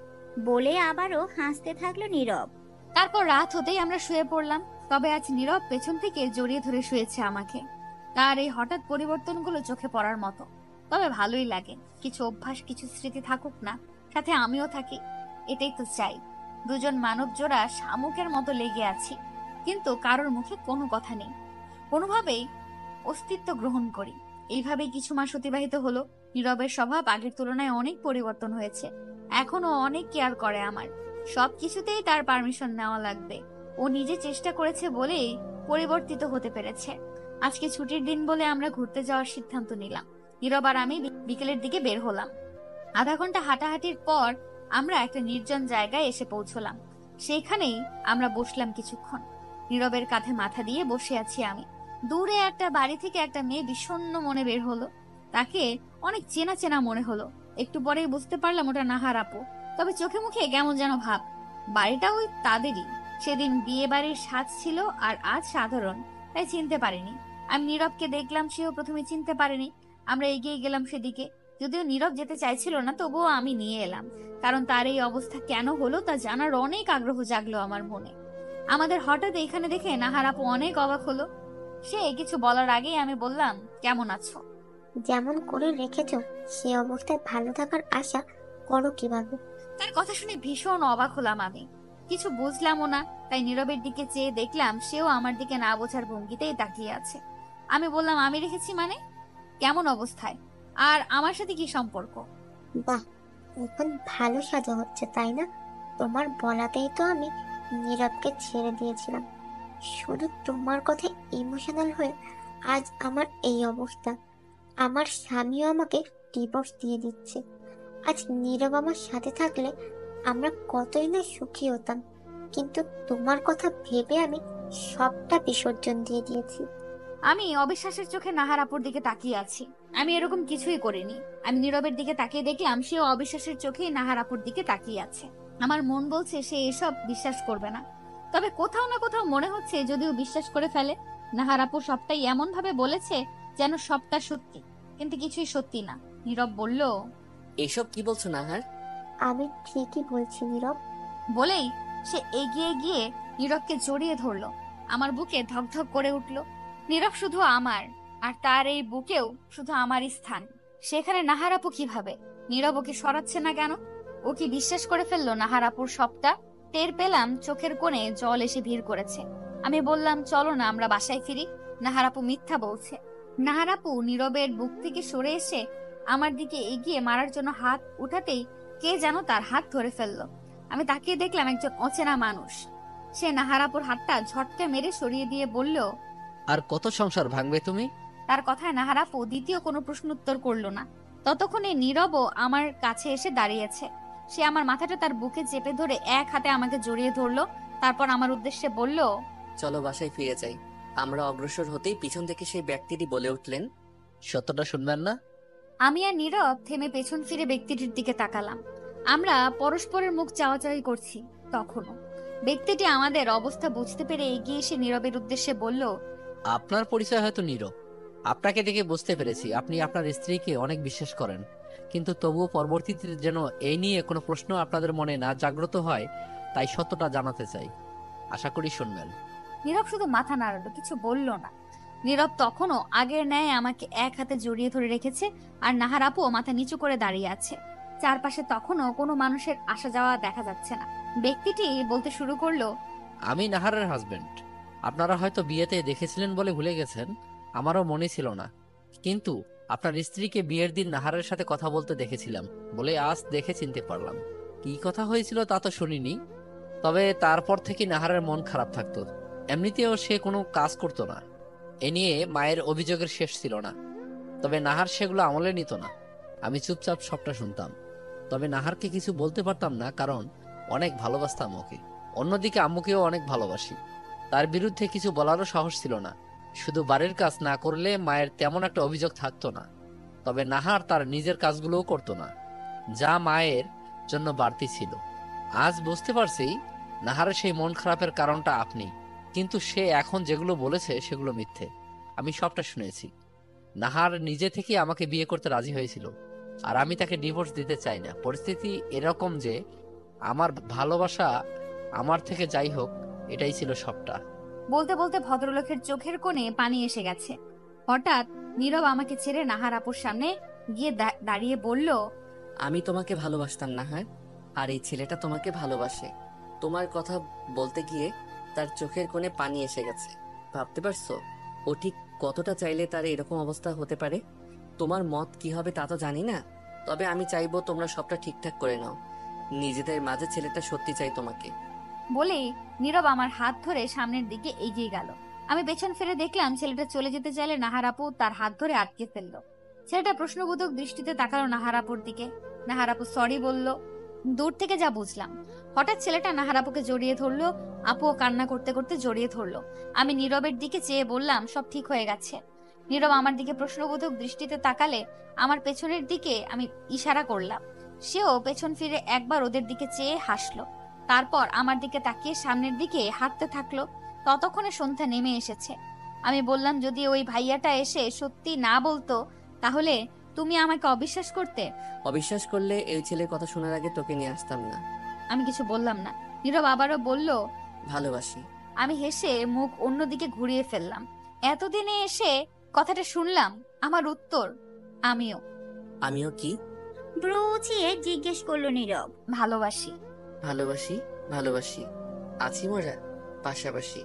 S3: বলে আবারও হাসতে থাকলো নীরব।
S2: তারপর রাত হতেই আমরা শুয়ে পড়লাম। তবে আজ নীরব পেছন থেকে জড়িয়ে ধরে শুয়েছে আমাকে। তার এই হঠাৎ পরিবর্তনগুলো চোখে পড়ার মতো। তবে ভালোই লাগে, কিছু অভ্যাস কিছু স্মৃতি থাকুক না, সাথে আমিও থাকি, এটাই তো চাই। দুজন মানব জোড়া শামুকের মতো লেগে আছি, কিন্তু কারোর মুখে কোনো কথা নেই। কোনোভাবেই অস্তিত্ব গ্রহণ করি। এইভাবেই কিছু মাস অতিবাহিত হলো। নীরবের স্বভাব আগের তুলনায় অনেক পরিবর্তন হয়েছে। এখনো অনেক কেয়ার করে আমার। সবকিছুতেই তার পারমিশন নেওয়া লাগবে। ও নিজে চেষ্টা করেছে বলেই পরিবর্তিত হতে পেরেছে। আজকে ছুটির দিন বলে আমরা ঘুরতে যাওয়ার সিদ্ধান্ত নিলাম। নীরব আর আমি বিকেলের দিকে বের হলাম। আধা ঘন্টা হাঁটাহাঁটির পর আমরা একটা নির্জন জায়গায় এসে পৌঁছলাম। সেইখানেই আমরা বসলাম কিছুক্ষণ। নীরবের কাঁধে মাথা দিয়ে বসে আছি আমি। দূরে একটা বাড়ি থেকে একটা মেয়ে বিষণ্ণ মনে বের হলো। তাকে অনেক চেনা চেনা মনে হলো। একটু পরেই বুঝতে পারলাম ওটা নাহার আপু। তবে চোখে মুখে কেমন যেন ভাব। বাড়িটা ওই তাদেরই। সেদিন বিয়ে বাড়ির সাজ ছিল আর আজ সাধারণ, তাই চিনতে পারিনি। আমি নীরবকে দেখলাম, সেও প্রথমে চিনতে পারেনি। আমরা এগিয়ে গেলাম সেদিকে। যদিও নীরব যেতে চাইছিল না, তবুও আমি নিয়ে এলাম, কারণ তার এই অবস্থা কেন হলো তা জানার অনেক আগ্রহ জাগলো আমার মনে। আমাদের হঠাৎ এখানে দেখে নাহার আপু অনেক অবাক হলো। সে কিছু বলার আগেই আমি বললাম, কেমন আছো?
S5: যেমন করে রেখেছো সে অবস্থায় ভালো থাকার আশা করো কিভাবে?
S2: তার কথা শুনে ভীষণ অবাক হলাম আমি। কিছু বুঝলামও না, তাই নীরবের দিকে চেয়ে দেখলাম সেও আমার দিকে না বোঝার ভঙ্গিতেই তাকিয়ে আছে। আমি বললাম, আমি রেখেছি মানে? কেমন অবস্থায়? আর আমার সাথে কি সম্পর্ক?
S5: বাহ, এখন ভালো সাজা হচ্ছে তাই না? তোমার বলাতেই তো আমি নীরবকে ছেড়ে দিয়েছিলাম। শুধু তোমার কথা ইমোশনাল হয়ে আজ আমার এই অবস্থা। আমার স্বামীও আমাকে ডিভোর্স দিয়ে দিচ্ছে। আজ নীরব আমার সাথে থাকলে আমরা কতই না সুখী হতাম, কিন্তু তোমার কথা ভেবে আমি সবটা বিসর্জন দিয়ে দিয়েছি।
S2: আমি অবিশ্বাসের চোখে নাহার আপুর দিকে তাকিয়ে আছি। আমি এরকম কিছুই করিনি। আমি নীরবের দিকে তাকিয়ে দেখলাম সেও অবিশ্বাসের চোখেই নাহার আপুর দিকে তাকিয়ে আছে। আমার মন বলছে সে এসব বিশ্বাস করবে না, তবে কোথাও না কোথাও মনে হচ্ছে যদিও বিশ্বাস করে ফেলে। নাহার আপু সবটাই এমন ভাবে বলেছে যেন সবটা সত্যি, কিন্তু কিছুই সত্যি না। নীরব বলল,
S1: এসব কি বলছো নাহার?
S5: আমি ঠিকই বলছি নীরব।
S2: বলেই সে এগিয়ে গিয়ে নীরবকে জড়িয়ে ধরলো। আমার বুকে ধকধক করে উঠল। নীরব শুধু আমার, আর তার এই বুকেও শুধু আমারই স্থান। সেখানে নাহার আপু কিভাবে? নীরব ওকে সরাচ্ছে না কেন? ও কি বিশ্বাস করে ফেললো নাহার আপুর সবটা? টের পেলাম চোখের কোণে জল এসে ভিড় করেছে। আমি বললাম, চলো না আমরা বাসায় ফিরি। নাহার আপু মিথ্যা বলছে। নাহার আপু নীরবের বুক থেকে সরে এসে আমার দিকে এগিয়ে মারার জন্য হাত উঠাতেই কে যেন তার হাত ধরে ফেললো। আমি তাকিয়ে দেখলাম একজন অচেনা মানুষ। সে নাহার আপুর হাতটা ঝটকা মেরে সরিয়ে দিয়ে বলল,
S8: আর কত সংসার ভাঙবে তুমি?
S2: তার কথায় নাহার আপু দ্বিতীয় কোনো প্রশ্ন উত্তর করলো না। ততক্ষণে নীরবও আমার কাছে এসে দাঁড়িয়েছে। সে আমার মাথাটা তার বুকে চেপে ধরে এক হাতে আমাকে জড়িয়ে ধরলো। তারপর আমার উদ্দেশ্যে বলল,
S1: চলো বাসায় ফিরে যাই। আমরা অগ্রসর হতেই পিছন থেকে সেই ব্যক্তিটি বলে উঠলেন,
S8: সত্যটা শুনবেন না?
S2: আমি আর নীরব থেমে পেছন ফিরে ব্যক্তিটির দিকে তাকালাম। আমরা পরস্পরের মুখ চাওয়াচাওয়ি করছি। তখনও ব্যক্তিটি আমাদের অবস্থা বুঝতে পেরে এগিয়ে এসে নীরবের উদ্দেশ্যে বলল,
S8: আপনার পরিচয় হয়তো নীরব। আপনাকে দেখে বুঝতে পেরেছি আপনি আপনার স্ত্রীকে অনেক বিশ্বাস করেন, কিন্তু তবুও পরবর্তীতে যেন এই নিয়ে কোনো প্রশ্ন আপনাদের মনে না জাগ্রত হয়, তাই সত্যটা জানাতে চাই। আশা করি শুনবেন।
S2: নীরব শুধু মাথা নাড়ালো, কিছু বলল না। নীরব তখনও আগের ন্যায় আমাকে এক হাতে জড়িয়ে ধরে রেখেছে, আর নাহার আপুও মাথা নিচু করে দাঁড়িয়ে আছে। চারপাশে তখনও কোনো মানুষের আসা যাওয়া দেখা যাচ্ছে না। ব্যক্তিটি বলতে শুরু করলো,
S8: আমি নাহারের হাজবেন্ড। আপনারা হয়তো বিয়েতে দেখেছিলেন বলে ভুলে গেছেন, আমারও মনে ছিল না। কিন্তু আপনার স্ত্রীকে বিয়ের দিন নাহারের সাথে কথা বলতে দেখেছিলাম বলে আজ দেখে চিনতে পারলাম। কি কথা হয়েছিল তা তো শুনিনি, তবে তারপর থেকে নাহারের মন খারাপ থাকতো। এমনিতেও সে কোনো কাজ করতো না। এ নিয়ে মায়ের অভিযোগের শেষ ছিল না, তবে নাহার সেগুলো আমলে নিত না। আমি চুপচাপ সবটা শুনতাম, তবে নাহারকে কিছু বলতে পারতাম না, কারণ অনেক ভালোবাসতাম ওকে। অন্যদিকে আম্মুকেও অনেক ভালোবাসি, তার বিরুদ্ধে কিছু বলারও সাহস ছিল না। শুধু বাড়ির কাজ না করলে মায়ের তেমন একটা অভিযোগ থাকতো না, তবে নাহার তার নিজের কাজগুলোও করতো না, যা মায়ের জন্য বাড়তি ছিল। আজ বুঝতে পারছি নাহারের সেই মন খারাপের কারণটা আপনি, কিন্তু সে এখন যেগুলো বলেছে সেগুলো মিথ্যে। আমি সবটা শুনেছি। নাহার নিজে থেকে আমাকে বিয়ে করতে রাজি হয়েছিল, আর আমি তাকে ডিভোর্স দিতে চাই না। পরিস্থিতি এরকম যে আমার ভালোবাসা আমার থেকে যাই হোক, এটাই ছিল সবটা।
S2: বলতে বলতে ভদ্রলোকের চোখের কোণে পানি এসে গেছে। হঠাৎ নীরব আমাকে ছেড়ে নাহার আপুর সামনে গিয়ে দাঁড়িয়ে বলল,
S1: আমি তোমাকে ভালোবাসতাম নাহার, আর এই ছেলেটা তোমাকে ভালোবাসে। তোমার কথা বলতে গিয়ে তার চোখের কোণে পানি এসে গেছে। ভাবতে পারছো ও ঠিক কতটা চাইলে তার এরকম অবস্থা হতে পারে? তোমার মত কি হবে তা তো জানি না, তবে আমি চাইবো তোমরা সবটা ঠিকঠাক করে নাও। নিজেদের মাঝে ছেলেটা সত্যি চাই তোমাকে।
S2: বলেই নীরব আমার হাত ধরে সামনের দিকে এগিয়ে গেল। আমি পেছন ফিরে দেখলাম ছেলেটা চলে যেতে চাইলে নাহার আপু তার হাত ধরে আটকে ফেললো। ছেলেটা প্রশ্নবোধক দৃষ্টিতে তাকালো নাহার আপুর দিকে। নাহার আপু সরি বলল। দূর থেকে যা বুঝলাম। হঠাৎ ছেলেটা নাহার আপুকে জড়িয়ে ধরলো। আপুও কান্না করতে করতে জড়িয়ে ধরলো। আমি নীরবের দিকে চেয়ে বললাম, সব ঠিক হয়ে গেছে। নীরব আমার দিকে প্রশ্নবোধক দৃষ্টিতে তাকালে আমার পেছনের দিকে আমি ইশারা করলাম। সেও পেছন ফিরে একবার ওদের দিকে চেয়ে হাসলো। তারপর আমার দিকে তাকিয়ে সামনের দিকে হাঁটতে থাকলো। ততক্ষণে সন্ধ্যা নেমে এসেছে। আমি বললাম, যদি ওই ভাইয়াটা এসে সত্যি না বলতো তাহলে তুমি আমাকে অবিশ্বাস করতে।
S1: অবিশ্বাস করলে এই ছেলের কথা শোনার আগে তোকে নিয়ে আসতাম না।
S2: আমি কিছু বললাম না। নীরব আবারও বলল,
S1: ভালোবাসি।
S2: আমি হেসে মুখ অন্যদিকে ঘুরিয়ে ফেললাম। এতদিনে এসে কথাটা শুনলাম। আমার উত্তর, আমিও।
S1: আমিও কি?
S3: ব্রু উঁচিয়ে জিজ্ঞেস করলো নীরব।
S2: ভালোবাসি।
S1: ভালোবাসি, ভালোবাসি, আছি মোরা পাশাপাশি।